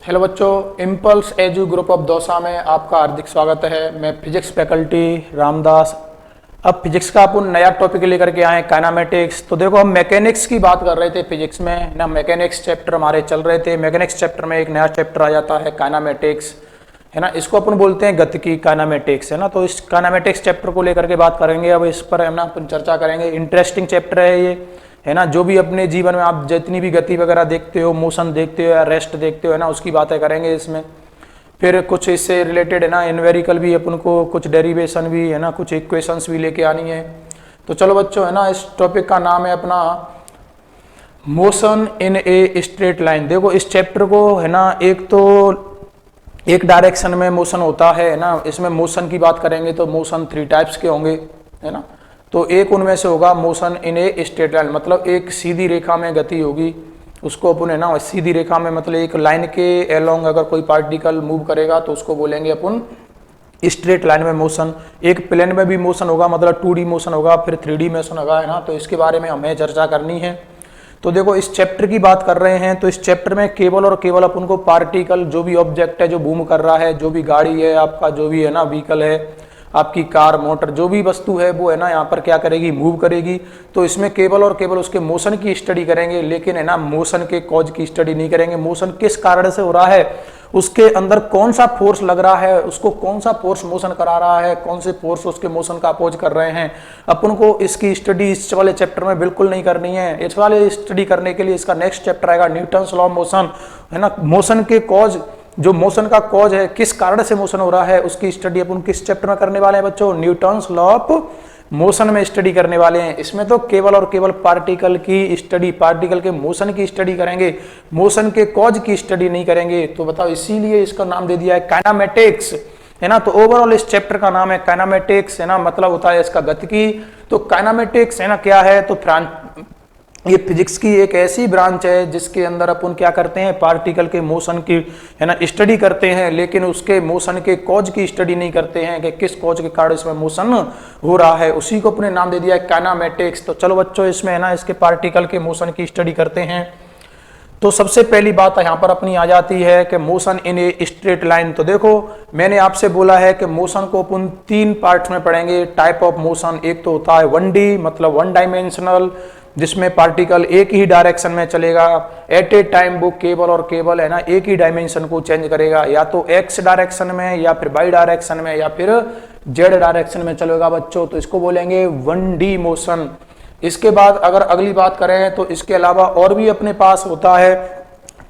Hello बच्चों, impulse edu group of Dausa में आपका हार्दिक स्वागत है। मैं फिजिक्स फैकल्टी रामदास। अब फिजिक्स का अपन नया टॉपिक लेकर के आए, काइनेमेटिक्स। तो देखो, हम मैकेनिक्स की बात कर रहे थे फिजिक्स में ना, मैकेनिक्स चैप्टर हमारे चल रहे थे। मैकेनिक्स चैप्टर में एक नया चैप्टर आ जाता है काइनेमेटिक्स, है ना। इसको अपन बोलते हैं गतिकी, काइनेमेटिक्स, है ना। तो इस काइनेमेटिक्स चैप्टर को लेकर के बात करेंगे। अब इस पर है ना अपन चर्चा करेंगे। इंटरेस्टिंग चैप्टर है ये, है ना। जो भी अपने जीवन में आप जितनी भी गति वगैरह देखते हो, मोशन देखते हो या रेस्ट देखते हो, है ना, उसकी बातें करेंगे इसमें। फिर कुछ इससे रिलेटेड, है ना, न्यूमेरिकल भी अपन को, कुछ डेरिवेशन भी, है ना, कुछ इक्वेशंस भी लेके आनी है। तो चलो बच्चों, है ना, इस टॉपिक का नाम है अपना motion in a straight line. देखो इस चैप्टर को, है ना, एक तो एक डायरेक्शन में मोशन होता है ना। इसमें मोशन की बात करेंगे तो मोशन 3 टाइप्स के होंगे, है ना। तो एक उनमें से होगा motion in a straight line, मतलब एक सीधी रेखा में गति होगी, उसको अपन, है ना, सीधी रेखा में, मतलब एक लाइन के एलोंग अगर कोई पार्टिकल मूव करेगा तो उसको बोलेंगे अपन स्ट्रेट लाइन में मोशन। एक प्लेन में भी मोशन होगा, मतलब 2D मोशन होगा, फिर 3D मोशन होगा, है ना। तो इसके बारे में हमें चर्चा करनी है। तो देखो इस चैप्टर की बात कर रहे हैं तो इस चैप्टर में केवल और केवल अपन को पार्टिकल, जो भी ऑब्जेक्ट है जो मूव कर रहा है, जो भी गाड़ी है आपका, जो भी, है ना, व्हीकल है आपकी, कार, मोटर, जो भी वस्तु है वो, है ना, यहाँ पर क्या करेगी, मूव करेगी। तो इसमें केवल और केवल उसके मोशन की स्टडी करेंगे, लेकिन, है ना, मोशन के कॉज की स्टडी नहीं करेंगे। मोशन किस कारण से हो रहा है, उसके अंदर कौन सा फोर्स लग रहा है, उसको कौन सा फोर्स मोशन करा रहा है, कौन से फोर्स उसके मोशन का अपोज कर रहे हैं, अपन को इसकी स्टडी इस वाले चैप्टर में बिल्कुल नहीं करनी है। इस वाले स्टडी करने के लिए इसका नेक्स्ट चैप्टर आएगा न्यूटन्स लॉ ऑफ मोशन, है ना। मोशन के कॉज, जो मोशन का कॉज है, किस कारण से मोशन हो रहा है, उसकी स्टडी अपन किस चैप्टर में करने वाले हैं बच्चों, न्यूटन्स लॉ ऑफ मोशन में स्टडी करने वाले हैं। इसमें तो केवल और केवल पार्टिकल की स्टडी, पार्टिकल के मोशन की स्टडी करेंगे, मोशन के कॉज की स्टडी नहीं करेंगे। तो बताओ, इसीलिए इसका नाम दे दिया है काइनेमेटिक्स, है ना। तो ओवरऑल इस चैप्टर का नाम है काइनेमेटिक्स, है ना, मतलब होता है इसका गतिकी। तो काइनेमेटिक्स, है ना, क्या है, तो ये फिजिक्स की एक ऐसी ब्रांच है जिसके अंदर अपन क्या करते हैं, पार्टिकल के मोशन की, है ना, स्टडी करते हैं, लेकिन उसके मोशन के कॉज की स्टडी नहीं करते हैं कि किस कॉज के कारण इसमें मोशन हो रहा है। उसी को अपने नाम दे दिया है काइनेमेटिक्स। तो चलो बच्चों, इसमें, है ना, इसके पार्टिकल के मोशन की स्टडी करते हैं। तो सबसे पहली बात यहाँ पर अपनी आ जाती है कि motion in a straight line. तो देखो, मैंने आपसे बोला है कि मोशन को अपन 3 पार्ट्स में पढ़ेंगे, टाइप ऑफ मोशन। एक तो होता है 1D, मतलब 1 डायमेंशनल, जिसमें पार्टिकल एक ही डायरेक्शन में चलेगा एट ए टाइम, वो केवल और केवल, है ना, एक ही डायमेंशन को चेंज करेगा, या तो एक्स डायरेक्शन में, या फिर वाई डायरेक्शन में, या फिर जेड डायरेक्शन में चलेगा बच्चों। तो इसको बोलेंगे 1D मोशन। इसके बाद अगर अगली बात करें तो इसके अलावा और भी अपने पास होता है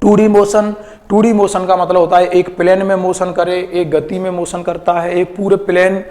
2D मोशन। 2D मोशन का मतलब होता है एक प्लेन में मोशन करे, एक गति में मोशन करता है, एक पूरे प्लेन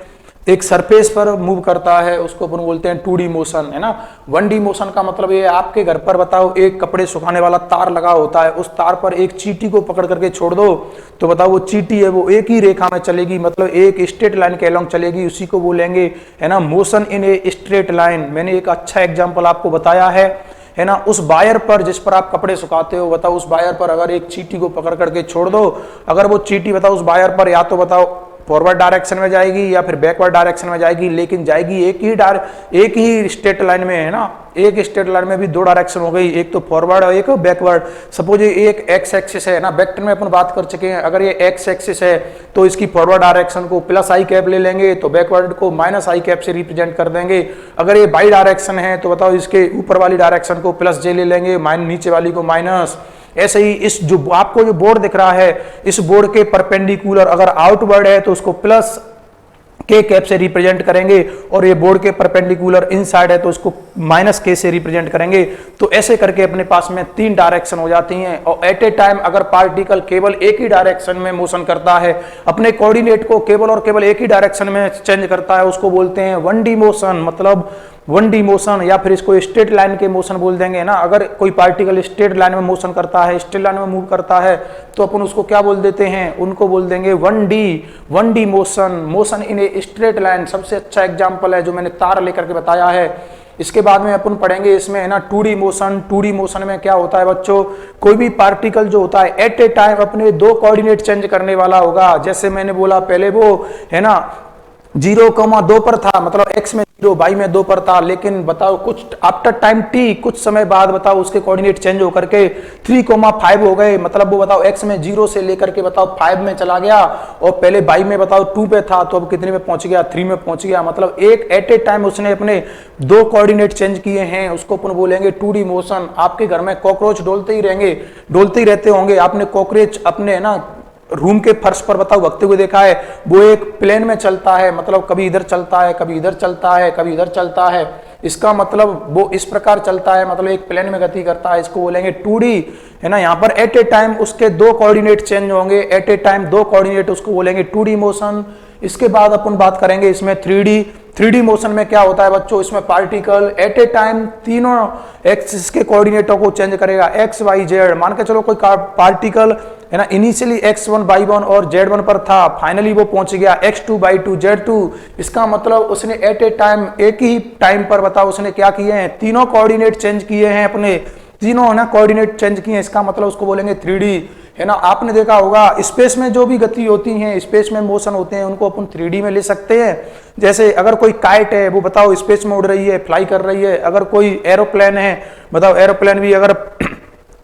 एक सरफेस पर मूव करता है, उसको अपन बोलते हैं 2D मोशन, है ना। 1D मोशन का मतलब ये, आपके घर पर बताओ एक कपड़े सुखाने वाला तार लगा होता है, उस तार पर एक चींटी को पकड़ करके छोड़ दो, तो बताओ वो चींटी है वो एक ही रेखा में चलेगी, मतलब एक स्ट्रेट लाइन के अलोंग चलेगी, उसी को बोलेंगे, है ना, motion in a straight line. मैंने एक अच्छा एग्जाम्पल आपको बताया है ना। उस वायर पर जिस पर आप कपड़े सुखाते हो, बताओ उस वायर पर अगर एक चींटी को पकड़ करके छोड़ दो, अगर वो चींटी, बताओ, उस वायर पर या तो बताओ फॉरवर्ड डायरेक्शन में जाएगी या फिर बैकवर्ड डायरेक्शन में जाएगी, लेकिन जाएगी एक ही स्ट्रेट लाइन में, है ना। एक स्ट्रेट लाइन में भी 2 डायरेक्शन हो गई, एक तो फॉरवर्ड और एक बैकवर्ड। सपोज ये एक एक्स एक्सिस है ना, वेक्टर में अपन बात कर चुके हैं। अगर ये एक्स एक्सिस है तो इसकी फॉरवर्ड डायरेक्शन को प्लस आई कैप ले लेंगे, तो बैकवर्ड को माइनस आई कैप से रिप्रेजेंट कर देंगे। अगर ये बाई डायरेक्शन है तो बताओ इसके ऊपर वाली डायरेक्शन को प्लस जे ले लेंगे, नीचे वाली को माइनस। ऐसे ही इस जो आपको जो बोर्ड दिख रहा है, इस बोर्ड के परपेंडिकुलर अगर आउटवर्ड है तो उसको प्लस के कैप से रिप्रेजेंट करेंगे, और ये बोर्ड के परपेंडिकुलर इनसाइड है तो उसको माइनस के से रिप्रेजेंट करेंगे। तो ऐसे करके अपने पास में 3 डायरेक्शन हो जाती हैं। और एट ए टाइम अगर पार्टिकल केवल एक ही डायरेक्शन में मोशन करता है, अपने कोऑर्डिनेट को केवल और केवल एक ही डायरेक्शन में चेंज करता है, उसको बोलते हैं 1D मोशन, मतलब 1D मोशन, या फिर इसको स्ट्रेट लाइन के मोशन बोल देंगे ना। अगर कोई पार्टिकल स्ट्रेट लाइन में मोशन करता है, स्ट्रेट लाइन में मूव करता है, तो अपन उसको क्या बोल देते हैं, उनको बोल देंगे 1D motion, motion in a straight line. सबसे अच्छा एग्जांपल है जो मैंने तार लेकर के बताया है। इसके बाद में अपन पढ़ेंगे इसमें, है ना, 2D मोशन। 2D मोशन में क्या होता है बच्चों, कोई भी पार्टिकल जो होता है एट ए टाइम अपने 2 कोऑर्डिनेट चेंज करने वाला होगा। जैसे मैंने बोला पहले, वो, है ना, 0,2 पर था, मतलब x में 0 y में 2 पर था, लेकिन बताओ कुछ आफ्टर टाइम t, कुछ समय बाद बताओ उसके कोऑर्डिनेट चेंज होकर के 3,5 हो गए, मतलब वो बताओ x में 0 से लेकर के बताओ 5 में चला गया, और पहले y में बताओ 2 पे था, तो अब कितने में पहुंच गया, 3 में पहुंच गया। मतलब एक एट ए टाइम उसने अपने दो कोऑर्डिनेट चेंज किए हैं, उसको अपन बोलेंगे 2D मोशन। आपके घर में कॉकरोच डोलते ही रहेंगे, डोलते ही रहते होंगे, आपने कॉकरोच अपने ना रूम के फर्श पर बताओ भगते हुए देखा है, वो एक प्लेन में चलता है, मतलब कभी इधर चलता है, कभी इधर चलता है, कभी इधर चलता है। इसका मतलब वो इस प्रकार चलता है, मतलब एक प्लेन में गति करता है, इसको बोलेंगे 2D, है ना। यहाँ पर एट ए टाइम उसके दो कोऑर्डिनेट चेंज होंगे, एट ए टाइम दो कोऑर्डिनेट, उसको बोलेंगे 2D मोशन। इसके बाद अपन बात करेंगे इसमें 3D मोशन में क्या होता है बच्चों, इसमें पार्टिकल एट ए टाइम तीनों एक्सिस के कोऑर्डिनेटों को चेंज करेगा, एक्स वाई जेड। मान के चलो कोई पार्टिकल है ना, इनिशियली x1 y1 और z1 पर था, फाइनली वो पहुंच गया x2 y2 z2। इसका मतलब उसने एट ए टाइम, एक ही टाइम पर बताओ उसने क्या किए हैं, तीनों कोऑर्डिनेट चेंज किए हैं, अपने तीनों है ना कोऑर्डिनेट चेंज किए हैं। इसका मतलब उसको बोलेंगे 3D, है ना। आपने देखा होगा स्पेस में जो भी गति होती है, स्पेस में मोशन होते हैं, उनको अपन 3D में ले सकते हैं। जैसे अगर कोई काइट है, वो बताओ स्पेस में उड़ रही है, फ्लाई कर रही है। अगर कोई एरोप्लेन है, बताओ एरोप्लेन भी अगर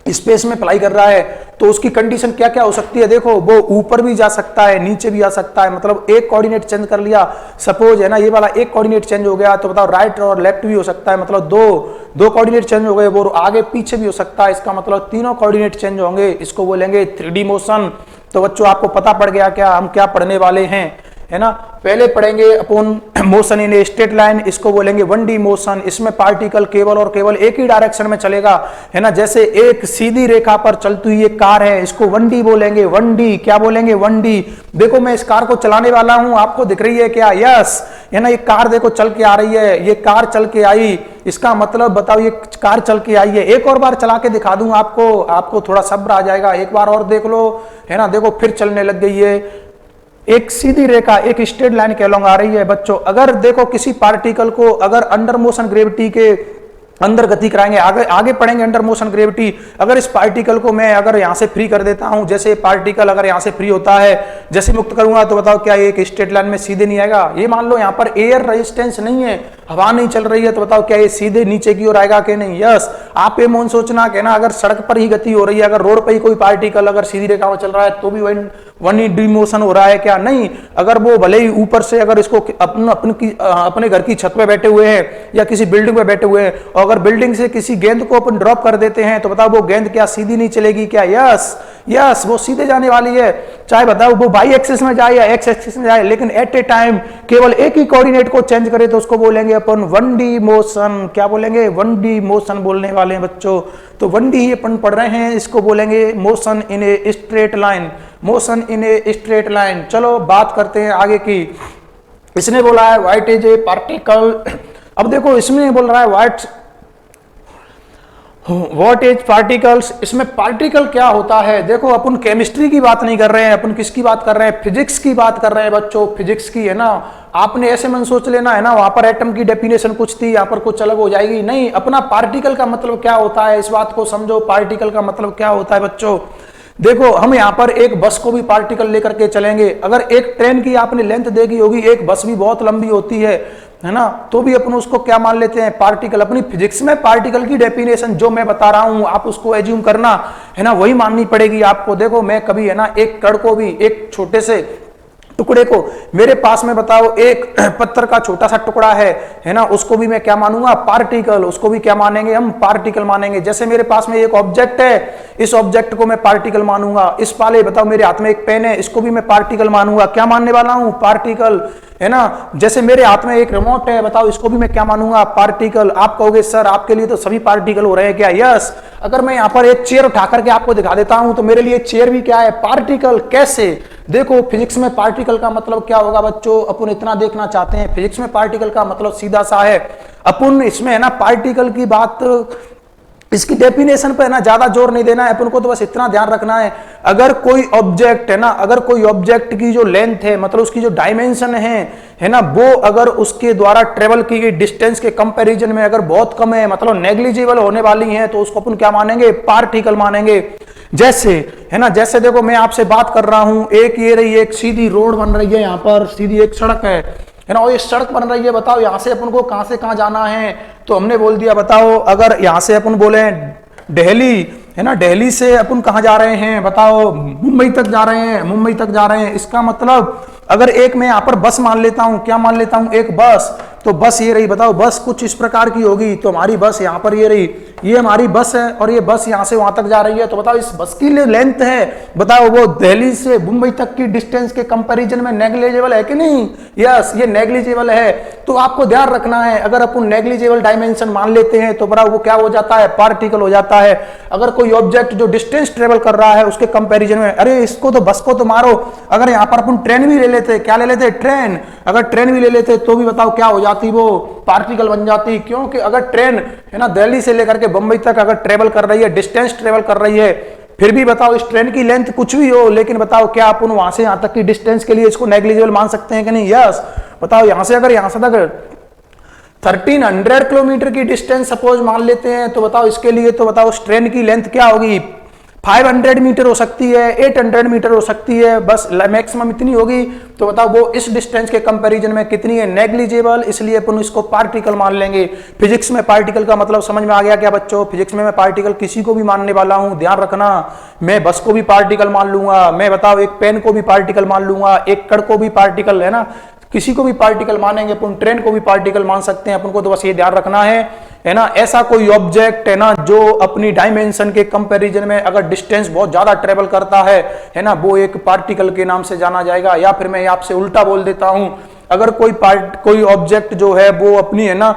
स्पेस में फ्लाई कर रहा है, तो उसकी कंडीशन क्या क्या हो सकती है, देखो वो ऊपर भी जा सकता है, नीचे भी आ सकता है। मतलब एक कोऑर्डिनेट चेंज कर लिया, सपोज है ना, ये वाला एक कोऑर्डिनेट चेंज हो गया, तो बताओ राइट और लेफ्ट भी हो सकता है, मतलब दो कोऑर्डिनेट चेंज हो गए, वो आगे पीछे भी हो सकता है। इसका मतलब तीनों कोऑर्डिनेट चेंज होंगे, इसको बोलेंगे 3D मोशन। तो बच्चों आपको पता पड़ गया क्या हम क्या पढ़ने वाले हैं, है ना। पहले पढ़ेंगे अपन motion in a straight line, इसको बोलेंगे 1D मोशन। इसमें पार्टिकल केवल और केवल एक ही डायरेक्शन में चलेगा, है ना। जैसे एक सीधी रेखा पर चलती हुई एक कार है, इसको 1D बोलेंगे, 1D क्या बोलेंगे, 1D। देखो मैं इस कार को चलाने वाला हूं, आपको दिख रही है क्या, यस, है ना। ये कार देखो चल के आ रही है, ये कार चल के आई, इसका मतलब बताओ ये कार चल के आई है। एक और बार चला के दिखा दूं आपको थोड़ा सब्र आ जाएगा, एक बार और देख लो, है ना। देखो फिर चलने लग गई है, एक सीधी रेखा, एक स्ट्रेट लाइन के अलॉन्ग आ रही है बच्चों। अगर देखो किसी पार्टिकल को अगर अंडर मोशन ग्रेविटी के अंदर गति कराएंगे, आगे पढ़ेंगे अंडर मोशन ग्रेविटी। अगर इस पार्टिकल को मैं अगर यहां से फ्री कर देता हूं, जैसे पार्टिकल अगर यहां से फ्री होता है, जैसे मुक्त करूंगा, तो बताओ क्या एक स्ट्रेट लाइन में सीधे नहीं आएगा। ये मान लो यहां पर एयर रेजिस्टेंस नहीं है, हवा नहीं चल रही है, तो बताओ क्या ये सीधे नीचे की ओर आएगा कि नहीं, यस। आप ये मोन सोचना कि ना अगर सड़क पर ही गति हो रही है, अगर रोड पर ही कोई पार्टिकल अगर सीधी रेखा में चल रहा है, तो भी 1D मोशन हो रहा है क्या, नहीं। अगर वो भले ही ऊपर से अगर इसको अपने घर की छत पे बैठे हुए हैं या किसी बिल्डिंग पे बैठे हुए हैं, और अगर बिल्डिंग से किसी गेंद को अपन ड्रॉप कर देते हैं, तो बताओ वो गेंद क्या सीधी नहीं चलेगी क्या, यस वो सीधे जाने वाली है। चाहे बताओ वो वाई एक्सिस में जाए या एक्स एक्सिस में जाए, लेकिन एट ए टाइम केवल एक ही कोऑर्डिनेट को चेंज करे, तो उसको बोलेंगे अपन 1D मोशन। क्या बोलेंगे, 1D मोशन बोलने वाले हैं बच्चों। तो 1D ही अपन पढ़ रहे हैं, इसको बोलेंगे motion in a straight line, motion in a straight line. चलो बात करते हैं आगे की। इसने बोला है व्हाट इज ए पार्टिकल। अब देखो इसमें बोल रहा है व्हाट इज पार्टिकल्स। इसमें पार्टिकल क्या होता है, देखो अपन केमिस्ट्री की बात नहीं कर रहे हैं, अपन किसकी बात कर रहे हैं, फिजिक्स की बात कर रहे हैं बच्चों, फिजिक्स की, है ना। आपने ऐसे मन सोच लेना, है ना, वहां पर एटम की डेफिनेशन कुछ थी, यहाँ पर कुछ अलग हो जाएगी, नहीं। अपना पार्टिकल का मतलब क्या होता है, इस बात को समझो। पार्टिकल का मतलब क्या होता है बच्चों, देखो हम यहाँ पर एक बस को भी पार्टिकल लेकर के चलेंगे। अगर एक ट्रेन की आपने लेंथ देखी होगी, एक बस भी बहुत लंबी होती है ना, तो भी अपन उसको क्या मान लेते हैं, पार्टिकल। अपनी फिजिक्स में पार्टिकल की डेफिनेशन जो मैं बता रहा हूं, आप उसको एज्यूम करना, है ना, वही माननी पड़ेगी आपको। देखो मैं कभी, है ना, एक कण को भी, एक छोटे से टुकड़े को, मेरे पास में बताओ एक पत्थर का छोटा सा टुकड़ा है ना, उसको भी मैं क्या मानूंगा, पार्टिकल। उसको भी क्या मानेंगे हम, पार्टिकल मानेंगे। जैसे मेरे पास में एक ऑब्जेक्ट है, इस ऑब्जेक्ट को मैं पार्टिकल मानूंगा। इस वाले बताओ मेरे हाथ में एक पेन है, इसको भी मैं पार्टिकल मानूंगा। क्या मानने वाला हूं, पार्टिकल, है ना। जैसे मेरे हाथ में एक रिमोट है, बताओ इसको भी मैं क्या मानूंगा, पार्टिकल। आप कहोगे सर आपके लिए तो सभी पार्टिकल हो रहे हैं क्या, यस। अगर मैं यहाँ पर एक चेयर उठा करके आपको दिखा देता हूं, तो मेरे लिए चेयर भी क्या है, पार्टिकल। कैसे, देखो फिजिक्स में पार्टिकल का मतलब क्या होगा बच्चों, अपन इतना देखना चाहते हैं। फिजिक्स में पार्टिकल का मतलब सीधा सा है, अपन इसमें, है ना, पार्टिकल की बात, इसकी डेफिनेशन पे ना ज्यादा जोर नहीं देना है अपन को, तो बस इतना ध्यान रखना है। अगर कोई ऑब्जेक्ट, है ना, अगर कोई ऑब्जेक्ट की जो लेंथ है, मतलब उसकी जो डायमेंशन है ना, वो अगर उसके द्वारा ट्रेवल की गई डिस्टेंस के कंपैरिजन में अगर बहुत कम है, मतलब नेग्लिजिबल होने वाली है, तो उसको अपन क्या मानेंगे, पार्टिकल मानेंगे। जैसे, है ना, जैसे देखो मैं आपसे बात कर रहा हूं, एक ये रही, एक सीधी रोड बन रही है, यहाँ पर सीधी एक सड़क है, है ना। और ये सड़क बन रही है, बताओ यहाँ से अपन को कहाँ से कहाँ जाना है, तो हमने बोल दिया बताओ अगर यहाँ से अपन बोले दिल्ली, है ना, दिल्ली से अपन कहाँ जा रहे हैं, बताओ मुंबई तक जा रहे हैं, मुंबई तक जा रहे हैं। इसका मतलब अगर एक मैं यहाँ पर बस मान लेता हूँ, क्या मान लेता हूँ, एक बस, तो बस ये रही, बताओ बस कुछ इस प्रकार की होगी, तो हमारी बस यहाँ पर ये रही, ये हमारी बस है और ये बस यहाँ से वहां तक जा रही है। तो बताओ इस बस की लेंथ है, बताओ वो दिल्ली से मुंबई तक की डिस्टेंस के कंपैरिजन में नेग्लिजिबल है कि नहीं? यस, ये नेग्लिजिबल है। तो आपको ध्यान रखना है, अगर अपन नेग्लिजिबल डायमेंशन मान लेते हैं तो बड़ा वो क्या हो जाता है, पार्टिकल हो जाता है। अगर कोई ऑब्जेक्ट जो डिस्टेंस ट्रेवल कर रहा है उसके कंपैरिजन में, अरे इसको तो बस को तो मारो, अगर यहाँ पर अपन ट्रेन भी ले लेते, क्या ले लेते, ट्रेन, अगर ट्रेन भी ले लेते तो भी बताओ क्या हो जाती, वो पार्टिकल बन जाती। क्योंकि अगर ट्रेन, है ना, दिल्ली से लेकर के बंबई तक अगर ट्रेवल कर रही है, डिस्टेंस ट्रेवल कर रही है, फिर भी बताओ इस ट्रेन की लेंथ कुछ भी हो, लेकिन बताओ क्या अपन वहां से यहां तक की डिस्टेंस के लिए इसको नेग्लिजिबल मान सकते हैं कि नहीं? यस। बताओ यहां से अगर यहां से तक 1300 किलोमीटर की डिस्टेंस सपोज मान लेते हैं, तो बताओ इसके लिए तो बताओ उस ट्रेन की लेंथ क्या होगी, 500 मीटर हो सकती है, 800 मीटर हो सकती है, बस मैक्सिमम इतनी होगी। तो बताओ वो इस डिस्टेंस के कंपैरिजन में कितनी है, नेग्लिजिबल, इसलिए अपन इसको पार्टिकल मान लेंगे। फिजिक्स में पार्टिकल का मतलब समझ में आ गया क्या बच्चों? फिजिक्स में मैं पार्टिकल किसी को भी मानने वाला हूं, ध्यान रखना। मैं बस को भी पार्टिकल मान लूंगा, मैं बताओ एक पेन को भी पार्टिकल मान लूंगा, एक कण को भी पार्टिकल, है ना, किसी को भी पार्टिकल मानेंगे अपन, ट्रेन को भी पार्टिकल मान सकते हैं अपन को। तो बस ये ध्यान रखना है ना। ऐसा कोई ऑब्जेक्ट, है ना, जो अपनी डायमेंशन के कंपैरिजन में अगर डिस्टेंस बहुत ज्यादा ट्रेवल करता है ना, वो एक पार्टिकल के नाम से जाना जाएगा। या फिर मैं आपसे उल्टा बोल देता हूं, अगर कोई ऑब्जेक्ट जो है वो अपनी, है ना,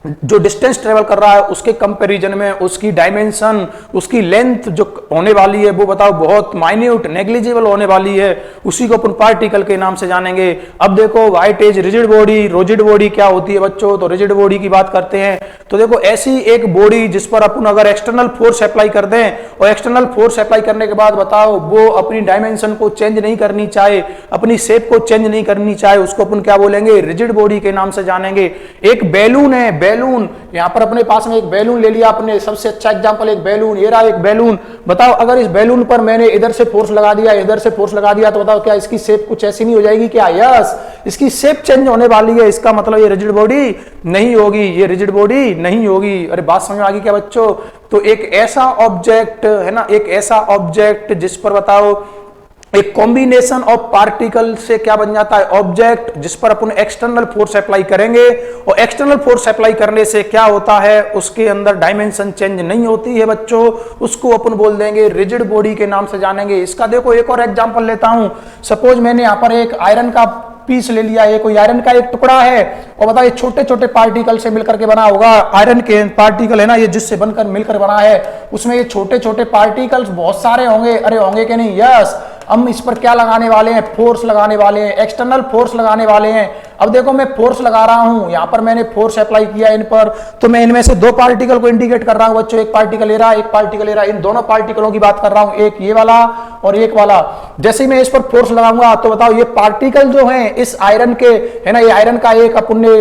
जो डिस्टेंस ट्रेवल कर रहा है उसके कंपैरिजन में उसकी डायमेंशन, उसकी लेंथ जो होने वाली है वो बताओ बहुत माइन्यूट, नेग्लिजिबल होने वाली है, उसी को अपन पार्टिकल के नाम से जानेंगे। अब देखो what is rigid body, rigid body क्या होती है बच्चों? तो रिजिड बॉडी की बात करते हैं। तो देखो ऐसी एक बॉडी जिस पर अपन अगर एक्सटर्नल फोर्स अप्लाई कर दें और एक्सटर्नल फोर्स अप्लाई करने के बाद बताओ वो अपनी डायमेंशन को चेंज नहीं करनी चाहे, अपनी शेप को चेंज नहीं करनी चाहे, उसको अपन क्या बोलेंगे? रिजिड बॉडी के नाम से जानेंगे। एक बैलून है, बैलून, यहां पर अपने पास में एक बैलून ले लिया आपने, सबसे अच्छा एग्जांपल एक बैलून, ये रहा एक बैलून। बताओ अगर इस बैलून पर मैंने इधर से फोर्स लगा दिया, इधर से फोर्स लगा दिया, तो बताओ क्या इसकी शेप कुछ ऐसी नहीं हो जाएगी क्या? यस, इसकी शेप चेंज होने वाली है। इसका मतलब ये रिजिड बॉडी नहीं होगी, ये रिजिड बॉडी नहीं होगी। अरे बात समझ में आ गई क्या बच्चों? तो एक ऐसा ऑब्जेक्ट, है ना, एक ऐसा ऑब्जेक्ट जिस पर बताओ एक कॉम्बिनेशन ऑफ पार्टिकल से क्या बन जाता है? ऑब्जेक्ट, जिस पर अपन एक्सटर्नल फोर्स अप्लाई करेंगे और एक्सटर्नल फोर्स अप्लाई करने से क्या होता है, उसके अंदर डायमेंशन चेंज नहीं होती है बच्चों, उसको अपन बोल देंगे रिजिड बॉडी के नाम से जानेंगे। इसका देखो एक और एग्जांपल लेता हूं। सपोज मैंने यहां पर एक आयरन का पीस ले लिया है, कोई आयरन का एक टुकड़ा है और बताओ ये छोटे छोटे पार्टिकल से मिलकर के बना होगा। आयरन के पार्टिकल, है ना, ये जिससे बनकर मिलकर बना है, उसमें ये छोटे छोटे पार्टिकल्स बहुत सारे होंगे। अरे होंगे कि नहीं? यस। हम इस पर क्या लगाने वाले हैं? फोर्स लगाने वाले हैं, एक्सटर्नल फोर्स लगाने वाले हैं। अब देखो मैं फोर्स लगा रहा हूं, यहां पर मैंने फोर्स अप्लाई किया इन पर, तो मैं इनमें से दो पार्टिकल को इंडिकेट कर रहा हूं बच्चों, एक पार्टिकल ले रहा, एक पार्टिकल ले रहा। इन दोनों पार्टिकलों की बात कर रहा हूं, एक ये वाला और एक वाला। जैसे ही मैं इस पर फोर्स लगाऊंगा तो बताओ ये पार्टिकल जो है इस आयरन के, है ना, ये आयरन का एक अपन ने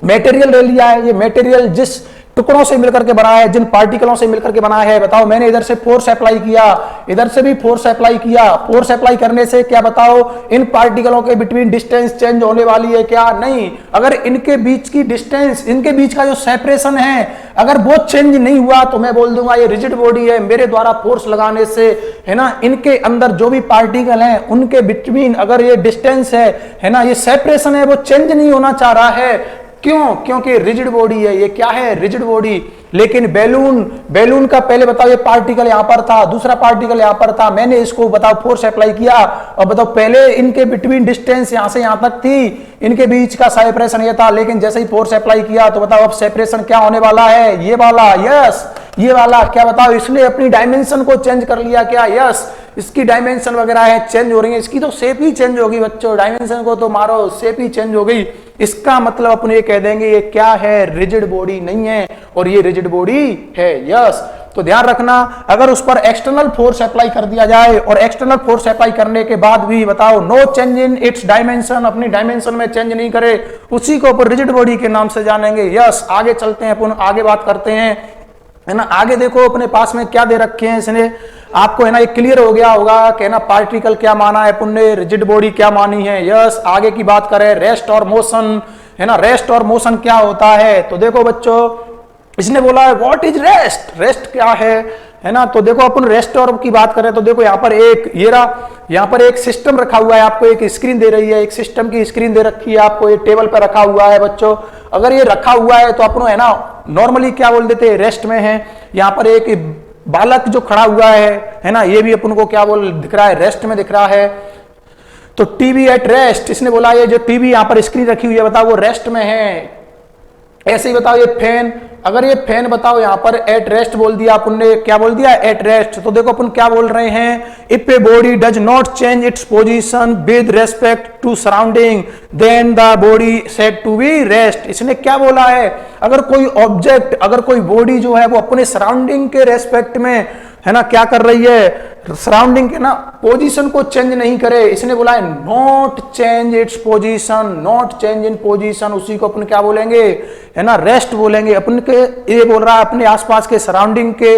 मेटेरियल ले लिया है, ये मेटेरियल जिस टुकड़ों से मिलकर के बना है, जिन पार्टिकलों से मिलकर के बना है, बताओ मैंने इधर से फोर्स अप्लाई किया, इधर से भी फोर्स अप्लाई किया। फोर्स अप्लाई करने से क्या बताओ इन पार्टिकलों के बिटवीन डिस्टेंस चेंज होने वाली है क्या? नहीं। अगर इनके बीच की डिस्टेंस, इनके बीच का जो सेपरेशन है, अगर वो चेंज नहीं हुआ तो मैं बोल दूंगा ये रिजिड बॉडी है। मेरे द्वारा फोर्स लगाने से, है ना, इनके अंदर जो भी पार्टिकल हैं उनके बिटवीन अगर ये डिस्टेंस है ना, ये सेपरेशन है, वो चेंज नहीं होना चाह रहा है। क्यों? क्योंकि रिजिड बॉडी है। ये क्या है? Rigid body. लेकिन बैलून का पहले बताओ ये पार्टिकल यहां पर था, दूसरा पार्टिकल यहां पर था, मैंने इसको बताओ फोर्स अप्लाई किया और बताओ पहले इनके बिटवीन डिस्टेंस यहां से यहां तक थी, इनके बीच का सेपरेशन ये था, लेकिन जैसे ही फोर्स अप्लाई किया तो बताओ अब सेपरेशन क्या होने वाला है? ये वाला। यस, ये वाला। क्या बताओ इसने अपनी डायमेंशन को चेंज कर लिया क्या? यस, इसकी डायमेंशन वगैरह है चेंज हो रही है, इसकी तो शेप ही चेंज होगी बच्चों, डायमेंशन को तो मारो, शेप ही चेंज हो गई। इसका मतलब अपन ये कह देंगे ये क्या है? रिजिड बॉडी नहीं है और ये रिजिड बॉडी है। यस। तो ध्यान रखना, अगर उस पर एक्सटर्नल फोर्स अप्लाई कर दिया जाए और एक्सटर्नल फोर्स अप्लाई करने के बाद भी बताओ no change in its dimension, अपनी डायमेंशन में चेंज नहीं करे, उसी को अपन रिजिड बॉडी के नाम से जानेंगे। यस। आगे चलते हैं, अपन आगे बात करते हैं, है ना। आगे देखो अपने पास में क्या दे रखे हैं इसने, आपको है ना ये क्लियर हो गया होगा कि ना पार्टिकल क्या माना है अपन ने, रिजिड बॉडी क्या मानी है। यस, आगे की बात करें रेस्ट और मोशन, है ना, रेस्ट और मोशन क्या होता है। तो देखो बच्चों, इसने बोला है व्हाट इज रेस्ट, रेस्ट क्या है ना। तो देखो अपन रेस्ट और की बात करें तो देखो यहाँ पर एक ये रहा, यहाँ पर एक सिस्टम रखा हुआ है, आपको एक स्क्रीन दे रही है, एक सिस्टम की स्क्रीन दे रखी है आपको, ये टेबल पर रखा हुआ है बच्चों। अगर ये रखा हुआ है तो अपन है ना नॉर्मली क्या बोल देते हैं, रेस्ट में है। यहाँ पर एक बालक जो खड़ा हुआ है ना, ये भी अपन को क्या बोल दिख रहा है, रेस्ट में दिख रहा है। तो टीवी एट रेस्ट, इसने बोला ये जो टीवी यहाँ पर स्क्रीन रखी हुई है बताओ वो रेस्ट में है। ऐसे ही बताओ ये फैन, अगर ये फैन बताओ यहाँ पर एट रेस्ट बोल दिया अपन ने, क्या बोल दिया, एट रेस्ट। तो देखो अपन क्या बोल रहे हैं, if a body does not change its position with respect to surrounding then the body said to be rest. इसने क्या बोला है, अगर कोई ऑब्जेक्ट, अगर कोई बॉडी जो है वो अपने सराउंडिंग के रेस्पेक्ट में है ना क्या कर रही है, सराउंडिंग के ना पोजीशन को चेंज नहीं करे, इसने बोला है not change its position, not change in position, उसी को अपन क्या बोलेंगे, है ना रेस्ट बोलेंगे। अपन के ये बोल रहा है अपने आसपास के सराउंडिंग के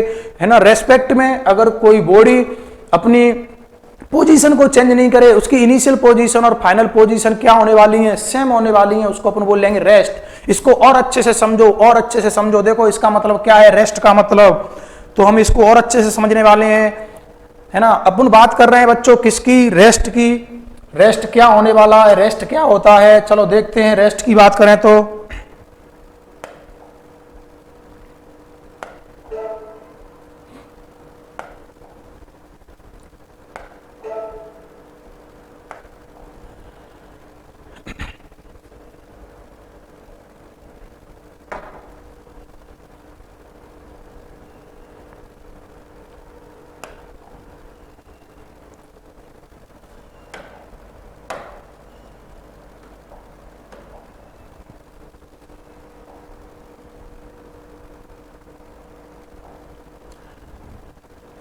है ना रेस्पेक्ट में अगर कोई बॉडी अपनी पोजीशन को चेंज नहीं करे, उसकी इनिशियल पोजीशन और फाइनल पोजीशन क्या होने वाली है, सेम होने वाली है, उसको अपन बोल लेंगे रेस्ट। इसको और अच्छे से समझो, और अच्छे से समझो। देखो इसका मतलब क्या है रेस्ट का मतलब, तो हम इसको और अच्छे से समझने वाले हैं, है ना। अपन बात कर रहे हैं बच्चों किसकी, रेस्ट की। रेस्ट क्या होने वाला है, रेस्ट क्या होता है, चलो देखते हैं। रेस्ट की बात करें तो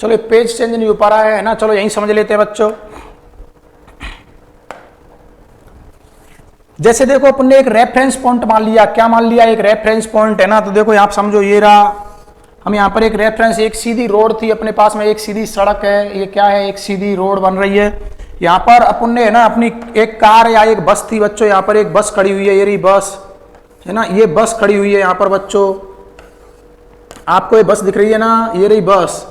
चलो पेज चेंज नहीं हो पा रहा है ना, चलो यहीं समझ लेते हैं बच्चों। जैसे देखो अपन ने एक रेफरेंस पॉइंट मान लिया, क्या मान लिया, एक रेफरेंस पॉइंट है ना। तो देखो आप समझो ये रहा, हम यहाँ पर एक रेफरेंस, एक सीधी रोड थी अपने पास में, एक सीधी सड़क है, ये क्या है, एक सीधी रोड बन रही है। यहाँ पर अपन ने है ना अपनी एक कार या एक बस थी बच्चों, यहाँ पर एक बस खड़ी हुई है, ये रही बस है ना, ये बस खड़ी हुई है यहाँ पर बच्चों, आपको ये बस दिख रही है ना, ये रही बस।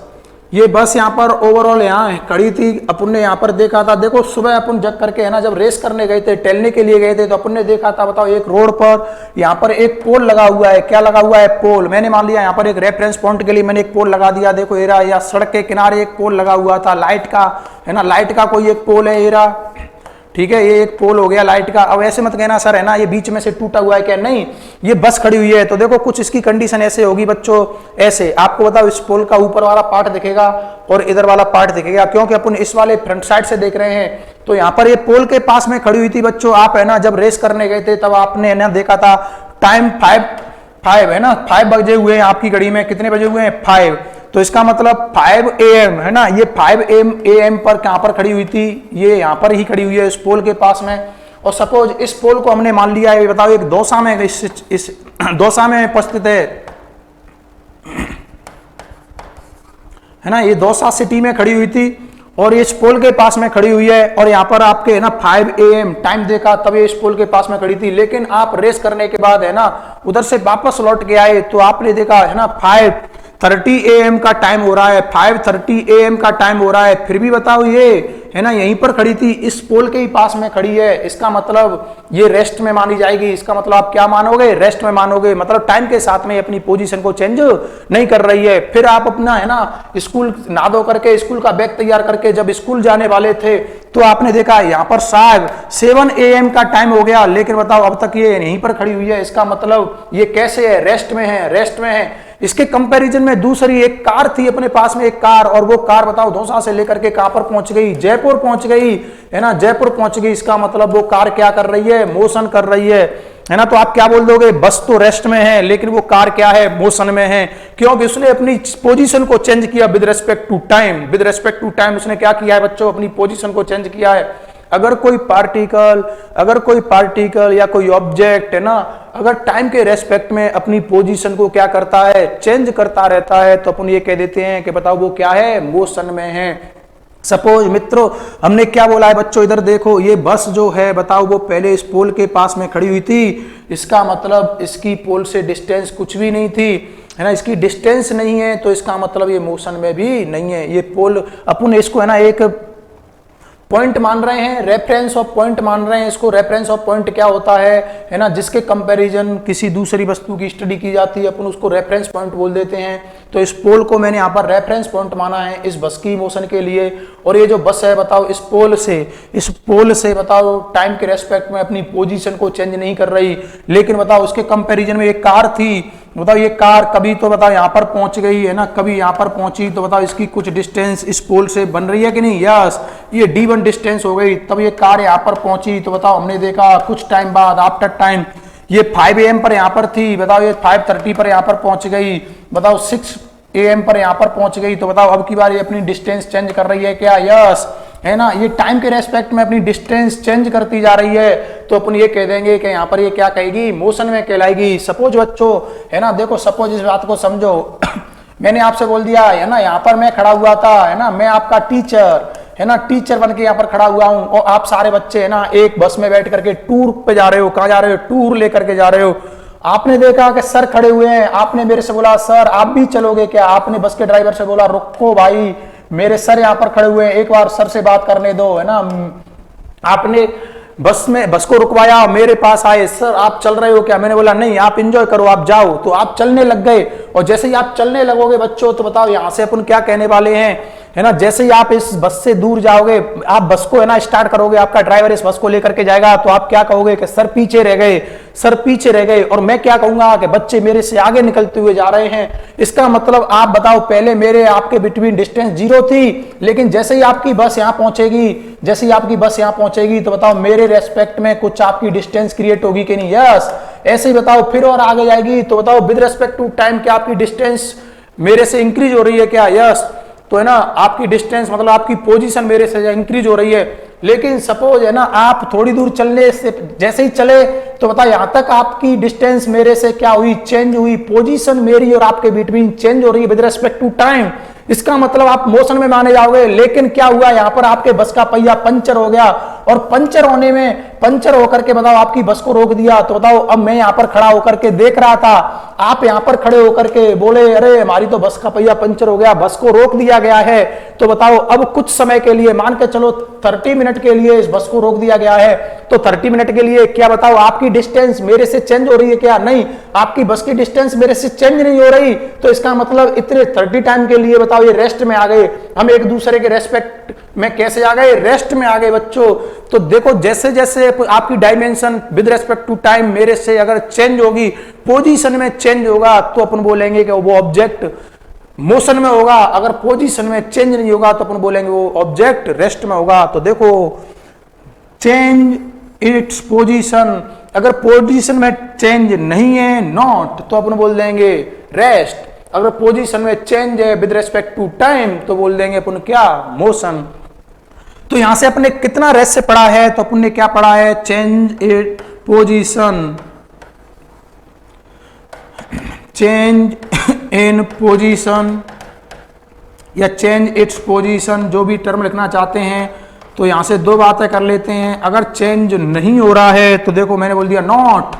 ये बस यहाँ पर ओवरऑल यहाँ खड़ी थी, अपन ने यहाँ पर देखा था। देखो सुबह अपन जग करके है ना जब रेस करने गए थे, टहलने के लिए गए थे, तो अपन ने देखा था बताओ एक रोड पर यहाँ पर एक पोल लगा हुआ है, क्या लगा हुआ है, पोल। मैंने मान लिया यहाँ पर एक रेफरेंस पॉइंट के लिए मैंने एक पोल लगा दिया। देखो एरा या सड़क के किनारे एक पोल लगा हुआ था लाइट का, है ना, लाइट का कोई एक पोल है एरा, ठीक है, ये एक पोल हो गया लाइट का। अब ऐसे मत कहना सर है ना ये बीच में से टूटा हुआ है, क्या, नहीं, ये बस खड़ी हुई है। तो देखो कुछ इसकी कंडीशन ऐसे होगी बच्चों, ऐसे आपको बताओ इस पोल का ऊपर वाला पार्ट दिखेगा और इधर वाला पार्ट दिखेगा, क्योंकि अपन इस वाले फ्रंट साइड से देख रहे हैं। तो यहाँ पर ये पोल के पास में खड़ी हुई थी बच्चों। आप है ना जब रेस करने गए थे तब आपने है ना देखा था टाइम 5 है ना, 5 बजे हुए हैं आपकी घड़ी में, कितने बजे हुए हैं, 5। तो इसका मतलब 5 AM है ना, ये 5 AM पर कहां पर खड़ी हुई थी, ये यहां पर ही खड़ी हुई है इस पोल के पास में। और सपोज इस पोल को हमने मान लिया है, बताओ एक दौसा में, इस दौसा में उपस्थित है ना, ये दौसा सिटी में खड़ी हुई थी और ये इस पोल के पास में खड़ी हुई है। और यहाँ पर आपके है ना 5 AM टाइम देखा तब ये इस पोल के पास में खड़ी थी। लेकिन आप रेस करने के बाद है ना उधर से वापस लौट के आए तो आपने देखा है ना 5:30 AM का टाइम हो रहा है, 5:30 AM का टाइम हो रहा है, फिर भी बताओ ये है ना यहीं पर खड़ी थी, इस पोल के ही पास में खड़ी है। इसका मतलब ये रेस्ट में मानी जाएगी। इसका मतलब आप क्या मानोगे, रेस्ट में मानोगे, मतलब टाइम के साथ में अपनी पोजीशन को चेंज नहीं कर रही है। फिर आप अपना है ना स्कूल नहा धो करके स्कूल का बैग तैयार करके जब स्कूल जाने वाले थे तो आपने देखा यहाँ पर 7 AM का टाइम हो गया, लेकिन बताओ अब तक ये यहीं पर खड़ी हुई है। इसका मतलब ये कैसे है, रेस्ट में है, रेस्ट में है। इसके कंपैरिजन में दूसरी एक कार थी अपने पास में, एक कार, और वो कार बताओ दौसा से लेकर के कहां पर पहुंच गई, जयपुर पहुंच गई, है ना, जयपुर पहुंच गई। इसका मतलब वो कार क्या कर रही है, मोशन कर रही है ना। तो आप क्या बोल दोगे, बस तो रेस्ट में है लेकिन वो कार क्या है, मोशन में है, क्योंकि उसने अपनी पोजीशन को चेंज किया with respect to time. With respect to time उसने क्या किया है बच्चों, अपनी पोजीशन को चेंज किया अगर कोई पार्टिकल या कोई ऑब्जेक्ट है ना, अगर टाइम के रेस्पेक्ट में अपनी पोजीशन को क्या करता है, चेंज करता रहता है, तो अपन ये कह देते हैं कि बताओ वो क्या है, मोशन में है। सपोज मित्रों हमने क्या बोला है बच्चों, इधर देखो, ये बस जो है बताओ वो पहले इस पोल के पास में खड़ी हुई थी, इसका मतलब इसकी पोल से डिस्टेंस कुछ भी नहीं थी, है ना, इसकी डिस्टेंस नहीं है, तो इसका मतलब ये मोशन में भी नहीं है। ये पोल अपन इसको है ना एक पॉइंट मान रहे हैं, रेफरेंस ऑफ पॉइंट मान रहे हैं इसको। रेफरेंस ऑफ पॉइंट क्या होता है ना, जिसके कंपैरिजन किसी दूसरी वस्तु की स्टडी की जाती है, अपन उसको रेफरेंस पॉइंट बोल देते हैं। तो इस पोल को मैंने यहाँ पर रेफरेंस पॉइंट माना है इस बस की मोशन के लिए। और ये जो बस है बताओ इस पोल से बताओ टाइम के रेस्पेक्ट में अपनी पोजीशन को चेंज नहीं कर रही, लेकिन बताओ उसके कंपैरिजन में एक कार थी, बताओ ये कार कभी तो बताओ यहाँ पर पहुंच गई है ना, कभी यहाँ पर पहुंची, तो बताओ इसकी कुछ डिस्टेंस इस पोल से बन रही है कि नहीं, यस, ये d1 डिस्टेंस हो गई, तब ये कार यहाँ पर पहुंची। तो बताओ हमने देखा कुछ टाइम बाद, आफ्टर टाइम, ये 5 AM पर यहाँ पर थी, बताओ ये 5:30 पर यहाँ पर पहुंच गई, बताओ 6 AM पर यहाँ पर पहुंच गई। तो बताओ अब की बार ये अपनी डिस्टेंस चेंज कर रही है क्या, यस, है ना, ये टाइम के रेस्पेक्ट में अपनी डिस्टेंस चेंज करती जा रही है, तो अपन ये कह देंगे कि यहाँ पर ये क्या कहेगी, मोशन में कहलाएगी। सपोज बच्चों है ना, देखो सपोज इस बात को समझो मैंने आपसे बोल दिया है ना, यहाँ पर मैं खड़ा हुआ था, है ना, मैं आपका टीचर, है ना, टीचर बन के यहाँ पर खड़ा हुआ हूँ, और आप सारे बच्चे है ना एक बस में बैठ करके टूर पे जा रहे हो। कहाँ जा रहे हो, टूर लेकर के जा रहे हो। आपने देखा कि सर खड़े हुए हैं, आपने मेरे से बोला सर आप भी चलोगे क्या, आपने बस के ड्राइवर से बोला रुको भाई, मेरे सर यहाँ पर खड़े हुए हैं, एक बार सर से बात करने दो, है ना, आपने बस को रुकवाया, मेरे पास आए, सर आप चल रहे हो क्या, मैंने बोला नहीं आप एंजॉय करो आप जाओ, तो आप चलने लग गए। और जैसे ही आप चलने लगोगे बच्चों, तो बताओ यहां से अपन क्या कहने वाले हैं, है ना, जैसे ही आप इस बस से दूर जाओगे, आप बस को है ना स्टार्ट करोगे, आपका ड्राइवर इस बस को लेकर के जाएगा, तो आप क्या कहोगे कि सर पीछे रह गए, सर पीछे रह गए, और मैं क्या कहूंगा कि बच्चे मेरे से आगे निकलते हुए जा रहे हैं। इसका मतलब आप बताओ पहले मेरे आपके बिटवीन डिस्टेंस 0 थी, लेकिन जैसे ही आपकी बस यहाँ पहुंचेगी, तो बताओ मेरे रेस्पेक्ट में कुछ आपकी डिस्टेंस क्रिएट होगी कि नहीं, यस। ऐसे ही बताओ फिर और आगे जाएगी, तो बताओ विद रेस्पेक्ट टू टाइम क्या आपकी डिस्टेंस मेरे से इंक्रीज हो रही है क्या, यस। तो है ना आपकी डिस्टेंस मतलब आपकी पोजीशन मेरे से इंक्रीज हो रही है। लेकिन सपोज है ना आप थोड़ी दूर चलने से जैसे ही चले, तो बताओ यहां तक आपकी डिस्टेंस मेरे से क्या हुई, चेंज हुई, पोजीशन मेरी और आपके बिटवीन चेंज हो रही है विद रिस्पेक्ट टू टाइम। इसका मतलब आप मोशन में माने जाओगे। लेकिन क्या हुआ, यहां पर आपके बस का पहिया पंचर हो गया, और पंचर होकर के बताओ आपकी बस को रोक दिया। तो बताओ अब मैं यहां पर खड़ा होकर के देख रहा था, आप यहां पर खड़े होकर के बोले अरे हमारी तो बस का पहिया पंचर हो गया, बस को रोक दिया गया है। तो बताओ अब कुछ समय के लिए, मान के चलो 30 मिनट के लिए इस बस को रोक दिया गया है, तो 30 मिनट के लिए क्या बताओ आपकी डिस्टेंस मेरे से चेंज हो रही है क्या, नहीं, आपकी बस की डिस्टेंस मेरे से चेंज नहीं हो रही। तो इसका मतलब इतने 30 टाइम के लिए बताओ ये रेस्ट में आ गए, हम एक दूसरे के रेस्पेक्ट में कैसे आ गए, रेस्ट में आ गए बच्चों। तो देखो जैसे जैसे आपकी dimension with respect to time मेरे से अगर चेंज होगी, पोजीशन में चेंज होगा, तो अपन बोलेंगे कि वो ऑब्जेक्ट मोशन में होगा। अगर पोजीशन में चेंज नहीं होगा तो अपन बोलेंगे वो ऑब्जेक्ट रेस्ट में होगा। तो देखो चेंज इट्स पोजीशन, अगर पोजीशन में चेंज नहीं है नॉट, तो अपन बोल देंगे रेस्ट। अगर पोजीशन में चेंज है विद रेस्पेक्ट टू टाइम, तो बोल देंगे अपन क्या, मोशन। तो यहां से अपने कितना रेस्ट से पढ़ा है, तो अपन ने क्या पढ़ा है, change it position, change in position या चेंज इट्स पोजीशन, जो भी टर्म लिखना चाहते हैं। तो यहां से दो बातें कर लेते हैं। अगर चेंज नहीं हो रहा है तो देखो मैंने बोल दिया नॉट,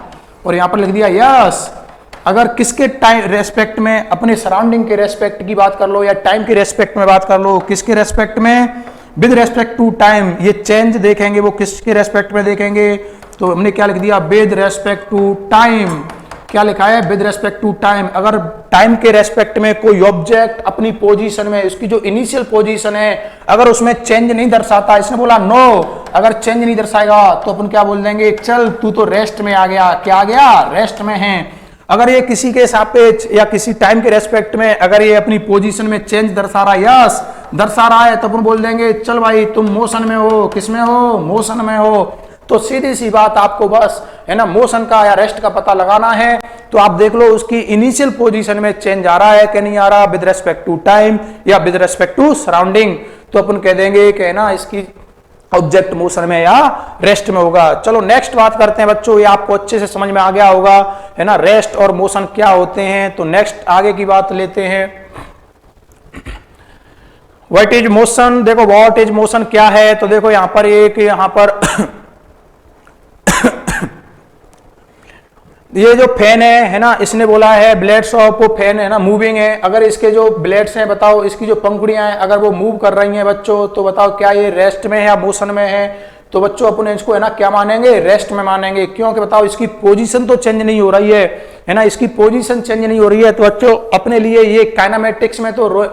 और यहां पर लिख दिया यस। अगर किसके टाइम रेस्पेक्ट में, अपने सराउंडिंग के रेस्पेक्ट की बात कर लो या टाइम के रेस्पेक्ट में बात कर लो, किसके रेस्पेक्ट में, विद रेस्पेक्ट टू टाइम। ये चेंज देखेंगे वो किसके रेस्पेक्ट में देखेंगे, तो हमने क्या लिख दिया, विद रेस्पेक्ट टू टाइम। क्या लिखा है, विद रेस्पेक्ट टू टाइम। अगर टाइम के रेस्पेक्ट में कोई ऑब्जेक्ट अपनी पोजीशन में, उसकी जो इनिशियल पोजीशन है, अगर उसमें चेंज नहीं दर्शाता, इसने बोला नो, अगर चेंज नहीं दर्शाएगा तो अपन क्या बोल देंगे, चल तू तो रेस्ट में आ गया। क्या आ गया, रेस्ट में है। अगर ये किसी के सापेक्ष या किसी टाइम के रेस्पेक्ट में अगर ये अपनी पोजीशन में चेंज दर्शा रहा है, यस दर्शा रहा है, तो अपन बोल देंगे चल भाई तुम मोशन में हो। किस में हो, मोशन में हो। तो सीधी सी बात, आपको बस है ना मोशन का या रेस्ट का पता लगाना है। तो आप देख लो उसकी इनिशियल पोजीशन में चेंज आ रहा है कि नहीं आ रहा, विद रेस्पेक्ट टू टाइम या विद रेस्पेक्ट टू सराउंडिंग। तो अपन कह देंगे कि है ना इसकी ऑब्जेक्ट मोशन में या रेस्ट में होगा। चलो नेक्स्ट बात करते हैं बच्चों, ये आपको अच्छे से समझ में आ गया होगा, है ना, रेस्ट और मोशन क्या होते हैं। तो नेक्स्ट आगे की बात लेते हैं, व्हाट इज मोशन। देखो व्हाट इज मोशन क्या है, तो देखो यहां पर एक, यहां पर ये जो फैन है ना, इसने बोला है ब्लेड्स ऑफ फैन है ना मूविंग है। अगर इसके जो ब्लेड्स हैं बताओ, इसकी जो पंखुड़ियां हैं अगर वो मूव कर रही हैं बच्चों, तो बताओ क्या ये रेस्ट में है या मोशन में है। तो बच्चों अपने इसको है ना क्या मानेंगे, रेस्ट में मानेंगे। क्योंकि बताओ इसकी पोजीशन तो चेंज नहीं हो रही है ना, इसकी पोजीशन चेंज नहीं हो रही है। तो बच्चों अपने लिए ये काइनेमेटिक्स में तो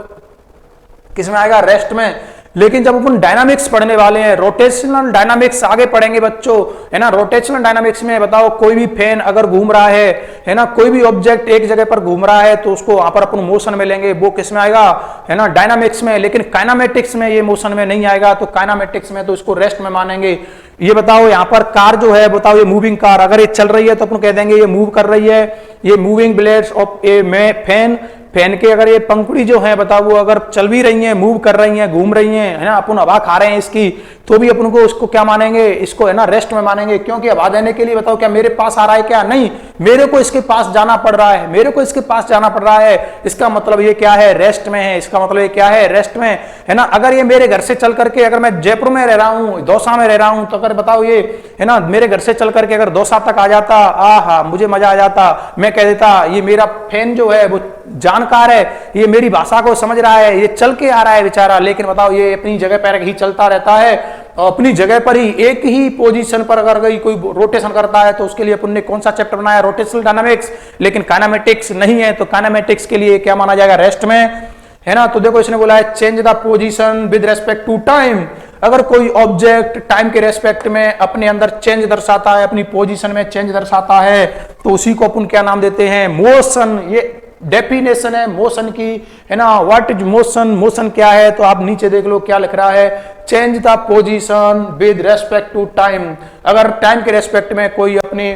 किस में आएगा, रेस्ट में। लेकिन जब अपन डायनामिक्स पढ़ने वाले हैं, रोटेशनल डायनामिक्स आगे पढ़ेंगे बच्चों, है ना। रोटेशनल डायनामिक्स में बताओ कोई भी फैन अगर घूम रहा है ना, कोई भी ऑब्जेक्ट एक जगह पर घूम रहा है तो उसको वहां पर अपन मोशन में लेंगे, वो किस में आएगा, है ना, डायनामिक्स में। लेकिन काइनेमेटिक्स में ये मोशन में नहीं आएगा, तो काइनेमेटिक्स में तो इसको रेस्ट में मानेंगे। ये बताओ यहाँ पर कार जो है, बताओ ये मूविंग कार अगर ये चल रही है तो अपन कह देंगे ये मूव कर रही है, ये moving blades of A fan. Fan के अगर ये पंखुड़ी जो है बताओ वो अगर चल भी रही हैं, मूव कर रही हैं, घूम रही हैं, है ना, अपन हवा खा रहे हैं इसकी, तो भी अपन को उसको क्या मानेंगे, इसको है ना रेस्ट में मानेंगे। क्योंकि हवा देने के लिए बताओ क्या मेरे पास आ रहा है क्या, नहीं, मेरे को इसके पास जाना पड़ रहा है, मेरे को इसके पास जाना पड़ रहा है। इसका मतलब ये क्या है, रेस्ट में है। इसका मतलब ये क्या है, रेस्ट में, है ना। अगर ये मेरे घर से चल करके, अगर मैं जयपुर में रह रहा हूँ, दौसा में रह रहा हूँ, तो अगर बताओ ये है ना मेरे घर से चल करके अगर दौसा तक आ जाता, आहा मुझे मजा आ जाता, मैं कह देता ये मेरा फैन जो है वो जानकार है, ये मेरी भाषा को समझ रहा है, ये चल के आ रहा है बेचारा। लेकिन बताओ ये अपनी जगह पर ही चलता रहता है, अपनी जगह पर ही एक ही पोजीशन पर अगर कोई रोटेशन करता है, तो उसके लिए अपन ने कौन सा चैप्टर बनाया, रोटेशनल डायनामिक्स। लेकिन काइनेमेटिक्स नहीं है, तो काइनेमेटिक्स के लिए क्या माना जाएगा, रेस्ट में, है ना। तो देखो इसने बोला है change the position with respect to time. अगर कोई ऑब्जेक्ट टाइम के रेस्पेक्ट में अपने अंदर चेंज दर्शाता है, अपनी पोजीशन में चेंज दर्शाता है, तो उसी को अपन क्या नाम देते हैं, मोशन। ये डेफिनेशन है मोशन की, है ना। व्हाट इज मोशन, मोशन क्या है, तो आप नीचे देख लो क्या लिख रहा है, change the position with respect to time. अगर टाइम के रेस्पेक्ट में कोई अपनी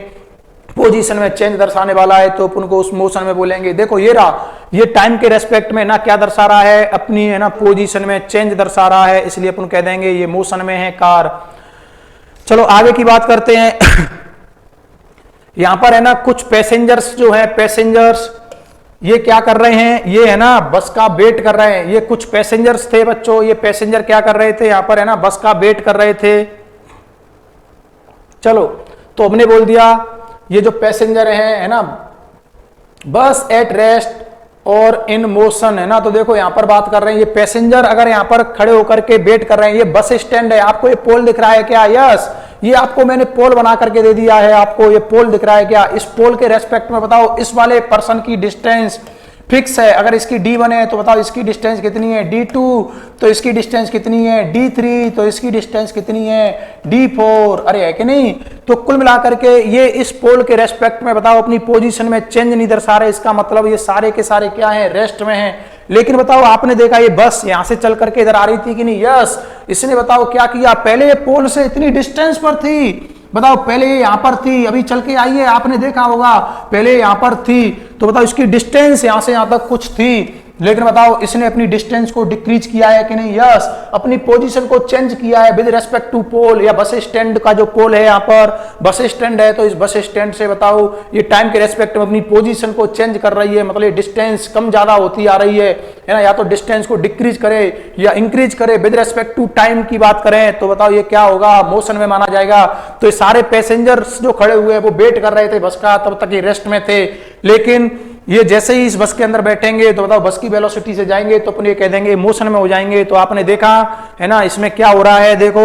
पोजीशन में चेंज दर्शाने वाला है तो अपन को उस मोशन में बोलेंगे। देखो ये रहा, ये टाइम के रेस्पेक्ट में ना क्या दर्शा रहा है, अपनी है ना पोजीशन में चेंज दर्शा रहा है, इसलिए अपन कह देंगे ये मोशन में है कार। चलो आगे की बात करते हैं। यहां पर है ना कुछ पैसेंजर्स जो है, पैसेंजर्स ये क्या कर रहे हैं, ये है ना बस का वेट कर रहे हैं। ये कुछ पैसेंजर्स थे बच्चों, ये पैसेंजर क्या कर रहे थे, यहां पर है ना बस का वेट कर रहे थे। चलो तो हमने बोल दिया ये जो पैसेंजर है ना, बस eight rest or in motion, है ना। तो देखो यहां पर बात कर रहे हैं, ये पैसेंजर अगर यहां पर खड़े होकर के वेट कर रहे हैं, ये बस स्टैंड है। आपको ये पोल दिख रहा है क्या, यस, ये आपको मैंने पोल बना करके दे दिया है, आपको ये पोल दिख रहा है क्या। इस पोल के रेस्पेक्ट में बताओ इस वाले पर्सन की डिस्टेंस फिक्स है। अगर इसकी D1 है तो बताओ इसकी डिस्टेंस कितनी है, D2 तो इसकी डिस्टेंस कितनी है, D3 तो इसकी डिस्टेंस कितनी है, D4, अरे है कि नहीं। तो कुल मिलाकर के ये इस पोल के रेस्पेक्ट में बताओ अपनी पोजीशन में चेंज नहीं दर्शा रहे। इसका मतलब ये सारे के सारे क्या है, रेस्ट में है। लेकिन बताओ आपने देखा ये बस यहां से चल करके इधर आ रही थी कि नहीं, यस। इसने बताओ क्या किया, पहले ये पोल से इतनी डिस्टेंस पर थी, बताओ पहले ये यहां पर थी, अभी चल के आई है, आपने देखा होगा पहले यहां पर थी, तो बताओ इसकी डिस्टेंस यहां से यहां तक कुछ थी। लेकिन बताओ इसने अपनी डिस्टेंस को डिक्रीज किया है कि नहीं, यस। अपनी पोजीशन को चेंज किया है विद रेस्पेक्ट टू पोल, या बस स्टैंड का जो पोल है, यहाँ पर बस स्टैंड है, तो इस बस स्टैंड से बताओ ये टाइम के रेस्पेक्ट में अपनी पोजीशन को चेंज कर रही है। मतलब ये डिस्टेंस कम ज्यादा होती आ रही है ना। या तो डिस्टेंस को डिक्रीज करे या इंक्रीज करे विद रेस्पेक्ट टू टाइम की बात करें, तो बताओ ये क्या होगा, मोशन में माना जाएगा। तो ये सारे पैसेंजर्स जो खड़े हुए वो वेट कर रहे थे बस का, तब तक ये रेस्ट में थे। लेकिन ये जैसे ही इस बस के अंदर बैठेंगे तो बताओ बस की वेलोसिटी से जाएंगे, तो अपन ये कह देंगे मोशन में हो जाएंगे। तो आपने देखा है ना इसमें क्या हो रहा है। देखो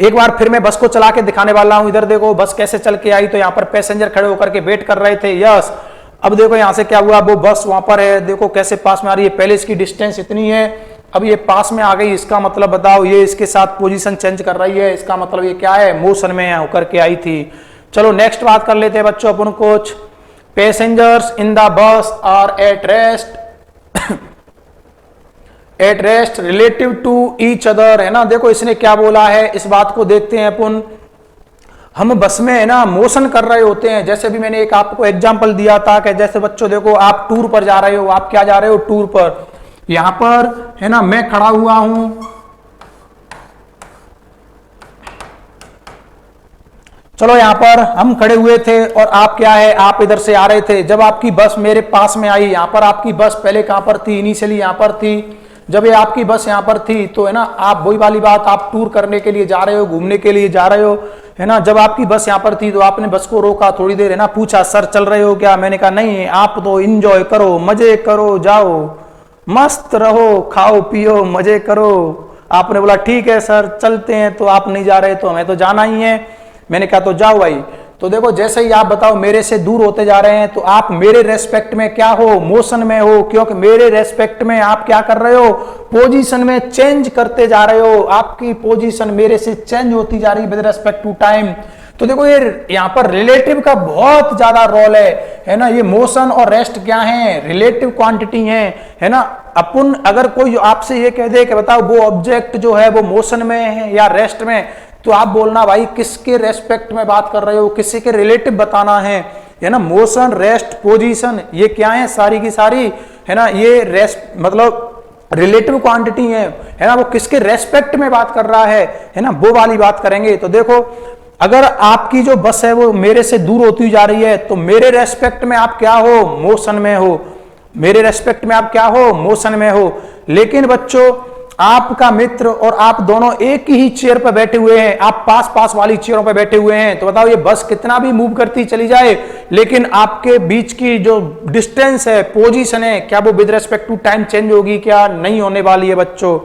एक बार फिर मैं बस को चला के दिखाने वाला हूं। इधर देखो बस कैसे चल के आई, तो यहाँ पर पैसेंजर खड़े होकर के वेट कर रहे थे, यस। अब देखो यहाँ से क्या हुआ, वो बस वहां पर है, देखो कैसे पास में आ रही है। पहले इसकी डिस्टेंस इतनी है, अब ये पास में आ गई। इसका मतलब बताओ ये इसके साथ पोजीशन चेंज कर रही है, इसका मतलब ये क्या है, मोशन में होकर के आई थी। चलो नेक्स्ट बात कर लेते हैं बच्चों अपन कुछ। Passengers in the bus are at rest relative to each other, है ना। देखो इसने क्या बोला है, इस बात को देखते हैं अपन। हम बस में है ना मोशन कर रहे होते हैं, जैसे भी मैंने एक आपको एग्जांपल दिया था कि जैसे बच्चों देखो आप टूर पर जा रहे हो, आप क्या जा रहे हो, टूर पर। यहां पर है ना मैं खड़ा हुआ हूं, चलो यहाँ पर हम खड़े हुए थे और आप क्या है, आप इधर से आ रहे थे। जब आपकी बस मेरे पास में आई, यहाँ पर आपकी बस पहले कहाँ पर थी, इनिशियली यहाँ पर थी। जब ये आपकी बस यहाँ पर थी तो है ना, आप वही वाली बात, आप टूर करने के लिए जा रहे हो, घूमने के लिए जा रहे हो, है ना। जब आपकी बस यहाँ पर थी तो आपने बस को रोका, थोड़ी देर है ना, पूछा सर चल रहे हो क्या। मैंने कहा नहीं, आप तो इंजॉय करो, मजे करो, जाओ मस्त रहो, खाओ पियो मजे करो। आपने बोला ठीक है सर चलते हैं, तो आप नहीं जा रहे तो हमें तो जाना ही है। मैंने कहा तो जाओ भाई। तो देखो जैसे ही आप बताओ मेरे से दूर होते जा रहे हैं, तो आप मेरे रेस्पेक्ट में क्या हो, मोशन में हो, क्योंकि मेरे रेस्पेक्ट में आप क्या कर रहे हो, पोजीशन में चेंज करते जा रहे हो। आपकी पोजीशन मेरे से चेंज होती जा रही है विद रेस्पेक्ट टू टाइम। तो देखो ये यहाँ पर रिलेटिव का बहुत ज्यादा रोल है ना। ये मोशन और रेस्ट क्या है, रिलेटिव क्वांटिटी है ना। अपन अगर कोई आपसे ये कह दे कि बताओ वो ऑब्जेक्ट जो है वो मोशन में है या रेस्ट में, तो आप बोलना भाई किसके रेस्पेक्ट में बात कर रहे हो, किसी के रिलेटिव बताना है ना। मोशन, रेस्ट, पोजीशन ये क्या है, सारी की सारी है ना, ये रेस्ट मतलब रिलेटिव क्वांटिटी है ना। वो किसके रेस्पेक्ट में बात कर रहा है ना, वो वाली बात करेंगे। तो देखो अगर आपकी जो बस है वो मेरे से दूर होती जा रही है, तो मेरे रेस्पेक्ट में आप क्या हो, मोशन में हो। मेरे रेस्पेक्ट में आप क्या हो, मोशन में हो। लेकिन बच्चों आपका मित्र और आप दोनों एक ही चेयर पर बैठे हुए हैं, आप पास पास वाली चेयरों पर बैठे हुए हैं। तो बताओ ये बस कितना भी मूव करती चली जाए, लेकिन आपके बीच की जो डिस्टेंस है, पोजीशन है, क्या वो with respect to time change होगी, क्या नहीं होने वाली है बच्चों,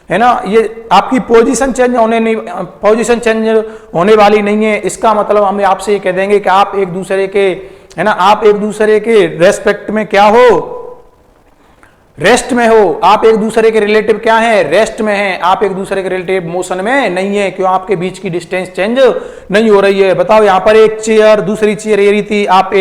है ना। ये आपकी पोजीशन चेंज होने वाली नहीं है। इसका मतलब हम आपसे ये कह देंगे कि आप एक दूसरे के, है ना, आप एक दूसरे के रेस्पेक्ट में क्या हो, रेस्ट में हो। आप एक दूसरे के रिलेटिव क्या है, रेस्ट में है। आप एक दूसरे के रिलेटिव मोशन में नहीं है, क्यों, आपके बीच की डिस्टेंस चेंज नहीं हो रही है। बताओ यहाँ पर एक चेयर, दूसरी चेयर ये रही थी, आप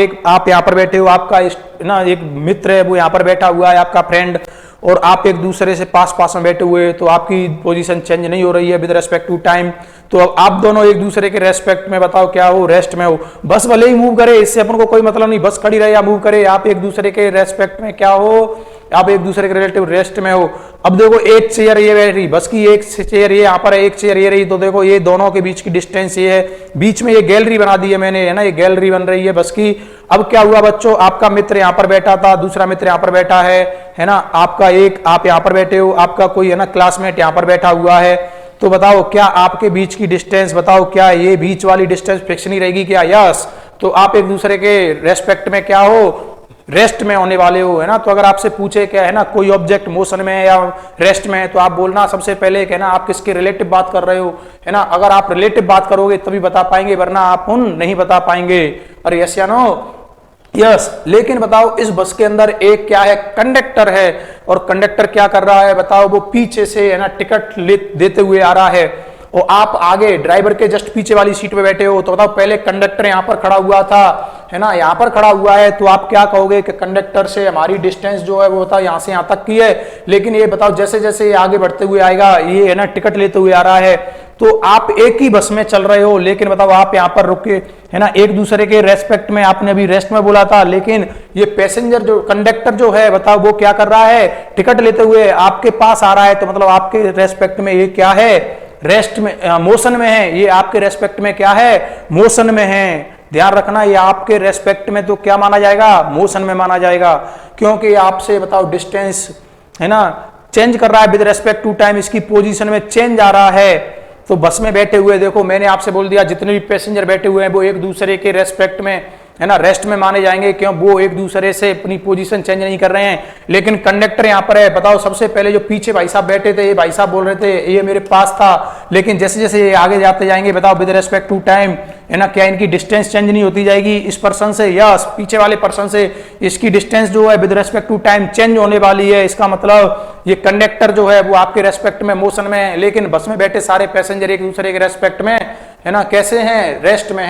यहाँ पर बैठे हो, आपका ना एक मित्र है वो यहाँ पर बैठा हुआ है, आपका फ्रेंड, और आप एक दूसरे से पास पास में बैठे हुए, तो आपकी पोजीशन चेंज नहीं हो रही है विद रेस्पेक्ट टू टाइम। तो आप दोनों एक दूसरे के रेस्पेक्ट में बताओ क्या हो, रेस्ट में हो। बस भले ही मूव करे, इससे अपन को कोई मतलब नहीं, बस खड़ी रहे या मूव करे, आप एक दूसरे के रेस्पेक्ट में क्या हो, आप एक दूसरे के रिलेटिव रेस्ट में हो। अब देखो एक चेयर ये बैठ रही, बस की एक चेयर ये यहाँ पर है, एक चेयर ये रही, तो देखो ये दोनों के बीच की डिस्टेंस ये है, बीच में ये गैलरी बना दी है मैंने, है ना, ये गैलरी बन रही है बस की। अब क्या हुआ बच्चों, आपका मित्र यहाँ पर बैठा था, दूसरा मित्र यहाँ पर बैठा है ना, आपका एक, आप यहाँ पर बैठे हो, आपका कोई है ना क्लासमेट यहाँ पर बैठा हुआ है। तो बताओ क्या आपके बीच की डिस्टेंस, बताओ क्या ये बीच वाली डिस्टेंस फिक्स नहीं रहेगी क्या, यस। तो आप एक दूसरे के रेस्पेक्ट में क्या हो, रेस्ट में होने वाले हो, है ना। तो अगर आपसे पूछे क्या है ना, कोई ऑब्जेक्ट मोशन में है या रेस्ट में है, तो आप बोलना सबसे पहले क्या है ना, आप किसके रिलेटिव बात कर रहे हो, है ना। अगर आप रिलेटिव बात करोगे तभी बता पाएंगे, वरना आप उन नहीं बता पाएंगे। और यस या नो, यस। लेकिन बताओ इस बस के अंदर एक क्या है, कंडक्टर है, और कंडक्टर क्या कर रहा है बताओ, वो पीछे से है ना टिकट देते हुए आ रहा है, और आप आगे ड्राइवर के जस्ट पीछे वाली सीट पे बैठे हो। तो बताओ पहले कंडक्टर यहाँ पर खड़ा हुआ था, है ना, यहाँ पर खड़ा हुआ है, तो आप क्या कहोगे कि कंडक्टर से हमारी डिस्टेंस जो है वो बताओ यहाँ से यहाँ तक की है। लेकिन ये बताओ जैसे जैसे ये आगे बढ़ते हुए आएगा, ये है ना टिकट लेते हुए आ रहा है, तो आप एक ही बस में चल रहे हो, लेकिन बताओ आप यहाँ पर रुक के, है ना, एक दूसरे के रेस्पेक्ट में, आपने अभी रेस्ट में बोला था, लेकिन ये पैसेंजर जो कंडक्टर जो है बताओ वो क्या कर रहा है, टिकट लेते हुए आपके पास आ रहा है। तो मतलब आपके रेस्पेक्ट में ये क्या है, रेस्ट में, मोशन में है। ये आपके रेस्पेक्ट में क्या है, मोशन में है। ध्यान रखना, ये आपके रेस्पेक्ट में तो क्या माना जाएगा, मोशन में माना जाएगा, क्योंकि आपसे बताओ डिस्टेंस है ना चेंज कर रहा है विद रेस्पेक्ट टू टाइम, इसकी पोजीशन में चेंज आ रहा है। तो बस में बैठे हुए, देखो मैंने आपसे बोल दिया जितने भी पैसेंजर बैठे हुए हैं वो एक दूसरे के रेस्पेक्ट में, है ना, रेस्ट में माने जाएंगे, क्यों, वो एक दूसरे से अपनी पोजीशन चेंज नहीं कर रहे हैं। लेकिन कंडक्टर यहाँ पर है, बताओ सबसे पहले जो पीछे भाई साहब बैठे थे, ये भाई साहब बोल रहे थे ये मेरे पास था, लेकिन जैसे जैसे ये आगे जाते जाएंगे बताओ विद रेस्पेक्ट टू टाइम, है ना, क्या इनकी डिस्टेंस चेंज नहीं होती जाएगी इस पर्सन से, यस, पीछे वाले पर्सन से इसकी डिस्टेंस जो है with respect to time change होने वाली है। इसका मतलब ये कंडक्टर जो है वो आपके रेस्पेक्ट में, मोशन में है, लेकिन बस में बैठे सारे पैसेंजर एक दूसरे के रेस्पेक्ट में, है ना, कैसे हैं, रेस्ट में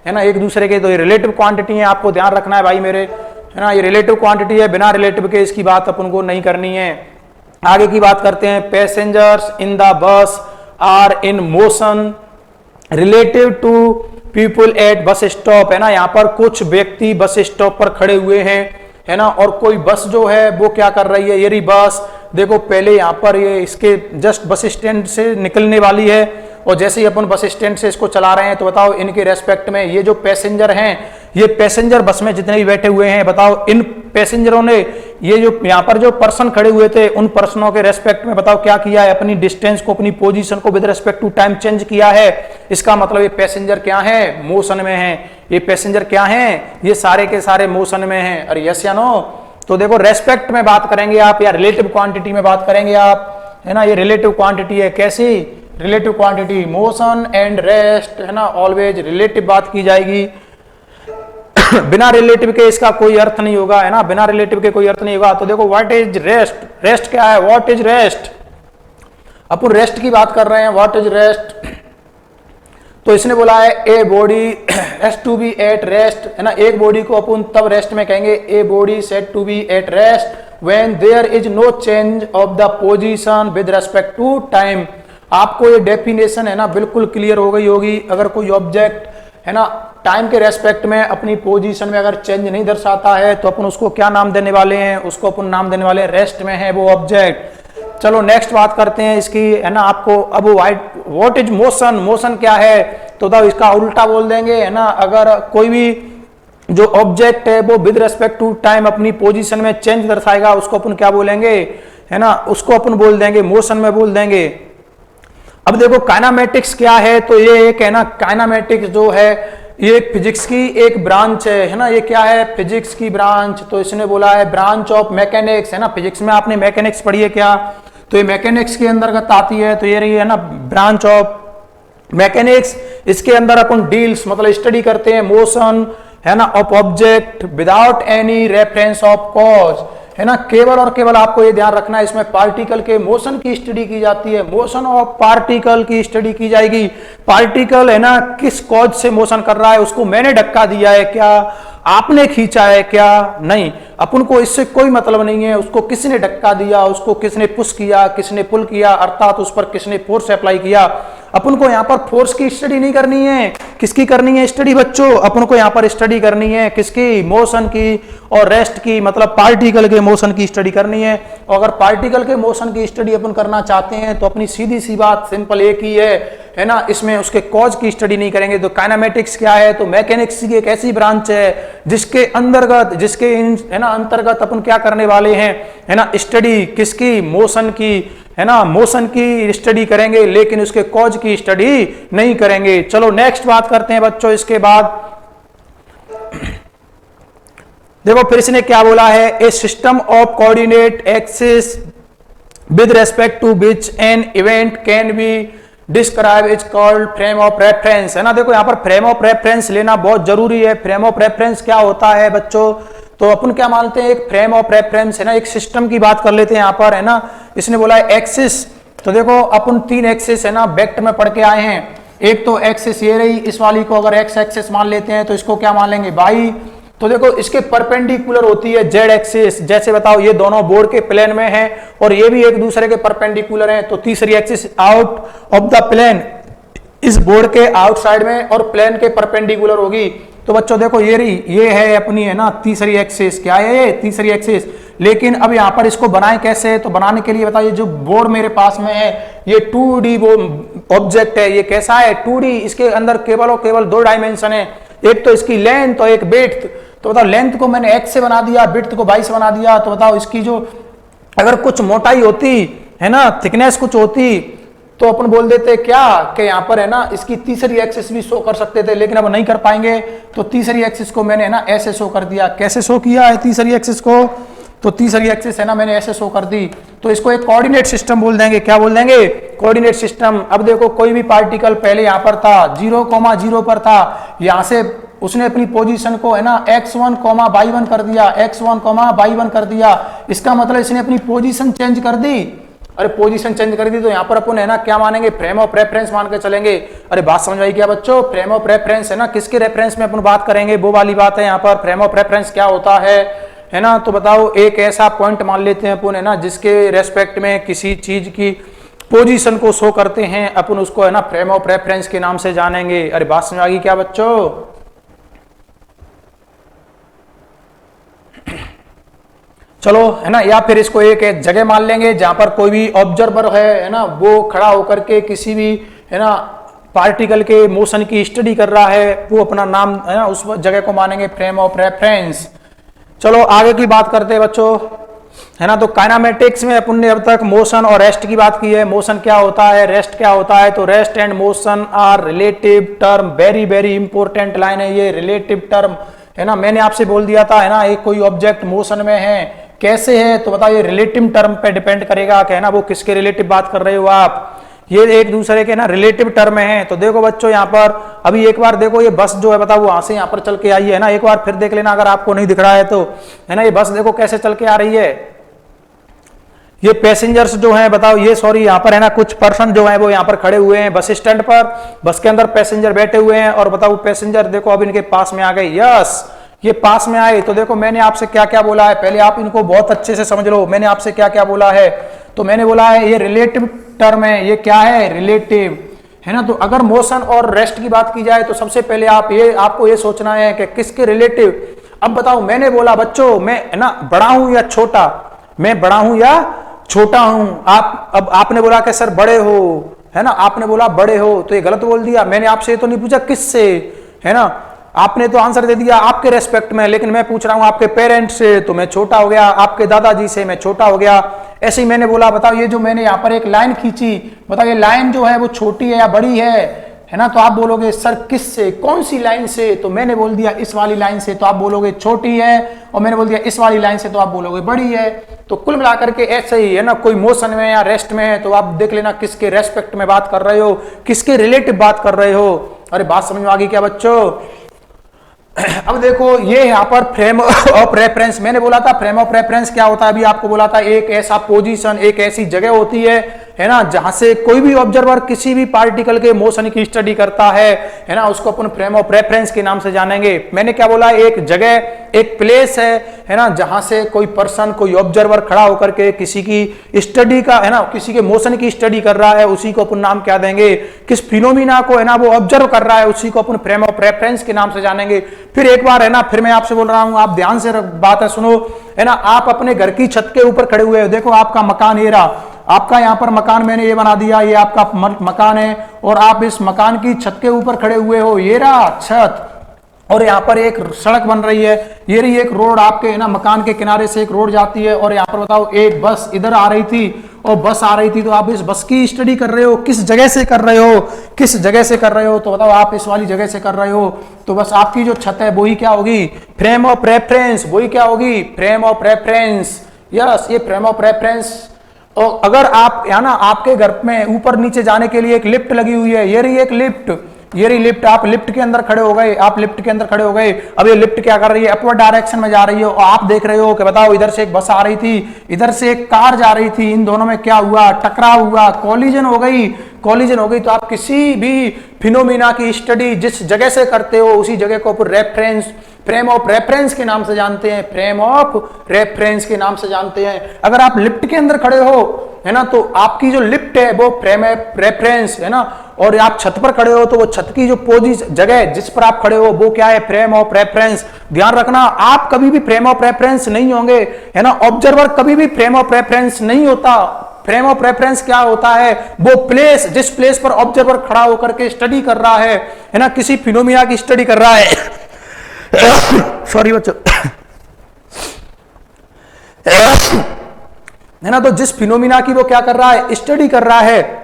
है ना, एक दूसरे के। तो ये रिलेटिव क्वांटिटी है, आपको ध्यान रखना है भाई मेरे, है ना, ये रिलेटिव क्वांटिटी है, बिना रिलेटिव के इसकी बात अपन को नहीं करनी है। आगे की बात करते हैं, passengers in the bus are in motion relative to people at bus stop, है ना। यहाँ पर कुछ व्यक्ति बस स्टॉप पर खड़े हुए हैं, है ना, और कोई बस जो है वो क्या कर रही है, ये रही बस, देखो पहले यहाँ पर ये इसके जस्ट बस स्टैंड से निकलने वाली है, और जैसे ही अपन बस स्टैंड से इसको चला रहे हैं तो बताओ इनके रेस्पेक्ट में ये जो पैसेंजर हैं, ये पैसेंजर बस में जितने भी बैठे हुए हैं, बताओ इन पैसेंजरों ने ये जो यहाँ पर जो पर्सन खड़े हुए थे उन पर्सनों के रेस्पेक्ट में बताओ क्या किया है, अपनी डिस्टेंस को, अपनी पोजीशन को with respect to time change किया है। इसका मतलब ये पैसेंजर क्या है, मोशन में है। ये पैसेंजर क्या है, ये सारे के सारे मोशन में हैं। और यस या नो? तो देखो रेस्पेक्ट में बात करेंगे आप या रिलेटिव क्वांटिटी में बात करेंगे आप, है ना। ये रिलेटिव क्वांटिटी है, कैसी relative quantity, motion and rest, है ना, ऑलवेज रिलेटिव बात की जाएगी। बिना रिलेटिव के इसका कोई अर्थ नहीं होगा, है ना, बिना रिलेटिव के कोई अर्थ नहीं होगा। तो देखो व्हाट इज रेस्ट, रेस्ट क्या है, what is rest, upon rest की बात कर रहे हैं, व्हाट इज रेस्ट। तो इसने बोला है a body has to be at rest, है ना, एक बॉडी को अपन तब रेस्ट में कहेंगे, a body said to be at rest when there is no change of the position with respect to time. आपको ये डेफिनेशन है ना बिल्कुल क्लियर हो गई होगी। अगर कोई ऑब्जेक्ट है ना टाइम के रेस्पेक्ट में अपनी पोजीशन में अगर चेंज नहीं दर्शाता है तो अपन उसको क्या नाम देने वाले हैं, उसको अपन नाम देने वाले हैं रेस्ट में है वो ऑब्जेक्ट। चलो नेक्स्ट बात करते हैं इसकी, है ना। आपको अब व्हाट इज मोशन, मोशन क्या है, तो बताओ इसका उल्टा बोल देंगे, है ना। अगर कोई भी जो ऑब्जेक्ट है वो विद रेस्पेक्ट टू टाइम अपनी पोजीशन में चेंज दर्शाएगा उसको अपन क्या बोलेंगे, है ना, उसको अपन बोल देंगे मोशन में बोल देंगे। अब देखो काइनामेटिक्स क्या है, तो ये एक है ना, काइनामेटिक्स जो है ये एक फिजिक्स की एक ब्रांच है ना। ये क्या है, फिजिक्स की ब्रांच। तो इसने बोला है ब्रांच ऑफ मैकेनिक्स, है ना। फिजिक्स में आपने मैकेनिक्स पढ़ी है क्या, तो ये मैकेनिक्स के अंतर्गत आती है। तो ये रही है ना ब्रांच ऑफ मैकेनिक्स। इसके अंदर अपन डील्स मतलब स्टडी करते हैं मोशन, है ना, of object without any reference of cause, है ना। केवल और केवल आपको ये ध्यान रखना है इसमें पार्टिकल के मोशन की स्टडी की जाती है, मोशन ऑफ पार्टिकल की स्टडी की जाएगी। पार्टिकल है ना किस कॉज से मोशन कर रहा है, उसको मैंने धक्का दिया है क्या, आपने खींचा है क्या, नहीं, अपन को इससे कोई मतलब नहीं है। उसको किसने धक्का दिया, उसको किसने पुश किया, किसने पुल किया, अर्थात उस पर किसने फोर्स अप्लाई किया। अपन को यहाँ पर फोर्स की स्टडी नहीं करनी है, किसकी करनी है स्टडी बच्चों, अपन को यहाँ पर स्टडी करनी है किसकी, मोशन की और रेस्ट की, मतलब पार्टिकल के मोशन की स्टडी करनी है। और अगर पार्टिकल के मोशन की स्टडी अपन करना चाहते हैं तो अपनी सीधी सी बात सिंपल एक ही है ना, इसमें उसके कॉज की स्टडी नहीं करेंगे। तो काइनेमेटिक्स क्या है, तो मैकेनिक्स की एक ऐसी ब्रांच है जिसके अंतर्गत, जिसके है ना अंतर्गत अपन क्या करने वाले हैं, है ना, स्टडी किसकी, मोशन की, है ना, मोशन की स्टडी करेंगे, लेकिन उसके कॉज की स्टडी नहीं करेंगे। चलो नेक्स्ट बात करते हैं बच्चों। इसके बाद देखो फिर इसने क्या बोला है, a system of coordinate axis with respect to which an event can be describe is called frame of reference, है ना। देखो यहाँ पर फ्रेम ऑफ रेफरेंस लेना बहुत जरूरी है। फ्रेम ऑफ रेफरेंस क्या होता है बच्चों, तो अपन क्या मानते हैं, एक फ्रेम ऑफ रेफरेंस है ना, एक सिस्टम की बात कर लेते हैं यहाँ पर, है ना। इसने बोला है एक्सिस, तो देखो अपन 3 एक्सिस है ना वेक्ट में पढ़ के आए हैं। एक तो एक्सिस ये रही, इस वाली को अगर एक्स एक्सिस मान लेते हैं तो इसको क्या मान लेंगे, वाई। तो देखो इसके परपेंडिकुलर होती है जेड एक्सिस, जैसे बताओ ये दोनों बोर्ड के प्लेन में हैं और ये भी एक दूसरे के परपेंडिकुलर हैं। तो तीसरी axis out of the plane, इस बोर्ड के आउटसाइड में और प्लेन के परपेंडिकुलर होगी। तो बच्चों देखो ये रही, ये है अपनी है ना तीसरी एक्सिस, क्या है ये तीसरी एक्सिस। लेकिन अब यहाँ पर इसको बनाए कैसे, तो बनाने के लिए बताइए, जो बोर्ड मेरे पास में है ये 2D वो ऑब्जेक्ट है, ये कैसा है 2D, इसके अंदर केवल और केवल 2 डायमेंशन है, एक तो इसकी लेंथ और एक विड्थ। तो बताओ लेंथ को मैंने x से बना दिया, विड्थ को 22 से बना दिया। तो बताओ इसकी जो अगर कुछ मोटाई होती है ना, थिकनेस कुछ होती, तो अपन बोल देते क्या कि यहाँ पर है ना इसकी तीसरी एक्सिस भी शो कर सकते थे, लेकिन अब नहीं कर पाएंगे। तो तीसरी एक्सिस को मैंने है ना ऐसे शो कर दिया। कैसे शो किया है तीसरी एक्सिस को, तो तीसरी एक्सिस है ना मैंने ऐसे शो कर दी। तो इसको एक कोऑर्डिनेट सिस्टम बोल देंगे, क्या बोल देंगे, कोऑर्डिनेट सिस्टम। अब देखो कोई भी पार्टिकल पहले यहाँ पर था 0,0 पर था, यहाँ से उसने अपनी पोजीशन को है ना x1, y1 कर दिया, x1, y1 कर दिया। इसका मतलब इसने अपनी पोजीशन चेंज कर दी। अरे पोजीशन चेंज कर दी तो यहाँ पर अपन है ना क्या मानेंगे, फ्रेम ऑफ रेफरेंस मान के चलेंगे। अरे बात समझ आई क्या बच्चों, फ्रेम ऑफ रेफरेंस है ना किसके रेफरेंस में अपन बात करेंगे, वो वाली बात है यहाँ पर। फ्रेम ऑफ रेफरेंस क्या होता है ना, तो बताओ एक ऐसा पॉइंट मान लेते हैं अपन है ना जिसके रेस्पेक्ट में किसी चीज की पोजीशन को शो करते हैं, अपन उसको है ना फ्रेम ऑफ रेफरेंस के नाम से जानेंगे। अरे बात समझ आ गई क्या बच्चों। चलो है ना, या फिर इसको एक जगह मान लेंगे जहां पर कोई भी ऑब्जर्वर है ना, वो खड़ा होकर के किसी भी है ना पार्टिकल के मोशन की स्टडी कर रहा है, वो अपना नाम है ना उस जगह को मानेंगे फ्रेम ऑफ रेफरेंस। चलो आगे की बात करते हैं बच्चों, है ना। तो काइनामेटिक्स में अपन ने अब तक मोशन और रेस्ट की बात की है। मोशन क्या होता है, रेस्ट क्या होता है। तो rest and motion are relative term, very very important line है ये, रिलेटिव टर्म, है ना। मैंने आपसे बोल दिया था, है ना, एक कोई ऑब्जेक्ट मोशन में है, कैसे है, तो बताओ ये रिलेटिव टर्म पे डिपेंड करेगा कि है ना वो किसके रिलेटिव बात कर रहे हो आप, ये एक दूसरे के ना रिलेटिव टर्म है। तो देखो बच्चों यहाँ पर अभी एक बार देखो, ये बस जो है बताओ वो वहां से यहाँ पर चल के आई है ना, एक बार फिर देख लेना अगर आपको नहीं दिख रहा है तो, है ना। ये बस देखो कैसे चल के आ रही है, ये पैसेंजर्स जो हैं बताओ, ये सॉरी यहाँ पर है ना कुछ पर्सन जो है वो यहाँ पर खड़े हुए हैं बस स्टैंड पर, बस के अंदर पैसेंजर बैठे हुए हैं, और बताओ पैसेंजर देखो अब इनके पास में आ गए, यस ये पास में आए। तो देखो मैंने आपसे क्या क्या बोला है, पहले आप इनको बहुत अच्छे से समझ लो, मैंने आपसे क्या क्या बोला है। तो मैंने बोला है ये रिलेटिव टर्म है, ये क्या है, रिलेटिव, है ना। तो अगर मोशन और रेस्ट की बात की जाए तो सबसे पहले आपको ये सोचना है कि किसके रिलेटिव। अब बताओ मैंने बोला बच्चों मैं है ना बड़ा हूं या छोटा, मैं बड़ा हूं या छोटा हूं। अब आपने बोला कि सर बड़े हो, है ना, आपने बोला बड़े हो, तो ये गलत बोल दिया। मैंने आपसे ये तो नहीं पूछा किससे, है ना, आपने तो आंसर दे दिया आपके रेस्पेक्ट में, लेकिन मैं पूछ रहा हूं आपके पेरेंट्स से, तो मैं छोटा हो गया, आपके दादाजी से मैं छोटा हो गया। ऐसे ही मैंने बोला बताओ ये जो मैंने यहाँ पर एक लाइन खींची, बताओ ये लाइन जो है वो छोटी है या बड़ी है ना। तो आप बोलोगे सर किससे, कौन सी लाइन से, तो मैंने बोल दिया इस वाली लाइन से, तो आप बोलोगे छोटी है, और मैंने बोल दिया इस वाली लाइन से, तो आप बोलोगे बड़ी है। तो कुल मिलाकर के ऐसे ही है ना, कोई मोशन में या रेस्ट में है तो आप देख लेना किसके रेस्पेक्ट में बात कर रहे हो, किसके रिलेटिव बात कर रहे हो। अरे बात समझ में आ गई क्या बच्चों। अब देखो ये यहाँ पर फ्रेम ऑफ रेफरेंस, मैंने बोला था फ्रेम ऑफ रेफरेंस क्या होता है, अभी आपको बोला था एक ऐसा पोजीशन, एक ऐसी जगह होती है ना, जहां से कोई भी ऑब्जर्वर किसी भी पार्टिकल के मोशन की स्टडी करता है ना, उसको अपन फ्रेम ऑफ रेफरेंस के नाम से जानेंगे। मैंने क्या बोला, एक जगह, एक प्लेस है ना, जहां से कोई पर्सन, कोई ऑब्जर्वर खड़ा होकर के किसी की स्टडी का, है ना, किसी के मोशन की स्टडी कर रहा है, उसी को अपन नाम क्या देंगे, किस फिनोमिना को है ना वो ऑब्जर्व कर रहा है, उसी को अपन फ्रेम ऑफ रेफरेंस के नाम से जानेंगे। फिर एक बार है ना, फिर मैं आपसे बोल रहा हूं, आप ध्यान से बात है सुनो, है ना। आप अपने घर की छत के ऊपर खड़े हुए हो, देखो आपका मकान ये रहा, आपका यहाँ पर मकान मैंने ये बना दिया, ये आपका मकान है, और आप इस मकान की छत के ऊपर खड़े हुए हो, ये रहा छत, और यहाँ पर एक सड़क बन रही है, ये रही एक रोड, आपके है ना मकान के किनारे से एक रोड जाती है, और यहाँ पर बताओ एक बस इधर आ रही थी और बस आ रही थी, तो आप इस बस की स्टडी कर रहे हो, किस जगह से कर रहे हो, किस जगह से कर रहे हो, तो बताओ आप इस वाली जगह से कर रहे हो। तो बस आपकी जो छत है वही क्या होगी, फ्रेम ऑफ रेफरेंस, वही क्या होगी, फ्रेम ऑफ रेफरेंस। यस ये फ्रेम ऑफ रेफरेंस। और अगर आप है ना आपके घर में ऊपर नीचे जाने के लिए एक लिफ्ट लगी हुई है, ये रही एक लिफ्ट, ये रही लिफ्ट, आप लिफ्ट के अंदर खड़े हो गए, आप लिफ्ट के अंदर खड़े हो गए, अब ये लिफ्ट क्या कर रही है, अपवर्ड डायरेक्शन में जा रही है, और आप देख रहे हो कि बताओ इधर से एक बस आ रही थी, इधर से एक कार जा रही थी, इन दोनों में क्या हुआ, टकराव हुआ, कॉलिजन हो गई, कॉलिजन हो गई। तो आप किसी भी फिनोमिना की स्टडी जिस जगह से करते हो उसी जगह को रेफरेंस, फ्रेम ऑफ रेफरेंस के नाम से जानते हैं, फ्रेम ऑफ रेफरेंस के नाम से जानते हैं। अगर आप लिफ्ट के अंदर खड़े हो, है ना, तो आपकी जो लिफ्ट है वो फ्रेम ऑफ रेफरेंस है ना, और आप छत पर खड़े हो तो वो छत की जो पोजीशन, जगह जिस पर आप खड़े हो वो क्या है, फ्रेम ऑफ रेफरेंस। ध्यान रखना आप कभी भी फ्रेम ऑफ रेफरेंस नहीं होंगे, है ना, ऑब्जर्वर कभी भी फ्रेम ऑफ रेफरेंस नहीं होता। फ्रेम ऑफ रेफरेंस क्या होता है, वो प्लेस, जिस प्लेस पर ऑब्जर्वर खड़ा होकर के स्टडी कर रहा है ना, किसी फिनोमिना की स्टडी कर रहा है सॉरी बच्चों, है ना, तो जिस फिनोमिना की वो क्या कर रहा है, स्टडी कर रहा है,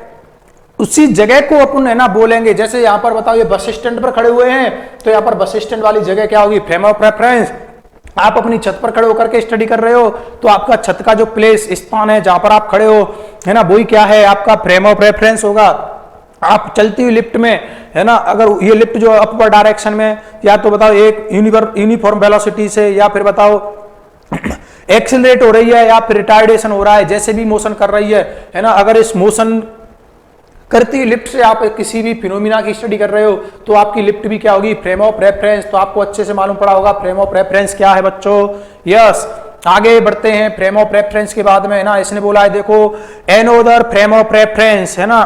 उसी जगह को अपन है ना बोलेंगे। जैसे यहां पर बताओ ये बस स्टैंड पर खड़े हुए हैं, तो यहां पर बस स्टैंड वाली जगह क्या होगी, फ्रेम ऑफ रेफरेंस। आप अपनी छत पर खड़े होकर के स्टडी कर रहे हो, तो आपका छत का जो प्लेस, स्थान है जहां पर आप खड़े हो, है ना, वही क्या है, आपका फ्रेम ऑफ रेफरेंस होगा। आप चलती हुई लिफ्ट में, है ना, अगर ये लिफ्ट जो अपवर्ड डायरेक्शन में, या तो बताओ एक यूनिफॉर्म वेलोसिटी से, या फिर बताओ एक्सेलरेट हो रही है, या फिर रिटार्डेशन हो रहा है, जैसे भी मोशन कर रही है ना, अगर इस मोशन करती लिफ्ट से आप किसी भी फिनोमिना की स्टडी कर रहे हो तो आपकी लिफ्ट भी क्या होगी, फ्रेम ऑफ रेफरेंस। तो आपको अच्छे से मालूम पड़ा होगा फ्रेम ऑफ रेफरेंस क्या है बच्चों। यस आगे बढ़ते हैं, फ्रेम ऑफ रेफरेंस के बाद में है ना, इसने बोला है देखो एनोदर फ्रेम ऑफ रेफरेंस, है ना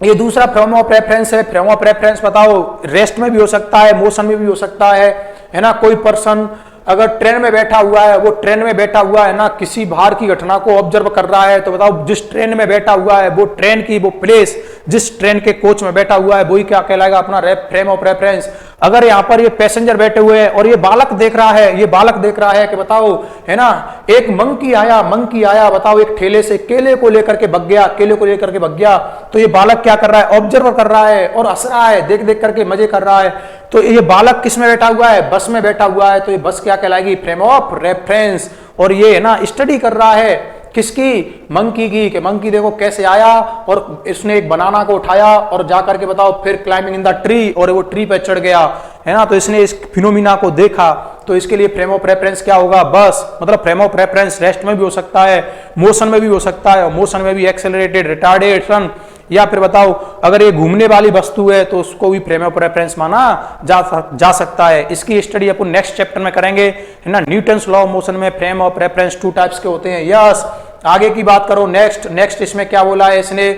ये दूसरा फ्रेम ऑफ रेफरेंस है। फ्रेम ऑफ रेफरेंस बताओ रेस्ट में भी हो सकता है, मोशन में भी हो सकता है ना। कोई पर्सन अगर ट्रेन में बैठा हुआ है, वो ट्रेन में बैठा हुआ है ना, किसी बाहर की घटना को ऑब्जर्व कर रहा है, तो बताओ जिस ट्रेन में बैठा हुआ है वो ट्रेन की वो प्लेस जिस ट्रेन के कोच में बैठा हुआ है वही क्या कहलाएगा, अपना फ्रेम ऑफ रेफरेंस। अगर यहाँ पर ये पैसेंजर बैठे हुए हैं और ये बालक देख रहा है, ये बालक देख रहा है कि बताओ, है ना, एक मंकी आया बताओ, एक ठेले से केले को लेकर के भग गया, केले को लेकर के भग गया, तो ये बालक क्या कर रहा है, ऑब्जर्व कर रहा है और हंस रहा है, देख देख करके मजे कर रहा है। तो ये बालक किस में बैठा हुआ है, बस में बैठा हुआ है, तो ये बस क्या कहलाएगी, फ्रेम ऑफ रेफरेंस। और ये है ना स्टडी कर रहा है किसकी, मंकी की, कि मंकी देखो कैसे आया और इसने एक बनाना को उठाया और जाकर के बताओ फिर क्लाइंबिंग इन द ट्री, और वो ट्री पे चढ़ गया, है ना। तो इसने इस फिनोमिना को देखा, तो इसके लिए फ्रेम ऑफ रेफरेंस क्या होगा, बस। मतलब फ्रेम ऑफ रेफरेंस रेस्ट में भी हो सकता है, मोशन में भी हो सकता है, और मोशन में भी एक्सेलरेटेड, रिटार्डेशन, या फिर बताओ अगर ये घूमने वाली वस्तु है तो उसको भी फ्रेम ऑफ रेफरेंस माना जा सकता है। इसकी स्टडी अपन नेक्स्ट चैप्टर में करेंगे, है ना। न्यूटन्स लॉ ऑफ मोशन में फ्रेम ऑफ रेफरेंस 2 टाइप्स के होते हैं। यस, आगे की बात करो, नेक्स्ट इसमें क्या बोला है इसने,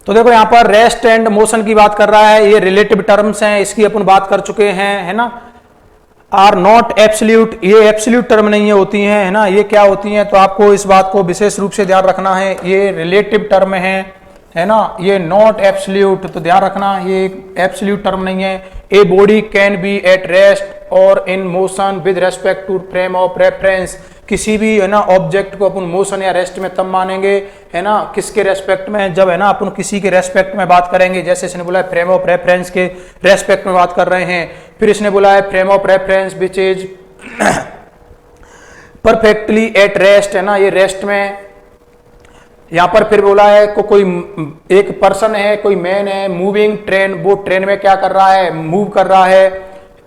तो देखो यहां पर रेस्ट एंड मोशन की बात कर रहा है, ये रिलेटिव टर्म्स हैं, इसकी अपन बात कर चुके हैं, है ना। आर नॉट एब्सोल्यूट, ये एब्सोल्यूट टर्म नहीं होती हैं, है ना। ये क्या होती हैं, तो आपको इस बात को विशेष रूप से ध्यान रखना है, ये रिलेटिव टर्म है ना। ये नॉट एब्सोल्यूट, तो ध्यान रखना ये एब्सोल्यूट टर्म नहीं है। A body can be at rest or in motion with respect to frame of reference. किसी भी, है ना, ऑब्जेक्ट को अपन मोशन या रेस्ट में तब मानेंगे, है ना, किसके रेस्पेक्ट में, जब, है ना, अपन किसी के रेस्पेक्ट में बात करेंगे। जैसे इसने बोला है फ्रेम ऑफ रेफरेंस के रेस्पेक्ट में बात कर रहे हैं। फिर इसने बोला है frame of reference which is perfectly eight rest, है ना, ये रेस्ट में। यहां पर फिर बोला है कोई एक पर्सन है, कोई मैन है, मूविंग ट्रेन, वो ट्रेन में क्या कर रहा है, मूव कर रहा है,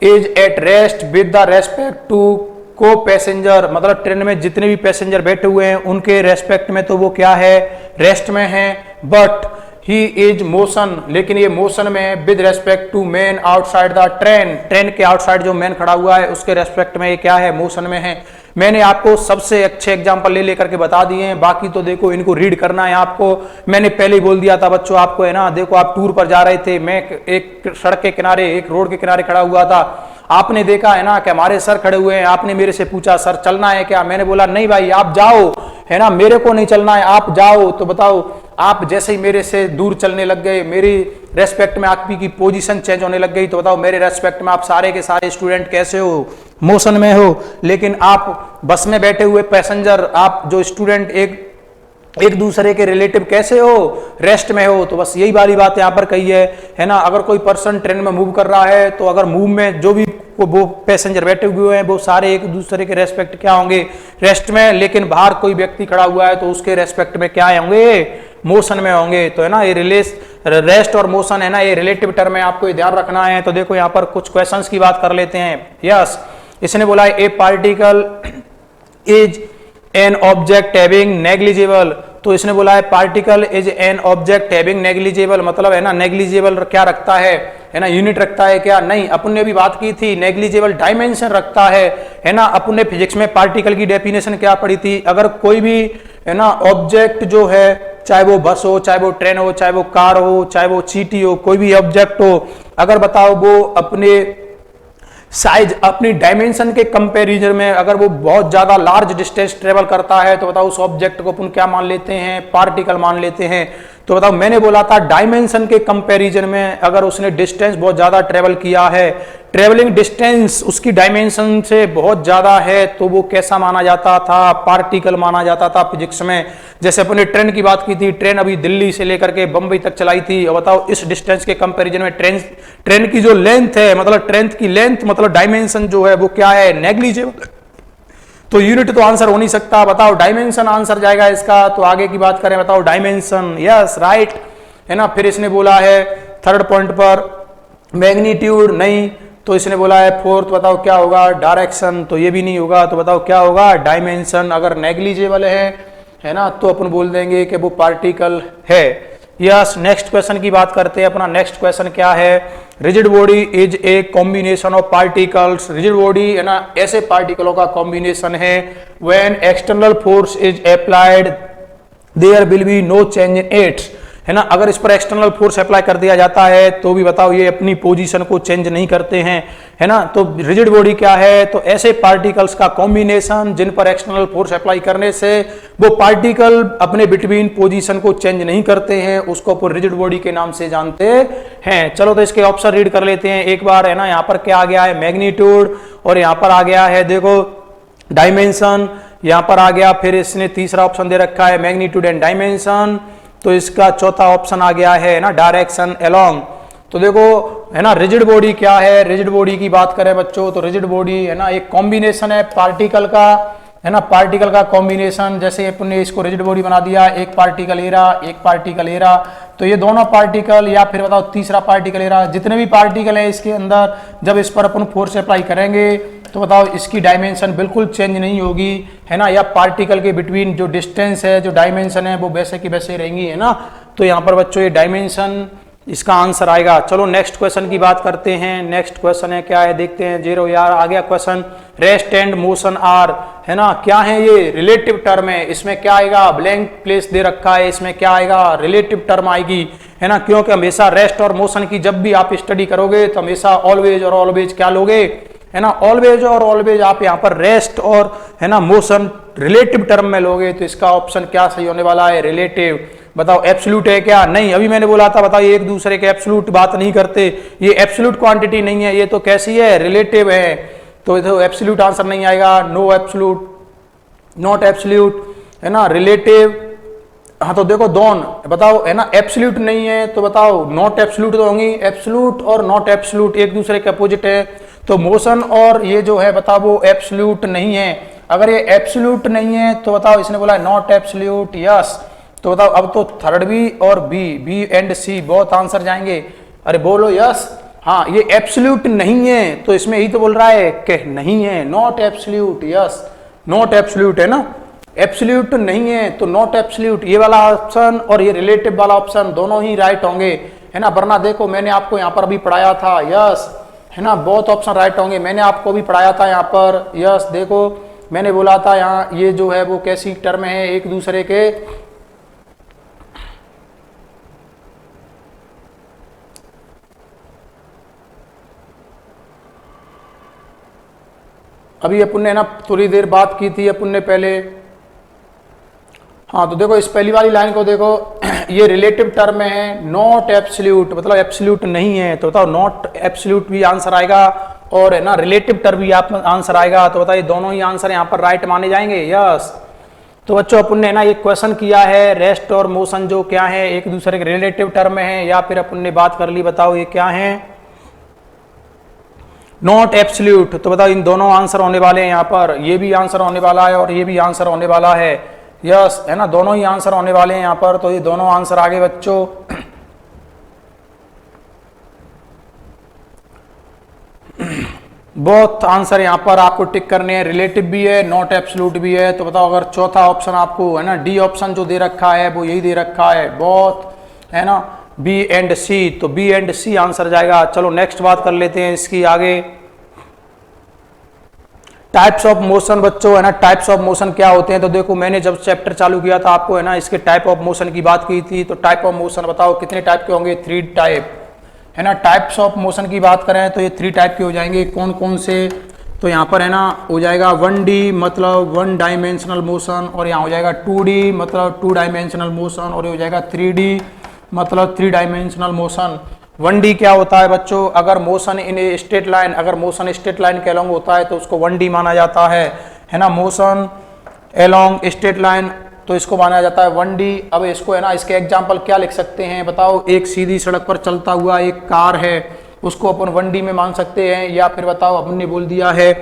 is at rest with the respect to को पैसेंजर, मतलब ट्रेन में जितने भी पैसेंजर बैठे हुए हैं उनके रेस्पेक्ट में तो वो क्या है, रेस्ट में है। बट ही इज मोशन, लेकिन ये मोशन में है with respect to man outside the train, train के आउटसाइड जो मैन खड़ा हुआ है उसके रेस्पेक्ट में ये क्या है, मोशन में है। मैंने आपको सबसे अच्छे एग्जांपल ले लेकर के बता दिए हैं, बाकी तो देखो इनको रीड करना है आपको। मैंने पहले ही बोल दिया था बच्चों आपको, है ना। देखो आप टूर पर जा रहे थे, मैं एक सड़क के किनारे, एक रोड के किनारे खड़ा हुआ था, आपने देखा, है ना, कि हमारे सर खड़े हुए हैं, आपने मेरे से पूछा सर चलना है क्या, मैंने बोला नहीं भाई आप जाओ, है ना, मेरे को नहीं चलना है, आप जाओ। तो बताओ आप जैसे ही मेरे से दूर चलने लग गए, मेरी रेस्पेक्ट में आपकी पोजीशन चेंज होने लग गई, तो बताओ मेरे रेस्पेक्ट में आप सारे के सारे स्टूडेंट कैसे हो, मोशन में हो। लेकिन आप बस में बैठे हुए पैसेंजर, आप जो स्टूडेंट एक दूसरे के रिलेटिव कैसे हो, रेस्ट में हो। तो बस यही वाली बात यहाँ पर कही है ना। अगर कोई पर्सन ट्रेन में मूव कर रहा है तो अगर मूव में जो भी वो पैसेंजर बैठे हुए हैं वो सारे एक दूसरे के रेस्पेक्ट क्या होंगे, रेस्ट में। लेकिन बाहर कोई व्यक्ति खड़ा हुआ है तो उसके रेस्पेक्ट में क्या होंगे, मोशन में होंगे। तो है ना, ये रेस्ट और मोशन, है ना, ये रिलेटिव टर्म है, आपको ये ध्यान रखना है। तो देखो यहाँ पर कुछ क्वेश्चंस की बात कर लेते हैं। यस, इसने बोला है ए particle is an object having negligible, तो इसने बोला है particle is an object having negligible, मतलब है ना नेग्लिजिबल क्या रखता है ना, यूनिट रखता है क्या, नहीं। अपन ने भी बात की थी नेग्लिजिबल डायमेंशन रखता है ना। अपन ने फिजिक्स में पार्टिकल की डेफिनेशन क्या पढ़ी थी, अगर कोई भी, है ना, ऑब्जेक्ट जो है, चाहे वो बस हो, चाहे वो ट्रेन हो, चाहे वो कार हो, चाहे वो चींटी हो, कोई भी ऑब्जेक्ट हो, अगर बताओ वो अपने साइज, अपनी डायमेंशन के कंपैरिजन में अगर वो बहुत ज्यादा लार्ज डिस्टेंस ट्रेवल करता है तो बताओ उस ऑब्जेक्ट को अपन क्या मान लेते हैं, पार्टिकल मान लेते हैं। तो बताओ मैंने बोला था डायमेंशन के कंपैरिजन में अगर उसने डिस्टेंस बहुत ज्यादा ट्रेवल किया है, ट्रेवलिंग डिस्टेंस उसकी डायमेंशन से बहुत ज्यादा है, तो वो कैसा माना जाता था, पार्टिकल माना जाता था फिजिक्स में। जैसे अपने ट्रेन की बात की थी, ट्रेन अभी दिल्ली से लेकर के बंबई तक चलाई थी, और बताओ इस डिस्टेंस के कंपैरिजन में ट्रेन की जो लेंथ है, मतलब ट्रेन की लेंथ, मतलब डायमेंशन जो है वो क्या है, नेग्लिजिबल। तो यूनिट तो आंसर हो नहीं सकता, बताओ डायमेंशन आंसर जाएगा इसका। तो आगे की बात करें, बताओ डायमेंशन, यस राइट, है ना। फिर इसने बोला है थर्ड पॉइंट पर मैग्नीट्यूड, नहीं। तो इसने बोला है फोर्थ, बताओ क्या होगा, डायरेक्शन, तो ये भी नहीं होगा। तो बताओ क्या होगा, डायमेंशन। अगर नेग्लिजिबल है ना, तो अपन बोल देंगे कि वो पार्टिकल है। यस, नेक्स्ट क्वेश्चन की बात करते हैं। अपना नेक्स्ट क्वेश्चन क्या है, rigid body is a combination of particles. Rigid body, है ना, ऐसे पार्टिकलों का कॉम्बिनेशन है when external force is applied there will be no change in its, है ना। अगर इस पर एक्सटर्नल फोर्स अप्लाई कर दिया जाता है तो भी बताओ ये अपनी पोजीशन को चेंज नहीं करते हैं, है ना। तो रिजिड बॉडी क्या है, तो ऐसे पार्टिकल्स का कॉम्बिनेशन जिन पर एक्सटर्नल फोर्स अप्लाई करने से वो पार्टिकल अपने बिटवीन पोजीशन को चेंज नहीं करते हैं, उसको अपन रिजिड बॉडी के नाम से जानते हैं। चलो तो इसके ऑप्शन रीड कर लेते हैं एक बार, है ना। यहाँ पर क्या आ गया है, मैग्नीट्यूड, और यहाँ पर आ गया है देखो डायमेंशन, यहाँ पर आ गया, फिर इसने तीसरा ऑप्शन दे रखा है मैग्नीट्यूड एंड डायमेंशन, तो इसका चौथा ऑप्शन आ गया है ना डायरेक्शन अलोंग। तो देखो है ना, रिजिड बॉडी क्या है, रिजिड बॉडी की बात करें बच्चों तो रिजिड बॉडी है ना एक कॉम्बिनेशन है पार्टिकल का, है ना, पार्टिकल का कॉम्बिनेशन। जैसे अपन ने इसको रिजिड बॉडी बना दिया, एक पार्टिकल ए रहा, एक पार्टिकल ए रहा, तो ये दोनों पार्टिकल या फिर बताओ तीसरा पार्टिकल ए रहा, जितने भी पार्टिकल है इसके अंदर जब इस पर अपन फोर्स अप्लाई करेंगे तो बताओ इसकी डायमेंशन बिल्कुल चेंज नहीं होगी, है ना, या पार्टिकल के बिटवीन जो डिस्टेंस है, जो डायमेंशन है वो वैसे की वैसे रहेंगी, है ना। तो यहाँ पर बच्चों ये डायमेंशन इसका आंसर आएगा। चलो नेक्स्ट क्वेश्चन की बात करते हैं। नेक्स्ट क्वेश्चन है क्या है देखते हैं। 0 यार आ गया question, rest and motion are, है ना, क्या है ये, रिलेटिव टर्म है, इसमें क्या आएगा, ब्लैंक प्लेस दे रखा है, इसमें क्या आएगा, रिलेटिव टर्म आएगी, है ना। क्योंकि हमेशा रेस्ट और मोशन की जब भी आप स्टडी करोगे तो हमेशा ऑलवेज और ऑलवेज क्या लोगे, है ना, ऑलवेज और ऑलवेज आप यहाँ पर रेस्ट और है ना मोशन रिलेटिव टर्म में लोगे। तो इसका ऑप्शन क्या सही होने वाला है, रिलेटिव। बताओ एब्सोल्यूट है क्या, नहीं, अभी मैंने बोला था बताओ ये एक दूसरे के एब्सोल्यूट बात नहीं करते, ये एब्सोल्यूट क्वांटिटी नहीं है, ये तो कैसी है, रिलेटिव है। तो एब्सोल्यूट आंसर नहीं आएगा, नो एब्सोल्यूट, नॉट एब्सोल्यूट, है ना, रिलेटिव। हाँ तो देखो दोनों बताओ, है ना, एब्सोल्यूट नहीं है तो बताओ नॉट एब्सोल्यूट तो होंगी, एब्सोल्यूट और नॉट एब्सोल्यूट एक दूसरे के अपोजिट है। तो मोशन और ये जो है बताओ वो एब्सोल्यूट नहीं है। अगर ये एब्सोल्यूट नहीं है तो बताओ, इसने बोला नॉट एब्सोल्यूट, यस। तो बताओ अब तो थर्ड बी और बी एंड सी बहुत आंसर जाएंगे, अरे बोलो यस। हाँ ये एब्सोल्यूट नहीं है तो इसमें यही तो बोल रहा है कि नहीं है, not absolute, yes, not absolute, है ना, एब्सोल्यूट नहीं है तो नॉट एब्सोल्यूट, ये वाला ऑप्शन और ये रिलेटिव वाला ऑप्शन दोनों ही राइट होंगे, है ना। वरना देखो मैंने आपको यहाँ पर अभी पढ़ाया था, यस, है ना, बहुत ऑप्शन राइट होंगे, मैंने आपको भी पढ़ाया था यहाँ पर, यस। देखो मैंने बोला था यहाँ ये जो है वो कैसी टर्म है एक दूसरे के, अभी अपन ने ना थोड़ी देर बात की थी अपन ने पहले। हाँ तो देखो इस पहली वाली लाइन को देखो, ये रिलेटिव टर्म में है, नॉट एब्सोल्यूट, मतलब एब्सोल्यूट नहीं है, तो बताओ नॉट एब्सोल्यूट भी आंसर आएगा और है ना रिलेटिव टर्म भी आप आंसर आएगा। तो बताइए दोनों ही आंसर यहाँ पर राइट माने जाएंगे, यस। तो बच्चों अपन ने ना एक क्वेश्चन किया है, रेस्ट और मोशन जो क्या है एक दूसरे के रिलेटिव टर्म में है या फिर अपन ने बात कर ली, बताओ ये क्या है, नॉट एब्सोल्यूट। तो बताओ इन दोनों आंसर होने वाले हैं यहाँ पर, ये भी आंसर होने वाला है और ये भी आंसर होने वाला है, यस, है ना, दोनों ही आंसर होने वाले हैं यहाँ पर। तो ये दोनों आंसर आगे बच्चों, बहुत आंसर यहाँ पर आपको टिक करने हैं, रिलेटिव भी है, नॉट एब्सोल्यूट भी है। तो बताओ अगर चौथा ऑप्शन आपको है ना डी ऑप्शन जो दे रखा है वो यही दे रखा है, बहुत, है ना, बी एंड सी, तो बी एंड सी आंसर जाएगा। चलो नेक्स्ट बात कर लेते हैं इसकी आगे, टाइप्स ऑफ मोशन बच्चों, है ना, टाइप्स ऑफ मोशन क्या होते हैं। तो देखो मैंने जब चैप्टर चालू किया था आपको है ना इसके टाइप ऑफ मोशन की बात की थी। तो टाइप ऑफ मोशन बताओ कितने टाइप के होंगे, 3 टाइप, है ना। टाइप्स ऑफ मोशन की बात करें तो ये 3 टाइप के हो जाएंगे, कौन कौन से, तो यहाँ पर है ना हो जाएगा 1D मतलब 1 डायमेंशनल मोशन, और यहाँ हो जाएगा 2D मतलब 2 डायमेंशनल मोशन, और ये हो जाएगा 3D मतलब 3 डायमेंशनल मोशन। 1D क्या होता है बच्चों, अगर motion in a straight line, अगर मोशन स्ट्रेट लाइन के अलोंग होता है तो उसको 1D माना जाता है ना, मोशन अलोंग स्ट्रेट लाइन तो इसको माना जाता है 1D। अब इसको है ना इसके एग्जांपल क्या लिख सकते हैं बताओ, एक सीधी सड़क पर चलता हुआ एक कार है उसको अपन 1D में मान सकते हैं, या फिर बताओ हमने बोल दिया है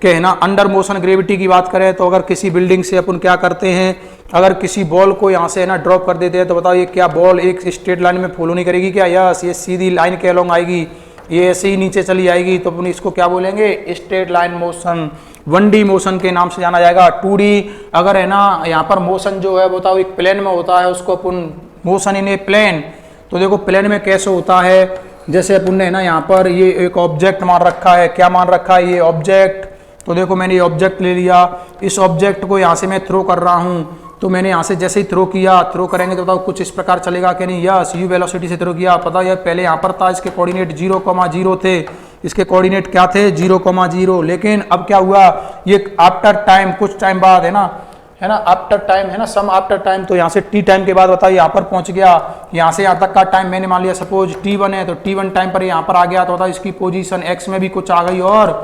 कि है ना अंडर मोशन ग्रेविटी की बात करें तो अगर किसी बिल्डिंग से अपन क्या करते हैं, अगर किसी बॉल को यहाँ से है ना ड्रॉप कर देते हैं तो बताओ ये क्या बॉल एक स्ट्रेट लाइन में फॉलो नहीं करेगी क्या, यस, ये सीधी लाइन के अलोंग आएगी, ये ऐसे ही नीचे चली आएगी, तो अपन इसको क्या बोलेंगे, straight line motion, 1D motion के नाम से जाना जाएगा। 2D अगर है ना यहाँ पर मोशन जो है बताओ एक प्लेन में होता है उसको अपन मोशन इन ए प्लेन, तो देखो प्लेन में कैसे होता है, जैसे अपन ने ना यहाँ पर ये एक ऑब्जेक्ट मान रखा है, क्या मान रखा है, ये ऑब्जेक्ट, तो देखो मैंने ये ऑब्जेक्ट ले लिया, इस ऑब्जेक्ट को यहाँ से मैं थ्रो कर रहा हूँ, तो मैंने यहाँ से जैसे ही थ्रो किया, थ्रो करेंगे तो बताओ कुछ इस प्रकार चलेगा कि नहीं। यस, यू वेलोसिटी से थ्रो किया, पता है पहले यहाँ पर था, इसके कोऑर्डिनेट 0,0 थे, इसके कोऑर्डिनेट क्या थे 0,0, लेकिन अब क्या हुआ, ये आफ्टर टाइम, कुछ टाइम बाद है ना आफ्टर टाइम, है ना सम आफ्टर टाइम, तो यहाँ से टी टाइम के बाद बताओ यहाँ पर पहुंच गया, यहाँ से यहाँ तक का टाइम मैंने मान लिया सपोज T1 है, तो T1 टाइम पर यहाँ पर आ गया, तो बताओ इसकी पोजीशन एक्स में भी कुछ आ गई और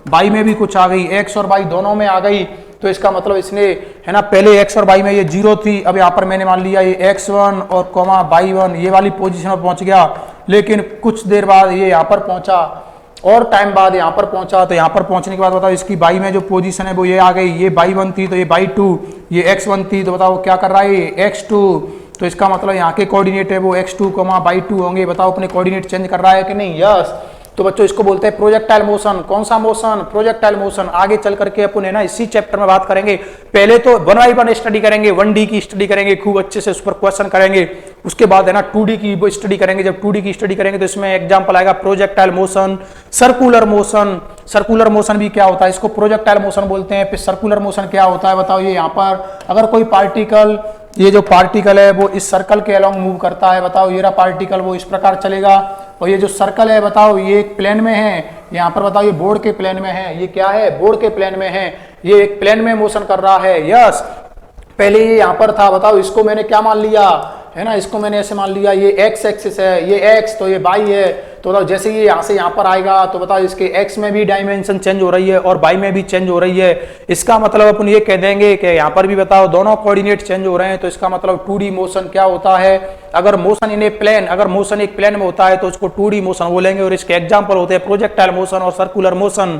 वाई में भी कुछ आ गई, एक्स और वाई दोनों में आ गई। तो इसका मतलब इसने, है ना, पहले एक्स और वाई में ये 0 थी, अब यहाँ पर मैंने मान लिया ये x1 और कॉमा y1 ये वाली पोजीशन पर पहुंच गया, लेकिन कुछ देर बाद ये यहाँ पर पहुंचा और टाइम बाद यहाँ पर पहुंचा, तो यहाँ पर पहुंचने के बाद बताओ इसकी बाई में जो पोजीशन है वो ये आ गई, ये y1 थी तो ये y2, ये x1 थी तो बताओ क्या कर रहा है ये x2, तो इसका मतलब यहाँ के कोऑर्डिनेट है वो x2, y2 होंगे। बताओ अपने कोऑर्डिनेट चेंज कर रहा है कि नहीं। यस, तो बच्चों इसको बोलते हैं प्रोजेक्टाइल मोशन। कौन सा मोशन, प्रोजेक्टाइल मोशन। आगे चल करके अपन है ना इसी चैप्टर में बात करेंगे। पहले तो 1/1 स्टडी करेंगे, 1D की स्टडी करेंगे, खूब अच्छे से उस पर क्वेश्चन करेंगे, उसके बाद है ना 2D की वो स्टडी करेंगे। जब 2D की स्टडी करेंगे तो इसमें एग्जांपल आएगा projectile motion, circular motion. Circular motion भी क्या होता है, इसको प्रोजेक्टाइल मोशन बोलते हैं। फिर सर्कुलर मोशन क्या होता है बताओ, ये यहाँ पर अगर कोई पार्टिकल, ये जो पार्टिकल है वो इस सर्कल के अलोंग मूव करता है, बताओ ये रहा पार्टिकल, वो इस प्रकार चलेगा, और ये जो सर्कल है बताओ ये एक प्लेन में है, यहाँ पर बताओ ये बोर्ड के प्लेन में है, ये क्या है बोर्ड के प्लेन में है, ये एक प्लेन में मोशन कर रहा है। यस, पहले ये यहाँ पर था, बताओ इसको मैंने क्या मान लिया, है ना, इसको मैंने ऐसे मान लिया ये एक्स एक्सिस है, ये एक्स तो ये वाई है, तो बताओ जैसे ये यहाँ से यहाँ पर आएगा तो बताओ इसके एक्स में भी डायमेंशन चेंज हो रही है और वाई में भी चेंज हो रही है। इसका मतलब अपन ये कह देंगे कि यहाँ पर भी बताओ दोनों कोऑर्डिनेट चेंज हो रहे हैं, तो इसका मतलब 2D मोशन क्या होता है। अगर मोशन इन ए प्लेन, अगर मोशन एक प्लेन में होता है तो उसको 2D मोशन बोलेंगे, और इसके एग्जाम्पल होते हैं प्रोजेक्टाइल मोशन और सर्कुलर मोशन।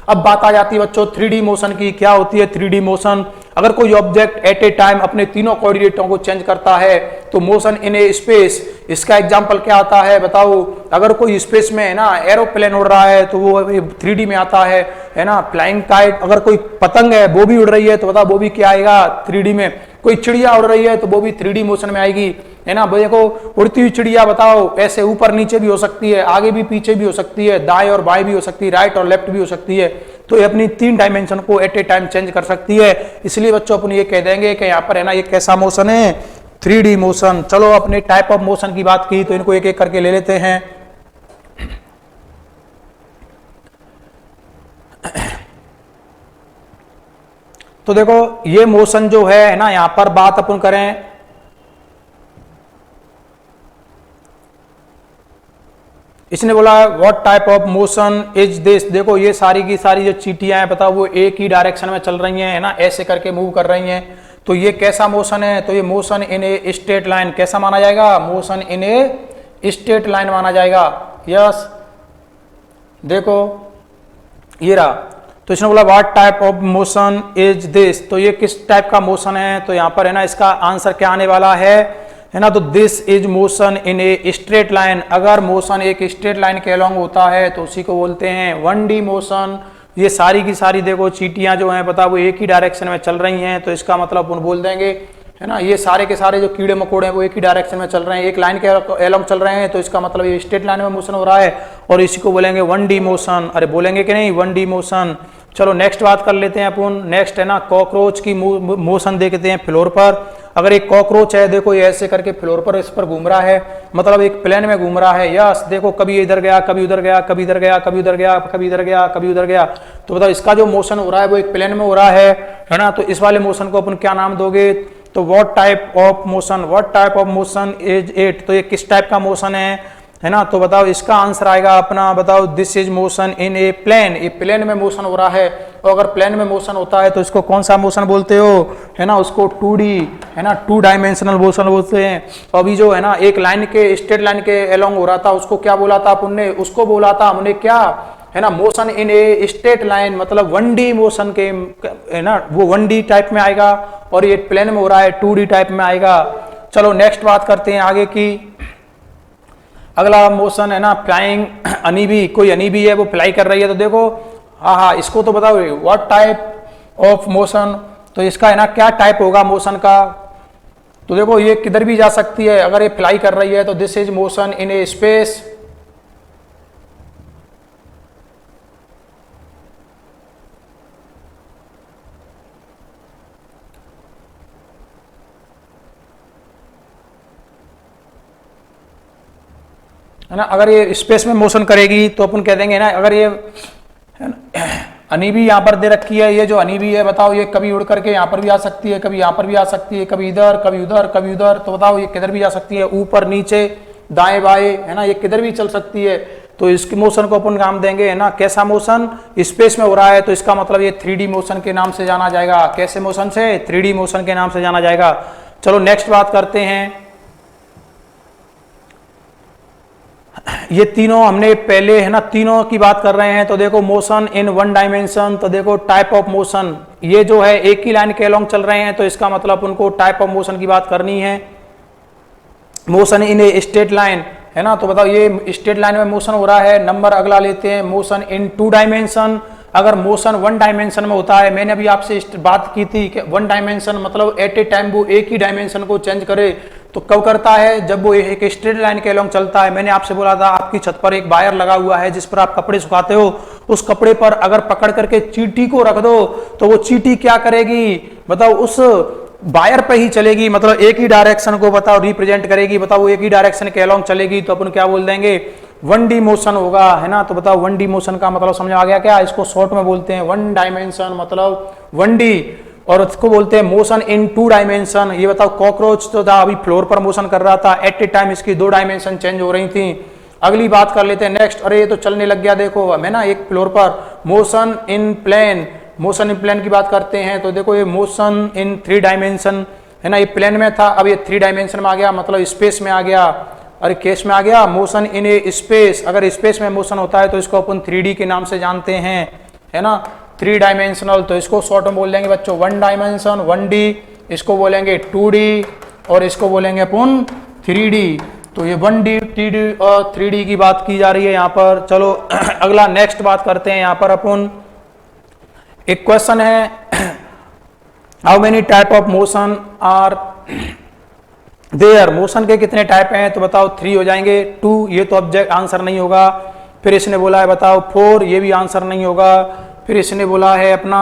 अब बात आ जाती है बच्चों 3D मोशन की। क्या होती है 3D मोशन, अगर कोई ऑब्जेक्ट एट ए टाइम अपने तीनों कोऑर्डिनेटों को चेंज करता है तो मोशन इन ए स्पेस। इसका एग्जांपल क्या आता है बताओ, अगर कोई स्पेस में है ना एरोप्लेन उड़ रहा है तो वो 3D में आता है ना, फ्लाइंग काइट, अगर कोई पतंग है वो भी उड़ रही है तो बताओ वो भी क्या आएगा 3D में, कोई चिड़िया उड़ रही है तो वो भी 3D मोशन में आएगी, है ना। देखो उड़ती हुई चिड़िया बताओ ऐसे ऊपर नीचे भी हो सकती है, आगे भी पीछे भी हो सकती है, दाएं और बाएं भी हो सकती है, राइट और लेफ्ट भी हो सकती है, तो ये अपनी 3 डायमेंशन को एट ए टाइम चेंज कर सकती है। इसलिए बच्चों अपन ये कह देंगे कि यहाँ पर है ना ये कैसा मोशन है 3D मोशन। चलो अपने टाइप ऑफ मोशन की बात की तो इनको एक एक करके ले लेते हैं। तो देखो ये मोशन जो है ना, यहां पर बात अपन करें, इसने बोला what type of motion is this. देखो ये सारी की सारी जो चीटियां हैं बताओ वो एक ही डायरेक्शन में चल रही हैं, है ना, ऐसे करके मूव कर रही हैं, तो ये कैसा मोशन है, तो ये motion in a straight line. कैसा माना जाएगा, motion in a straight line माना जाएगा। यस, देखो ये रहा, तो इसने बोला what type of motion is this, तो ये किस टाइप का मोशन है, तो यहां पर है ना इसका आंसर क्या आने वाला है ना, तो this is motion in a straight line. अगर मोशन एक स्ट्रेट लाइन के अलोंग होता है तो उसी को बोलते हैं 1D मोशन। ये सारी की सारी देखो चीटियां जो हैं पता वो एक ही डायरेक्शन में चल रही हैं, तो इसका मतलब अपन बोल देंगे, है ना, ये सारे के सारे जो कीड़े मकोड़े हैं वो एक ही डायरेक्शन में चल रहे हैं, एक लाइन के अलोंग चल रहे हैं, तो इसका मतलब ये स्ट्रेट लाइन में मोशन हो रहा है, और इसी को बोलेंगे 1D मोशन। अरे बोलेंगे कि नहीं 1D मोशन। चलो नेक्स्ट बात कर लेते हैं अपन। नेक्स्ट है ना कॉकरोच की मोशन देखते हैं फ्लोर पर। अगर एक कॉकरोच है देखो ये ऐसे करके फ्लोर पर इस पर घूम रहा है, मतलब एक प्लेन में घूम रहा है। यस, देखो कभी इधर गया, कभी उधर गया, कभी इधर गया, कभी उधर गया, कभी इधर गया, कभी उधर गया, तो बताओ इसका जो मोशन हो रहा है वो एक प्लेन में हो रहा है ना। तो इस वाले मोशन को अपन क्या नाम दोगे, तो what type of motion, what type of motion is it, तो ये किस टाइप का मोशन है ना। तो बताओ इसका आंसर आएगा अपना, बताओ this is motion in a plane. ये प्लेन में मोशन हो रहा है, और अगर प्लेन में मोशन होता है तो इसको कौन सा मोशन बोलते हो, है ना, उसको 2D, है ना, 2 डायमेंशनल मोशन बोलते हैं। तो अभी जो है ना एक लाइन के स्ट्रेट लाइन के अलोंग हो रहा था उसको क्या बोला था अपन ने, उसको बोला था हमने क्या, है ना, motion in a straight line, मतलब 1D मोशन के, है ना, वो 1D टाइप में आएगा, और ये प्लेन में हो रहा है 2D टाइप में आएगा। चलो नेक्स्ट बात करते हैं आगे की। अगला मोशन है ना फ्लाइंग अनीबी, कोई अनीबी है वो फ्लाई कर रही है, तो देखो हाँ इसको तो बताओ व्हाट टाइप ऑफ मोशन, तो इसका है ना क्या टाइप होगा मोशन का, तो देखो ये किधर भी जा सकती है, अगर ये फ्लाई कर रही है तो this is motion in A space. है ना। अगर ये स्पेस में मोशन करेगी तो अपन कह देंगे ना, अगर ये है ना हनी भी यहाँ पर दे रखी है, ये जो हनी भी है बताओ ये कभी उड़ करके यहाँ पर भी आ सकती है, कभी यहाँ पर भी आ सकती है, कभी इधर कभी उधर कभी उधर, तो बताओ ये किधर भी जा सकती है, ऊपर नीचे दाएं बाएं, है ना, ये किधर भी चल सकती है। तो इसकी मोशन को अपन नाम देंगे, है ना, कैसा मोशन, स्पेस में हो रहा है तो इसका मतलब ये 3D मोशन के नाम से जाना जाएगा। कैसे मोशन से, 3D मोशन के नाम से जाना जाएगा। चलो नेक्स्ट बात करते हैं। ये तीनों हमने पहले, है ना, तीनों की बात कर रहे हैं। तो देखो मोशन इन वन डायमेंशन, तो देखो टाइप ऑफ मोशन, ये जो है एक ही लाइन के अलोंग चल रहे हैं तो इसका मतलब उनको टाइप ऑफ मोशन की बात करनी है। Motion in a straight line, है ना, तो बताओ ये स्ट्रेट लाइन में मोशन हो रहा है। नंबर अगला लेते हैं, मोशन इन 2 डायमेंशन। अगर मोशन 1 डायमेंशन में होता है, मैंने अभी आपसे बात की थी कि 1 डायमेंशन मतलब एट ए टाइम वो एक ही डायमेंशन को चेंज करे, तो कब करता है, जब वो एक स्ट्रेट लाइन के अलोंग चलता है। मैंने आपसे बोला था आपकी छत पर एक वायर लगा हुआ है जिस पर आप कपड़े सुखाते हो, उस कपड़े पर अगर पकड़ करके चींटी को रख दो तो वो चींटी क्या करेगी, बताओ उस वायर पे ही चलेगी, मतलब एक ही डायरेक्शन को बताओ रिप्रेजेंट करेगी। बताओ वो एक ही डायरेक्शन के अलोंग चलेगी तो अपन क्या बोल देंगे, 1D मोशन होगा, है ना। तो बताओ 1D मोशन का मतलब समझ आ गया क्या, इसको शॉर्ट में बोलते हैं 1 डायमेंशन मतलब 1D, और इसको बोलते हैं मोशन इन 2 डायमेंशन। ये बताओ कॉकरोच तो था अभी फ्लोर पर मोशन कर रहा था, एट ए टाइम इसकी 2 डायमेंशन चेंज हो रही थी। अगली बात कर लेते हैं नेक्स्ट। अरे ये तो चलने लग गया, देखो है ना, एक फ्लोर पर motion in plane, motion in plane की बात करते हैं। तो देखो ये मोशन इन 3 डायमेंशन, है ना, ये प्लेन में था अब ये 3 डायमेंशन में आ गया, मतलब स्पेस में आ गया। अरे केस में आ गया, मोशन इन ए स्पेस, अगर स्पेस में मोशन होता है तो इसको अपन 3D के नाम से जानते हैं, है ना, 3 डायमेंशनल। तो इसको शॉर्ट में बोल देंगे बच्चों 1 डायमेंशन 1D, इसको बोलेंगे 2D और इसको बोलेंगे अपन 3D। तो ये 1D 2D और 3D की बात की जा रही है यहाँ पर। चलो अगला नेक्स्ट बात करते हैं। यहाँ पर अपन एक क्वेश्चन है, how many type of motion are there, motion के कितने टाइप हैं, तो बताओ 3 हो जाएंगे। 2 ये तो ऑब्जेक्ट आंसर नहीं होगा। फिर इसने बोला है बताओ 4, ये भी आंसर नहीं होगा। फिर इसने बोला है अपना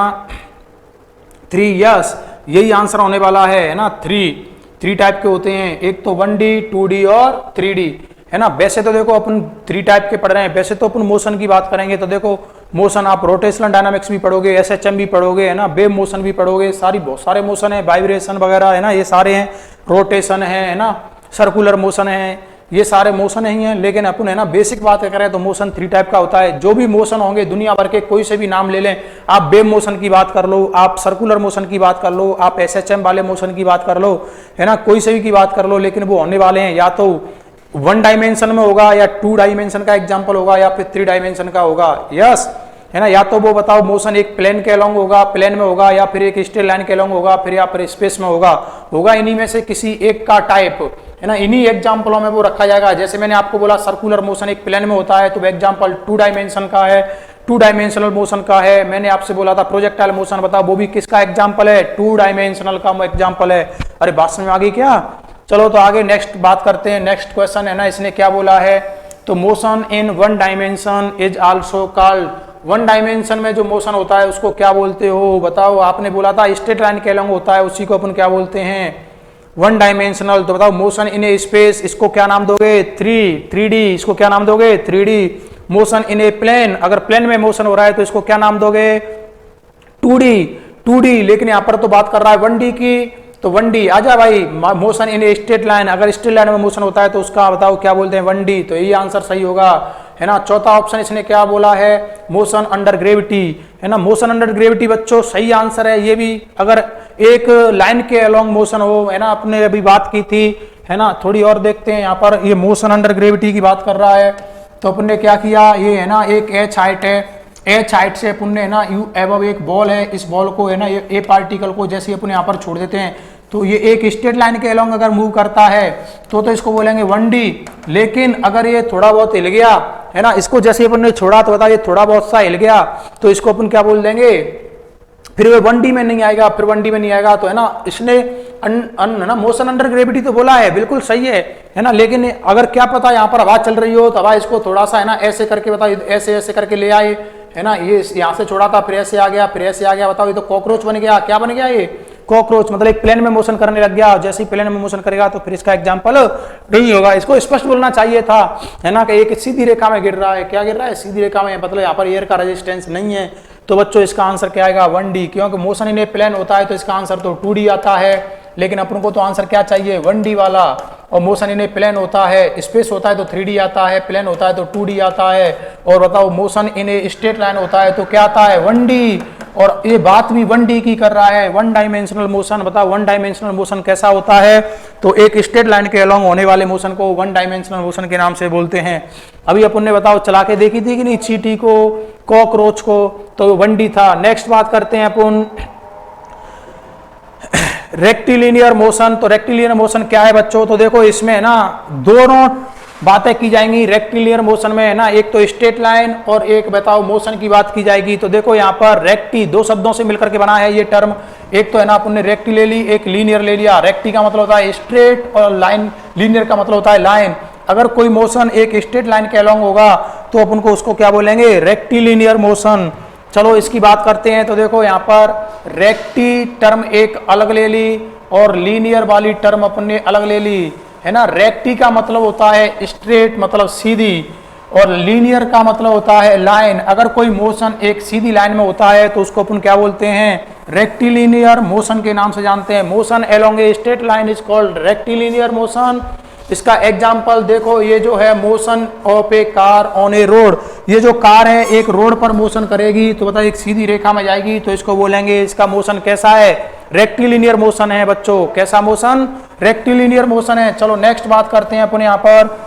3, यस यही आंसर होने वाला है ना। 3 टाइप के होते हैं, एक तो 1D 2D और 3D, है ना। वैसे तो देखो अपन 3 टाइप के पढ़ रहे हैं, वैसे तो अपन मोशन की बात करेंगे तो देखो मोशन आप रोटेशनल डायनामिक्स भी पढ़ोगे, SHM भी पढ़ोगे, है ना, वेव मोशन भी पढ़ोगे, बहुत सारे मोशन है, वाइब्रेशन वगैरह, है ना, ये सारे हैं, रोटेशन है ना, सर्कुलर मोशन है, ये सारे मोशन ही हैं। लेकिन अपन, है ना, बेसिक बात करें तो मोशन 3 टाइप का होता है। जो भी मोशन होंगे दुनिया भर के, कोई से भी नाम ले लें आप, वेव मोशन की बात कर लो, आप सर्कुलर मोशन की बात कर लो, आप SHM वाले मोशन की बात कर लो, है ना, कोई से भी की बात कर लो, लेकिन वो होने वाले हैं या तो 1 डायमेंशन में होगा, या 2 डायमेंशन का एग्जाम्पल होगा, या फिर 3 डायमेंशन का होगा, यस, है ना। या तो वो बताओ मोशन एक प्लेन के अलोंग होगा, प्लेन में होगा, या फिर एक स्ट्रेट लाइन के अलोंग होगा, फिर या फिर स्पेस में होगा इन्हीं में से किसी एक का टाइप, है ना। इन्हीं एग्जाम्पलों में वो रखा जाएगा। जैसे मैंने आपको बोला सर्कुलर मोशन एक प्लेन में होता है तो एग्जाम्पल 2 डायमेंशन का है, 2 डायमेंशनल मोशन का है। मैंने आपसे बोला था प्रोजेक्टाइल मोशन, बताओ वो भी किसका एग्जाम्पल है, 2 डायमेंशनल का एग्जाम्पल है। अरे बात समझ में आ गई क्या। चलो तो आगे नेक्स्ट बात करते हैं। नेक्स्ट क्वेश्चन है ना, इसने क्या बोला है, तो motion in 1 dimension is also called, 1 dimension में जो मोशन होता है उसको क्या बोलते हो, बताओ। आपने बोला था स्ट्रेट लाइन के अलोंग होता है, उसी को अपन क्या बोलते हैं, 1 डायमेंशनल। तो बताओ मोशन इन ए स्पेस, इसको क्या नाम दोगे, 3D, इसको क्या नाम दोगे, 3D। Motion in a plane, अगर प्लेन में मोशन हो रहा है तो इसको क्या नाम दोगे, 2D। लेकिन यहां पर तो बात कर रहा है 1D की, तो 1D आजा भाई। Motion in a straight line, अगर स्ट्रेट लाइन में मोशन होता है तो उसका बताओ क्या बोलते हैं, 1D। तो यही आंसर सही होगा, है ना। चौथा ऑप्शन इसने क्या बोला है, मोशन अंडर ग्रेविटी, है ना। मोशन अंडर ग्रेविटी बच्चों सही आंसर है ये भी, अगर एक लाइन के अलोंग मोशन हो, है ना, अपने अभी बात की थी, है ना। थोड़ी और देखते हैं यहाँ पर, ये मोशन अंडर ग्रेविटी की बात कर रहा है तो अपन ने क्या किया, ये है ना एक H हाइट है, H हाइट से अपन ने, है ना, यू एबव एक बॉल है, इस बॉल को, है ना, ये A पार्टिकल को जैसे अपन यहाँ पर छोड़ देते हैं तो ये एक स्ट्रेट लाइन के अलोंग अगर मूव करता है तो इसको बोलेंगे 1D। लेकिन अगर ये थोड़ा बहुत हिल गया, है ना, इसको जैसे अपन ने छोड़ा तो बता ये थोड़ा बहुत सा हिल गया तो इसको अपन क्या बोल देंगे, फिर वो 1D में नहीं आएगा, फिर 1D में नहीं आएगा। तो है ना, इसने ना मोशन अंडर ग्रेविटी तो बोला है, बिल्कुल सही है ना। लेकिन अगर क्या पता यहाँ पर हवा चल रही हो तो हवा इसको थोड़ा सा, है ना, ऐसे करके बताओ, ऐसे ऐसे करके ले आए, है ना, ये यहाँ से छोड़ा था फिर ऐसे आ गया, फिर ऐसे आ गया, बताओ ये तो कॉकरोच बन गया, क्या बन गया, ये कॉकरोच मतलब एक प्लेन में मोशन करने लग गया, जैसे ही प्लेन में मोशन करेगा तो फिर इसका एग्जाम्पल नहीं होगा। इसको स्पष्ट बोलना चाहिए था, है ना, कि एक सीधी रेखा में गिर रहा है। क्या गिर रहा है? सीधी रेखा में, मतलब यहाँ पर एयर का रेजिस्टेंस नहीं है। तो बच्चों इसका आंसर क्या आएगा? 1D, क्योंकि मोशन इन ए प्लेन होता है तो इसका आंसर तो 2D आता है। लेकिन अपन को तो आंसर क्या चाहिए? 1D वाला। और मोशन इन ए प्लेन होता है, स्पेस होता है तो 3D आता है, प्लेन होता है तो 2D आता है। और बताओ motion in a straight line होता है तो क्या आता है? 1D। और ये बात भी 1D की कर रहा है, 1 डायमेंशनल मोशन। बताओ 1 डायमेंशनल मोशन कैसा होता है? तो एक स्ट्रेट लाइन के अलॉन्ग होने वाले मोशन को 1 डायमेंशनल मोशन के नाम से बोलते हैं। अभी अपन ने बताओ चला के देखी थी कि नहीं, चींटी को, कॉकरोच को, तो 1D था। नेक्स्ट बात करते हैं अपन रेक्टिलिनियर मोशन। तो रेक्टिलिनियर मोशन क्या है बच्चों? तो देखो इसमें है ना दोनों बातें की जाएंगी। रेक्टिलिनियर मोशन में है ना एक तो स्ट्रेट लाइन और एक बताओ मोशन की बात की जाएगी। तो देखो यहाँ पर रेक्टी दो शब्दों से मिलकर के बना है ये टर्म। एक तो है ना अपन ने रेक्टी ले ली, एक लीनियर ले लिया। रेक्टी का मतलब होता है स्ट्रेट और लाइन, लीनियर का मतलब होता है लाइन। अगर कोई मोशन एक स्ट्रेट लाइन के अलॉन्ग होगा तो अपन को उसको क्या बोलेंगे? Rectilinear motion. चलो इसकी बात करते हैं। तो देखो यहाँ पर रेक्टी टर्म एक अलग ले ली और लीनियर वाली टर्म अपन ने अलग ले ली, है ना। रेक्टी का मतलब होता है स्ट्रेट, मतलब सीधी, और लीनियर का मतलब होता है लाइन। अगर कोई मोशन एक सीधी लाइन में होता है तो उसको अपन क्या बोलते हैं? रेक्टिलिनियर मोशन के नाम से जानते हैं। Motion along A straight line is called rectilinear motion. इसका एग्जाम्पल देखो, ये जो है motion of A car on A road. ये जो कार है एक रोड पर मोशन करेगी तो बताइए एक सीधी रेखा में जाएगी तो इसको बोलेंगे इसका मोशन कैसा है? रेक्टिलिनियर मोशन है बच्चों। कैसा मोशन? रेक्टिलिनियर मोशन है। चलो नेक्स्ट बात करते हैं अपन यहाँ पर।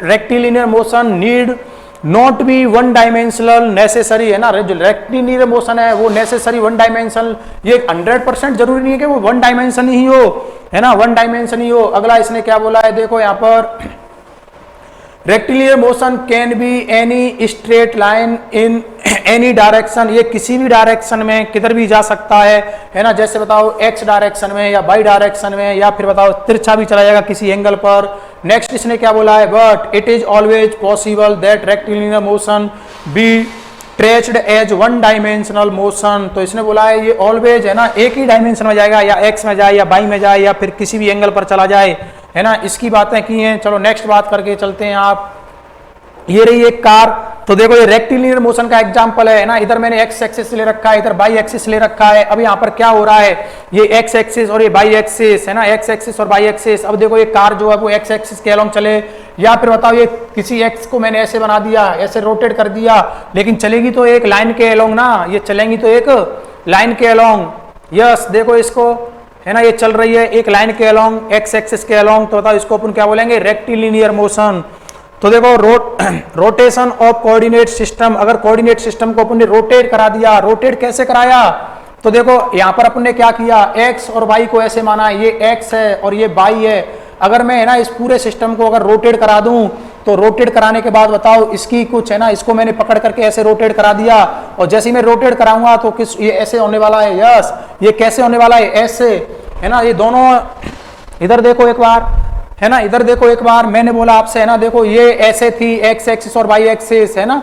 Rectilinear motion need not be 1 dimensional necessary, है ना। जो रेक्टिलिनियर मोशन है वो नेसेसरी 1 डायमेंशनल, ये 100% जरूरी नहीं है कि वो 1 डायमेंशन ही हो, है ना, 1 डायमेंशन ही हो। अगला इसने क्या बोला है देखो यहाँ पर, rectilinear motion can be any straight line in any direction. ये किसी भी डायरेक्शन में किधर भी जा सकता है ना। जैसे बताओ एक्स डायरेक्शन में या वाई डायरेक्शन में, या फिर बताओ तिरछा भी चला जाएगा किसी एंगल पर। नेक्स्ट इसने क्या बोला है? But it is always possible that rectilinear motion be traced as 1 dimensional motion. तो इसने बोला है ये ऑलवेज है ना एक ही डायमेंशन में जाएगा, या एक्स में जाए या वाई में जाए या फिर किसी भी एंगल पर चला जाए, है ना। इसकी बातें की हैं। चलो नेक्स्ट बात करके चलते हैं आप। ये रही एक कार। तो देखो ये रेक्टिलिनियर मोशन का एग्जांपल है ना। इधर मैंने एक्स एक्सिस ले रखा है, इधर वाई एक्सिस ले रखा है। अब यहाँ पर क्या हो रहा है? ये एक्स एक्सिस और ये वाई एक्सिस, है ना, एक्स एक्सिस और वाई एक्सिस। अब देखो ये कार जो है वो एक्स एक्सिस के अलॉन्ग चले, या फिर बताओ ये किसी एक्स को मैंने ऐसे बना दिया, ऐसे रोटेट कर दिया, लेकिन चलेगी तो एक लाइन के अलॉन्ग ना, ये चलेंगी तो एक लाइन के अलॉन्ग। यस देखो इसको, है ना, ये चल रही है एक लाइन के अलॉन्ग, एक्स एक्सिस के अलॉन्ग। तो बताओ इसको अपन क्या बोलेंगे? Rectilinear motion. तो देखो रोटेशन ऑफ कोऑर्डिनेट सिस्टम। अगर कोऑर्डिनेट सिस्टम को अपन ने रोटेट करा दिया, रोटेट कैसे कराया? तो देखो यहाँ पर अपन ने क्या किया, एक्स और वाई को ऐसे माना, ये एक्स है और ये वाई है। अगर मैं है ना इस पूरे सिस्टम को अगर रोटेट करा दूं तो रोटेट कराने के बाद बताओ इसकी कुछ है ना, इसको मैंने पकड़ करके ऐसे रोटेट करा दिया, और जैसे ही मैं रोटेट कराऊंगा तो किस ये ऐसे होने वाला है। यस, ये कैसे होने वाला है? ऐसे, है ना। ये दोनों इधर देखो एक बार, है ना, इधर देखो एक बार। मैंने बोला आपसे, है ना, देखो ये ऐसे थी एक्स एक्सिस और वाई एक्सिस, है ना।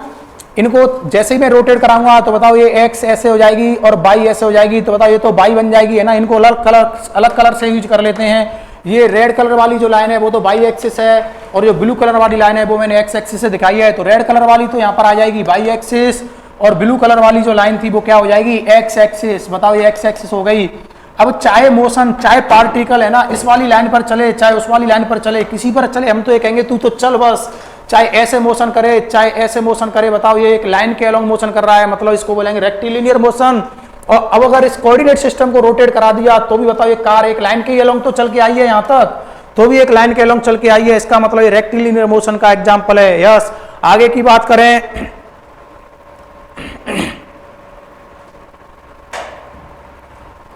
इनको जैसे ही मैं रोटेट कराऊंगा तो बताओ ये एक्स ऐसे हो जाएगी और वाई ऐसे हो जाएगी, तो बताओ ये तो वाई बन जाएगी, है ना। इनको अलग कलर से यूज कर लेते हैं। ये रेड कलर वाली जो लाइन है वो तो वाई एक्सिस है, और जो ब्लू कलर वाली लाइन है वो मैंने एक्स एक्सिस से दिखाई है। तो रेड कलर वाली तो यहाँ पर आ जाएगी वाई एक्सिस, और ब्लू कलर वाली जो लाइन थी वो क्या हो जाएगी? X axis. बताओ ये एक्स एक्सिस हो गई। अब चाहे मोशन, चाहे पार्टिकल है ना इस वाली लाइन पर चले, चाहे उस वाली लाइन पर चले, किसी पर चले, हम तो ये कहेंगे तू तो चल बस। चाहे ऐसे मोशन करे, चाहे ऐसे मोशन करे, बताओ ये एक लाइन के अलॉन्ग मोशन कर रहा है, मतलब इसको बोलेंगे रेक्टिलिनियर मोशन। और अब अगर इस कोऑर्डिनेट सिस्टम को रोटेट करा दिया तो भी बताओ ये कार एक लाइन के अलॉन्ग तो चल के आई है, यहाँ तक तो भी एक लाइन के अलॉन्ग चल के आई है। इसका मतलब ये रेक्टिलिनियर मोशन का एग्जाम्पल है। यस, आगे की बात करें,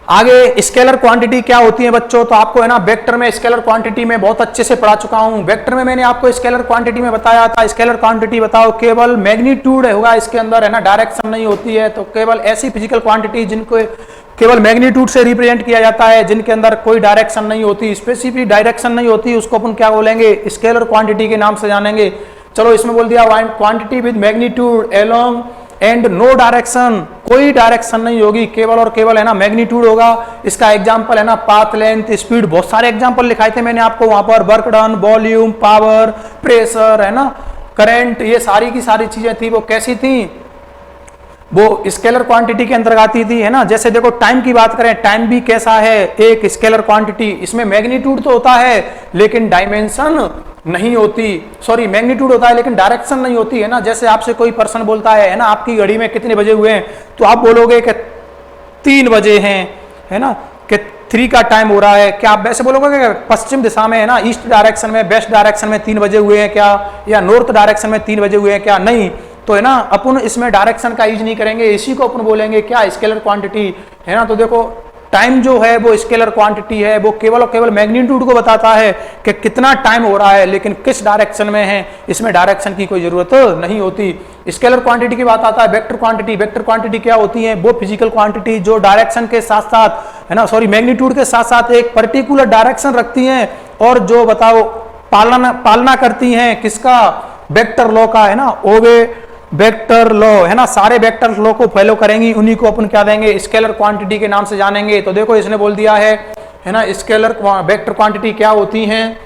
आगे स्केलर क्वांटिटी क्या होती है बच्चों? तो आपको है ना वेक्टर में स्केलर क्वांटिटी में बहुत अच्छे से पढ़ा चुका हूं। वेक्टर में मैंने आपको स्केलर क्वांटिटी में बताया था, स्केलर क्वांटिटी बताओ केवल मैग्नीट्यूड होगा इसके अंदर, है ना, डायरेक्शन नहीं होती है। तो केवल ऐसी फिजिकल क्वांटिटी जिनको केवल मैग्नीट्यूड से रिप्रेजेंट किया जाता है, जिनके अंदर कोई डायरेक्शन नहीं होती, स्पेसिफिक डायरेक्शन नहीं होती, उसको अपन क्या बोलेंगे? स्केलर क्वांटिटी के नाम से जानेंगे। चलो इसमें बोल दिया quantity with magnitude along and no direction, कोई डायरेक्शन नहीं होगी, केवल और केवल है ना मैग्नीट्यूड होगा। इसका एग्जांपल है ना पाथ, लेंथ, स्पीड, बहुत सारे एग्जांपल लिखाए थे मैंने आपको वहां पर, work done, volume, power, pressure, है ना, करंट, ये सारी की सारी चीजें थी वो कैसी थी, वो स्केलर क्वांटिटी के अंतर्गत आती थी, है ना। जैसे देखो टाइम की बात करें, टाइम भी कैसा है, एक स्केलर क्वांटिटी, इसमें मैग्नीट्यूड तो होता है लेकिन डायमेंशन नहीं होती, सॉरी मैग्नीट्यूड होता है लेकिन डायरेक्शन नहीं होती, है ना। जैसे आपसे कोई पर्सन बोलता है ना आपकी घड़ी में कितने बजे हुए हैं, तो आप बोलोगे कि 3 बजे हैं, है ना, कि 3 का टाइम हो रहा है, क्या आप वैसे बोलोगे कि पश्चिम दिशा में, है ना, ईस्ट डायरेक्शन में, वेस्ट डायरेक्शन में 3 बजे हुए हैं क्या, या नॉर्थ डायरेक्शन में 3 बजे हुए हैं क्या, नहीं। तो है ना अपन इसमें डायरेक्शन का यूज नहीं करेंगे, इसी को अपन बोलेंगे क्या, स्केलर क्वांटिटी, है ना। तो देखो टाइम जो है वो स्केलर क्वांटिटी है, वो केवल और केवल मैग्नीट्यूड को बताता है कि कितना टाइम हो रहा है, लेकिन किस डायरेक्शन में है, इसमें डायरेक्शन की कोई जरूरत नहीं होती। स्केलर क्वांटिटी की बात आता है वेक्टर क्वांटिटी। वेक्टर क्वांटिटी क्या होती है, वो फिजिकल क्वांटिटी जो डायरेक्शन के साथ साथ, है ना, सॉरी मैग्नीट्यूड के साथ साथ एक पर्टिकुलर डायरेक्शन रखती हैं, और जो बताओ पालना करती हैं किसका, वेक्टर लॉ का, है ना, ओवे वेक्टर लॉ, है ना, सारे वेक्टर लॉ को फॉलो करेंगी, उन्हीं को अपन क्या देंगे, स्केलर क्वांटिटी के नाम से जानेंगे। तो देखो इसने बोल दिया है ना, स्केलर वेक्टर क्वांटिटी क्या होती हैं,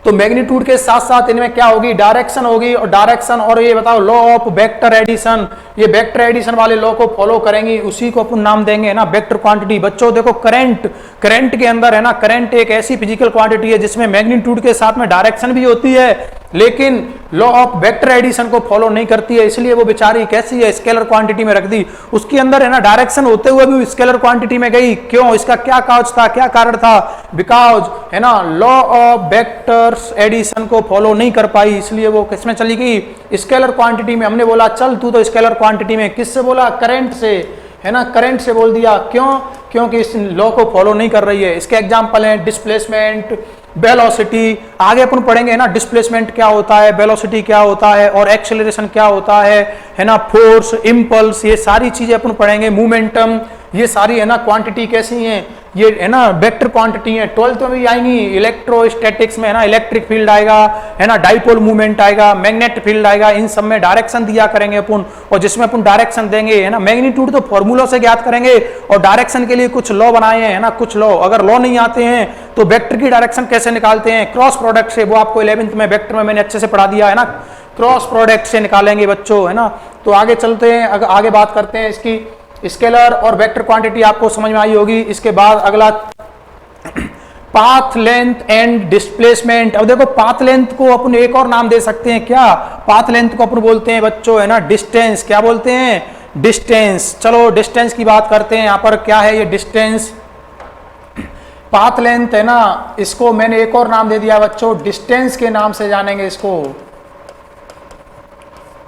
तो मैग्नीट्यूड के साथ साथ इनमें क्या होगी, डायरेक्शन होगी, और डायरेक्शन, और ये बताओ लॉ ऑफ वेक्टर एडिशन, ये वेक्टर एडिशन वाले लॉ को फॉलो करेंगी, उसी को अपन नाम देंगे, है ना, वेक्टर क्वांटिटी। बच्चों देखो करंट के अंदर, है ना, करंट एक ऐसी फिजिकल क्वांटिटी है जिसमें मैग्नीट्यूड के साथ में डायरेक्शन भी होती है, लेकिन लॉ ऑफ वेक्टर एडिशन को फॉलो नहीं करती है, इसलिए वो बेचारी कैसी है, स्केलर क्वांटिटी में रख दी। उसके अंदर, है ना, डायरेक्शन होते हुए भी स्केलर क्वांटिटी में गई, क्यों, इसका क्या काज था, क्या कारण था, बिकॉज, है ना, लॉ ऑफ वेक्टर्स एडिशन को फॉलो नहीं कर पाई, इसलिए वो किसमें चली गई, स्केलर क्वांटिटी में। हमने बोला चल तू तो स्केलर क्वांटिटी में, किससे बोला, करंट से, है ना, करंट से बोल दिया, क्यों, क्योंकि इस लॉ को फॉलो नहीं कर रही है। इसके एग्जांपल हैं डिस्प्लेसमेंट, वेलोसिटी, आगे अपन पढ़ेंगे ना डिस्प्लेसमेंट क्या होता है, वेलोसिटी क्या होता है, और एक्सेलरेशन क्या होता है ना, फोर्स, इंपल्स, ये सारी चीजें अपन पढ़ेंगे, मोमेंटम, ये सारी, है ना, क्वांटिटी कैसी हैं, ये, है ना, वेक्टर क्वांटिटी है। 12th में भी आएंगी, इलेक्ट्रोस्टैटिक्स में, है ना, इलेक्ट्रिक फील्ड आएगा, है ना, डाइपोल मूवमेंट आएगा, मैग्नेट फील्ड आएगा, इन सब में डायरेक्शन दिया करेंगे अपन, और जिसमें अपन डायरेक्शन देंगे, है ना, मैग्नीट्यूड तो फॉर्मूला से ज्ञात करेंगे, और डायरेक्शन के लिए कुछ लॉ बनाए हैं, है ना, कुछ लॉ, अगर लॉ नहीं आते हैं तो वेक्टर की डायरेक्शन कैसे निकालते हैं, क्रॉस प्रोडक्ट से, वो आपको 11th में वेक्टर में मैंने अच्छे से पढ़ा दिया है ना, क्रॉस प्रोडक्ट से निकालेंगे बच्चों, है ना। तो आगे चलते हैं, आगे बात करते हैं इसकी, स्केलर और वेक्टर क्वांटिटी आपको समझ में आई होगी। इसके बाद अगला पाथ लेंथ एंड डिस्प्लेसमेंट। अब देखो पाथ लेंथ को अपन एक और नाम दे सकते हैं, क्या, पाथ लेंथ को अपन बोलते हैं बच्चों, है ना, डिस्टेंस, क्या बोलते हैं, डिस्टेंस। चलो डिस्टेंस की बात करते हैं, यहां पर क्या है ये डिस्टेंस, पाथ लेंथ, है ना, इसको मैंने एक और नाम दे दिया बच्चों, डिस्टेंस के नाम से जानेंगे इसको,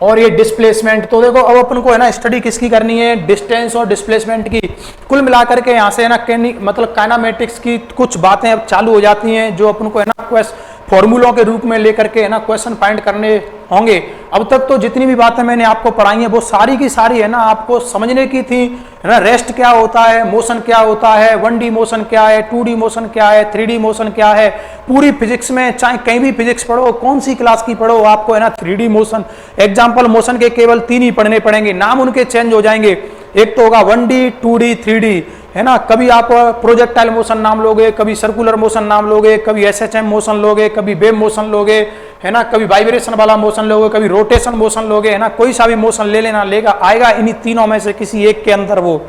और ये डिस्प्लेसमेंट। तो देखो अब अपन को, है ना, स्टडी किसकी करनी है, डिस्टेंस और डिस्प्लेसमेंट की। कुल मिलाकर के यहाँ से, है ना, मतलब काइनेमेटिक्स की कुछ बातें अब चालू हो जाती हैं, जो अपन को, है ना, फॉर्मूलों के रूप में लेकर के, है ना, क्वेश्चन फाइंड करने होंगे। अब तक तो जितनी भी बातें मैंने आपको पढ़ाई हैं वो सारी की सारी, है ना, आपको समझने की थी, है ना। रेस्ट क्या होता है, मोशन क्या होता है, 1D मोशन क्या है, 2D मोशन क्या है, 3D मोशन क्या है, पूरी फिजिक्स में चाहे कहीं भी फिजिक्स पढ़ो, कौन सी क्लास की पढ़ो, आपको, है ना, 3D मोशन, एग्जाम्पल मोशन के केवल 3 ही पढ़ने पड़ेंगे, नाम उनके चेंज हो जाएंगे, एक तो होगा 1D, 2D, 3D, है ना। कभी आप प्रोजेक्टाइल मोशन नाम लोगे, कभी सर्कुलर मोशन नाम लोगे, कभी SHM मोशन लोगे, कभी वेव मोशन लोगे, है ना, कभी वाइब्रेशन वाला मोशन लोगे, कभी रोटेशन मोशन लोगे, है ना, कोई सा भी मोशन ले लेना, लेगा आएगा इन्हीं तीनों में से किसी एक के अंदर वो।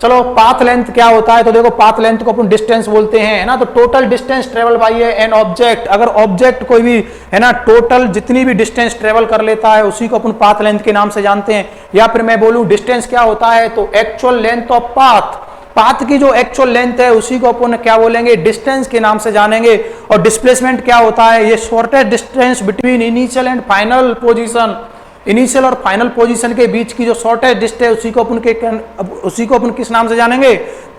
चलो पाथ लेंथ क्या होता है, तो देखो पाथ लेंथ को अपन डिस्टेंस बोलते हैं, है ना। तो total distance travel by an object, अगर ऑब्जेक्ट कोई भी, है ना, टोटल जितनी भी डिस्टेंस ट्रेवल कर लेता है उसी को अपन पाथ लेंथ के नाम से जानते हैं। या फिर मैं बोलूं डिस्टेंस क्या होता है, तो actual length of path, path की जो एक्चुअल लेंथ है उसी को अपन क्या बोलेंगे, डिस्टेंस के नाम से जानेंगे। और डिस्प्लेसमेंट क्या होता है, ये shortest distance between initial and final position, initial और फाइनल पोजीशन के बीच की जो शॉर्टेस्ट डिस्टेंस है उसी को अपन किस नाम से जानेंगे,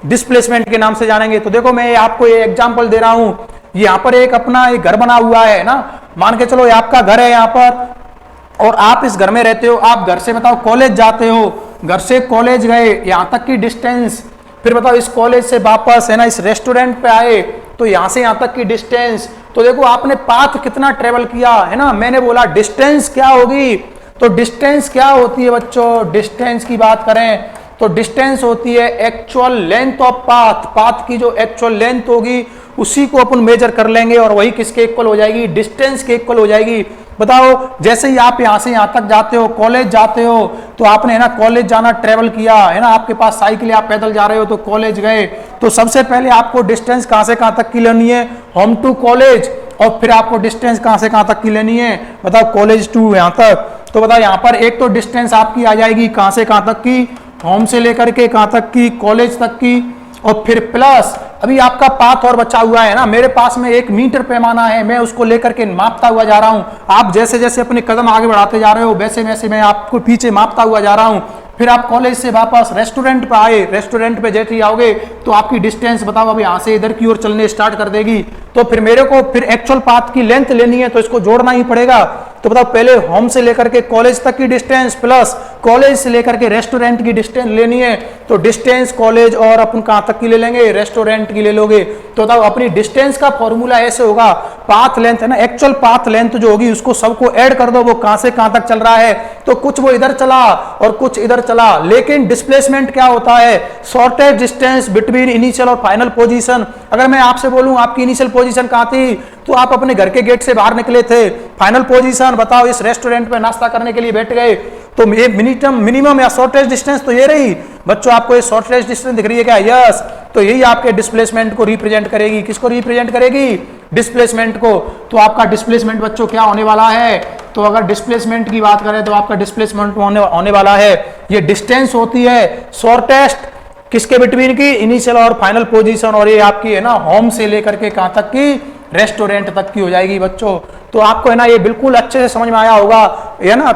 डिस्प्लेसमेंट के नाम से जानेंगे। तो देखो मैं आपको ये एग्जांपल दे रहा हूं, यहाँ पर एक अपना एक घर बना हुआ है ना, मान के चलो ये आपका घर है यहाँ पर, और आप इस घर में रहते हो, आप घर से बताओ कॉलेज जाते हो, घर से कॉलेज गए, यहाँ तक की डिस्टेंस, फिर बताओ इस कॉलेज से वापस, है ना, इस रेस्टोरेंट पे आए, तो यहां से यहां तक की डिस्टेंस। तो देखो आपने पाथ कितना ट्रेवल किया, है ना। मैंने बोला डिस्टेंस क्या होगी, तो डिस्टेंस क्या होती है बच्चों, डिस्टेंस की बात करें तो डिस्टेंस होती है actual length of path, path की जो एक्चुअल लेंथ होगी उसी को अपन मेजर कर लेंगे और वही किसके इक्वल हो जाएगी, डिस्टेंस के इक्वल हो जाएगी। बताओ जैसे ही आप यहां से यहां तक जाते हो, कॉलेज जाते हो, तो आपने है ना कॉलेज जाना ट्रेवल किया है ना, आपके पास साइकिल है, आप पैदल जा रहे हो तो कॉलेज गए, तो सबसे पहले आपको डिस्टेंस कहां से कहां तक की लेनी है, होम टू कॉलेज, और फिर आपको डिस्टेंस कहां से कहां तक की लेनी है, बताओ कॉलेज टू यहां तक। तो बताओ यहां पर एक तो डिस्टेंस आपकी आ जाएगी कहां से कहां तक की, होम से लेकर के कहां तक की, कॉलेज तक की, और फिर प्लस अभी आपका पाथ और बचा हुआ है ना, मेरे पास में 1 मीटर पैमाना है, मैं उसको लेकर के मापता हुआ जा रहा हूं। आप जैसे जैसे अपने कदम आगे बढ़ाते जा रहे हो वैसे वैसे मैं आपको पीछे मापता हुआ जा रहा हूं। फिर आप कॉलेज से वापस रेस्टोरेंट पे आए, रेस्टोरेंट पे जैसे ही आओगे तो आपकी डिस्टेंस बताओ अब यहां से इधर की ओर चलने स्टार्ट कर देगी, तो फिर मेरे को फिर एक्चुअल पाथ की लेंथ लेनी है तो इसको जोड़ना ही पड़ेगा। तो बताओ पहले होम से लेकर के कॉलेज तक की डिस्टेंस प्लस कॉलेज से लेकर के रेस्टोरेंट की डिस्टेंस लेनी है, तो डिस्टेंस कॉलेज और अपन कहां तक की ले लेंगे, रेस्टोरेंट की ले लोगे। तो बताओ अपनी डिस्टेंस का फॉर्मूला ऐसे होगा, पाथ लेंथ है ना, एक्चुअल पाथ लेंथ जो होगी उसको सबको ऐड कर दो, वो कहां से कहां तक चल रहा है, तो कुछ वो इधर चला और कुछ इधर चला, लेकिन डिस्प्लेसमेंट क्या होता है, शॉर्टेस्ट डिस्टेंस बिटवीन इनिशियल और फाइनल पोजीशन। अगर मैं आपसे बोलूं आपकी इनिशियल पोजीशन कहां थी, तो आप अपने घर के गेट से बाहर निकले थे, फाइनल पोजीशन बताओ इस रेस्टोरेंट में नाश्ता करने के लिए बैठ गए, तो ये मिनिमम या शॉर्टेस्ट डिस्टेंस तो ये रही बच्चों, आपको ये शॉर्टेस्ट डिस्टेंस दिख रही है क्या, यस, तो यही आपके डिस्प्लेसमेंट को रिप्रेजेंट करेगी, किसको रिप्रेजेंट करेगी, डिस्प्लेसमेंट को। तो आपका डिस्प्लेसमेंट बच्चों क्या होने वाला है, तो अगर डिस्प्लेसमेंट की बात करें तो आपका डिस्प्लेसमेंट होने वाला है, ये डिस्टेंस होती है शॉर्टेस्ट किसके बिटवीन की, इनिशियल और फाइनल पोजीशन, और ये आपकी है ना होम से लेकर के कहां तक की, रेस्टोरेंट तक की हो जाएगी बच्चों। तो आपको है ना ये बिल्कुल अच्छे से समझ में आया होगा है ना,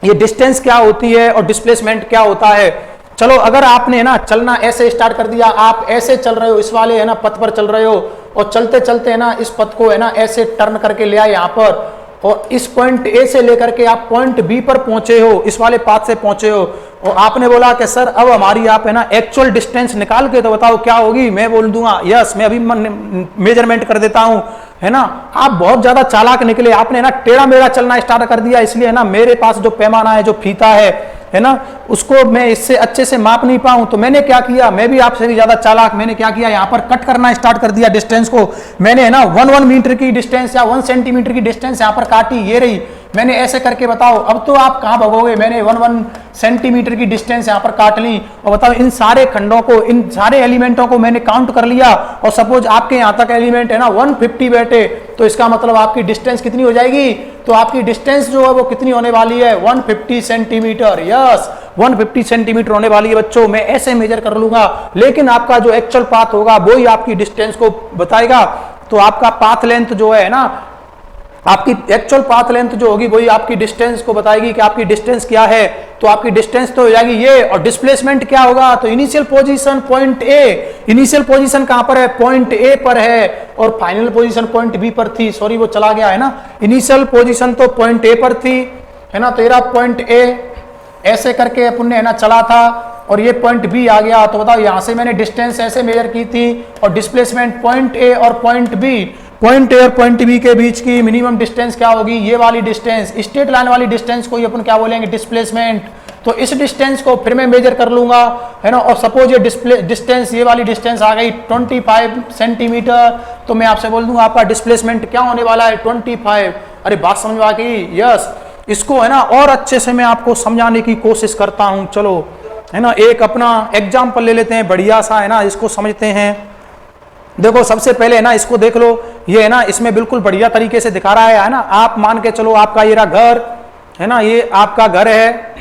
ये डिस्टेंस क्या होती है और डिस्प्लेसमेंट क्या होता है। चलो अगर आपने है ना चलना ऐसे स्टार्ट कर दिया, आप ऐसे चल रहे हो, इस वाले है ना पथ पर चल रहे हो, और चलते चलते है ना इस पथ को है ना ऐसे टर्न करके ले आए यहाँ पर, और इस पॉइंट ए से लेकर के आप पॉइंट बी पर पहुंचे हो, इस वाले पाथ से पहुंचे हो, और आपने बोला कि सर अब हमारी आप है ना एक्चुअल डिस्टेंस निकाल के तो बताओ क्या होगी, मैं बोल दूंगा यस, मैं अभी मेजरमेंट कर देता हूं, है ना। आप बहुत ज्यादा चालाक निकले, आपने ना टेढ़ा मेढ़ा चलना स्टार्ट कर दिया, इसलिए है ना मेरे पास जो पैमाना है, जो फीता है ना, उसको मैं इससे अच्छे से माप नहीं पाऊं। तो मैंने क्या किया, मैं भी आपसे भी ज्यादा चालाक, मैंने क्या किया, यहाँ पर कट करना स्टार्ट कर दिया डिस्टेंस को। मैंने है ना 1 मीटर की डिस्टेंस या 1 सेंटीमीटर की डिस्टेंस यहाँ पर काटी, ये रही, मैंने ऐसे करके बताओ अब तो आप कहां भगोगे, मैंने 1 सेंटीमीटर की डिस्टेंस यहां पर काट ली, और बताओ इन सारे खंडों को, इन सारे एलिमेंटों को मैंने काउंट कर लिया, और सपोज आपके यहां तक एलिमेंट है ना 150 बैठे, तो इसका मतलब आपकी डिस्टेंस कितनी हो जाएगी, तो आपकी डिस्टेंस जो है वो कितनी होने वाली है, 150 सेंटीमीटर, यस 150 सेंटीमीटर होने वाली है बच्चों। मैं ऐसे मेजर कर लूंगा, लेकिन आपका जो एक्चुअल पाथ होगा वो ही आपकी डिस्टेंस को बताएगा। तो आपका पाथ लेंथ जो है ना, आपकी एक्चुअल पाथ लेंथ जो होगी वही आपकी डिस्टेंस को बताएगी कि आपकी डिस्टेंस क्या है। तो आपकी डिस्टेंस तो हो जाएगी ये, और डिस्प्लेसमेंट क्या होगा, तो initial position point A, initial position कहां पर है, पॉइंट ए पर है, और फाइनल पोजीशन पॉइंट बी पर थी, सॉरी वो चला गया है ना, इनिशियल पोजीशन तो पॉइंट ए पर थी है ना, तेरा पॉइंट ए ऐसे करके अपन ने है ना चला था, और ये पॉइंट बी आ गया। तो बताओ यहां से मैंने डिस्टेंस ऐसे मेजर की थी, और डिस्प्लेसमेंट पॉइंट ए और पॉइंट बी, पॉइंट ए और पॉइंट बी के बीच की मिनिमम डिस्टेंस क्या होगी, ये वाली डिस्टेंस, स्ट्रेट लाइन वाली डिस्टेंस को अपन क्या बोलेंगे, डिस्प्लेसमेंट। तो इस डिस्टेंस को फिर मैं मेजर कर लूंगा है ना, और सपोज ये डिस्टेंस, ये वाली डिस्टेंस आ गई 25 सेंटीमीटर, तो मैं आपसे बोल दूंगा आपका डिस्प्लेसमेंट क्या होने वाला है, 25। अरे बात समझ आ गई, यस। इसको है ना और अच्छे से मैं आपको समझाने की कोशिश करता हूं, चलो है ना एक अपना एग्जाम्पल ले लेते हैं बढ़िया सा, है ना इसको समझते हैं। देखो सबसे पहले है ना इसको देख लो, ये है ना इसमें बिल्कुल बढ़िया तरीके से दिखा रहा है ना, आप मान के चलो आपका ये रहा घर है ना, ये आपका घर है,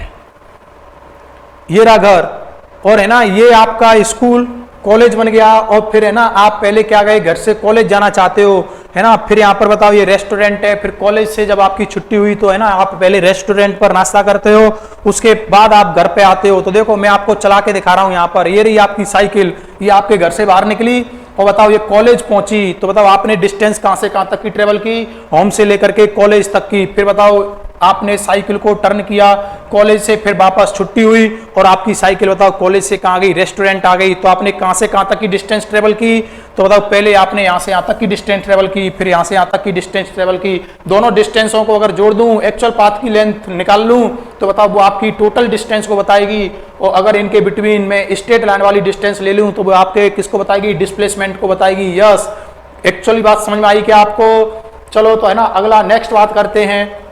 ये रहा घर, और है ना ये आपका स्कूल कॉलेज बन गया, और फिर है ना आप पहले क्या गए, घर से कॉलेज जाना चाहते हो है ना, फिर यहाँ पर बताओ ये रेस्टोरेंट है, फिर कॉलेज से जब आपकी छुट्टी हुई तो है ना आप पहले रेस्टोरेंट पर नाश्ता करते हो, उसके बाद आप घर पे आते हो। तो देखो मैं आपको चला के दिखा रहा हूँ, यहाँ पर ये रही आपकी साइकिल, ये आपके घर से बाहर निकली, और बताओ ये कॉलेज पहुंची, तो बताओ आपने डिस्टेंस कहां से कहां तक की ट्रेवल की, होम से लेकर के कॉलेज तक की। फिर बताओ आपने साइकिल को टर्न किया, कॉलेज से फिर वापस छुट्टी हुई, और आपकी साइकिल बताओ कॉलेज से कहां गई, रेस्टोरेंट आ गई, तो आपने कहां से कहां तक की डिस्टेंस ट्रेवल की, तो बताओ पहले आपने यहाँ से यहाँ तक की डिस्टेंस ट्रेवल की, फिर यहाँ से यहाँ तक की डिस्टेंस ट्रेवल की, दोनों डिस्टेंसों को अगर जोड़ दूं, एक्चुअल पाथ की लेंथ निकाल लूं, तो बताओ वो आपकी टोटल डिस्टेंस को बताएगी। और अगर इनके बिटवीन में स्ट्रेट लाइन वाली डिस्टेंस ले लूं तो वो आपके किसको बताएगी, डिस्प्लेसमेंट को बताएगी। यस, एक्चुअली बात समझ में आई क्या आपको? चलो तो है ना, अगला नेक्स्ट बात करते हैं।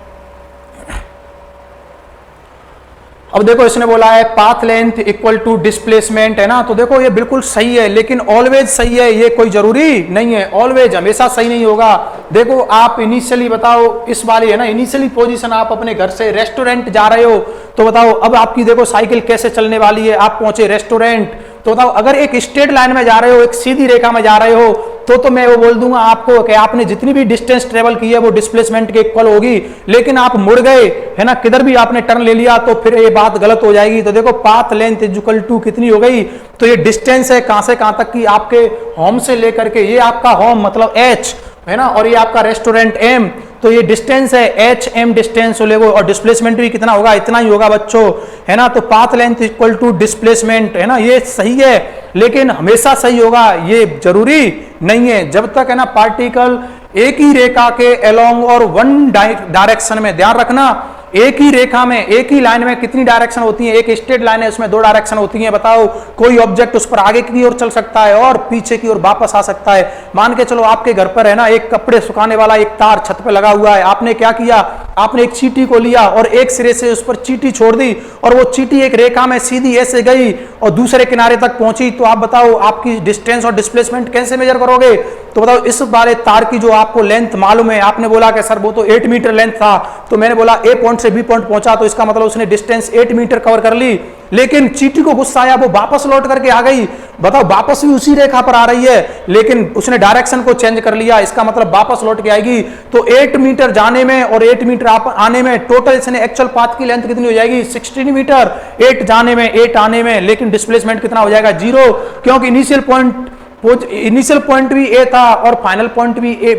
अब देखो इसने बोला है path length equal to displacement, है ना, तो देखो ये बिल्कुल सही है, लेकिन ऑलवेज सही है ये कोई जरूरी नहीं है, ऑलवेज हमेशा सही नहीं होगा। देखो आप इनिशियली बताओ इस वाली है ना, इनिशियली पोजीशन आप अपने घर से रेस्टोरेंट जा रहे हो, तो बताओ अब आपकी देखो साइकिल कैसे चलने वाली है, आप पहुंचे रेस्टोरेंट, तो बताओ अगर एक स्ट्रेट लाइन में जा रहे हो, एक सीधी रेखा में जा रहे हो, तो मैं वो बोल दूंगा आपको कि आपने जितनी भी डिस्टेंस ट्रेवल की है वो डिस्प्लेसमेंट के इक्वल होगी। लेकिन आप मुड़ गए, है ना, किधर भी आपने टर्न ले लिया, तो फिर ये बात गलत हो जाएगी। तो देखो path length is equal to कितनी हो गई, तो ये डिस्टेंस है कहां से कहां तक की, आपके होम से लेकर के, ये आपका होम मतलब H है ना, और ये आपका रेस्टोरेंट M, तो ये डिस्टेंस है HM डिस्टेंस हो लेगो, और डिस्प्लेसमेंट भी कितना होगा, इतना ही होगा बच्चों, है ना। तो path length equal to displacement, है ना, ये सही है, लेकिन हमेशा सही होगा ये जरूरी नहीं है। जब तक है ना पार्टिकल एक ही रेखा के अलोंग और वन डायरेक्शन में, ध्यान रखना एक ही रेखा में, एक ही लाइन में कितनी डायरेक्शन होती है, एक स्ट्रेट लाइन है उसमें 2 डायरेक्शन होती है। बताओ कोई ऑब्जेक्ट उस पर आगे की ओर चल सकता है और पीछे की ओर वापस आ सकता है। मान के चलो आपके घर पर है ना एक कपड़े सुखाने वाला एक तार छत पे लगा हुआ है, आपने क्या किया, आपने एक चींटी को लिया और एक सिरे से उस पर चींटी छोड़ दी, और वो चींटी एक रेखा में सीधी ऐसे गई और दूसरे किनारे तक पहुंची, तो आप बताओ आपकी डिस्टेंस और डिस्प्लेसमेंट कैसे मेजर करोगे? तो बताओ इस वाले तार की जो आपको लेंथ मालूम है, आपने बोला कि सर वो तो 8 मीटर लेंथ था, तो मैंने बोला ए पॉइंट से बी पॉइंट पहुंचा, तो इसका मतलब उसने डिस्टेंस 8 मीटर कवर कर ली। लेकिन चींटी को गुस्सा आया, वो वापस लौट करके आ गई, बताओ वापस भी उसी रेखा पर आ रही है, लेकिन उसने डायरेक्शन को चेंज कर लिया, इसका मतलब वापस लौट के आएगी। तो 8 मीटर जाने में और 8 मीटर आने में टोटल इसने एक्चुअल पाथ की लेंथ कितनी हो जाएगी, 16 मीटर, 8 जाने में 8 आने में, लेकिन डिस्प्लेसमेंट कितना हो जाएगा, 0, क्योंकि इनिशियल पॉइंट भी ए था और फाइनल पॉइंट भी ए,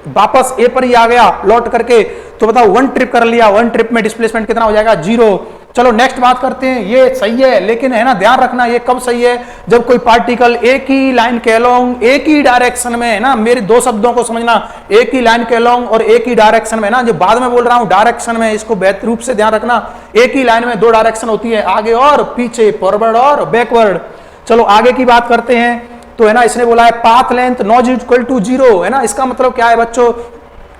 वापस ए पर ही आ गया लौट करके। तो बताओ 1 ट्रिप कर लिया, 1 ट्रिप में डिस्प्लेसमेंट कितना हो जाएगा, 0। चलो नेक्स्ट बात करते हैं, ये सही है, लेकिन है ना ध्यान रखना ये कब सही है, जब कोई पार्टिकल एक ही लाइन के अलोंग एक ही डायरेक्शन में, है ना, मेरे 2 शब्दों को समझना, एक ही लाइन के अलोंग और एक ही डायरेक्शन में, ना जो बाद में बोल रहा हूं डायरेक्शन में, इसको बेहतर रूप से ध्यान रखना, एक ही लाइन में 2 डायरेक्शन होती है, आगे और पीछे, फॉरवर्ड और बैकवर्ड। चलो आगे की बात करते हैं। तो है ना इसने बोला है path length not equal to 0, है ना, इसका मतलब क्या है बच्चों,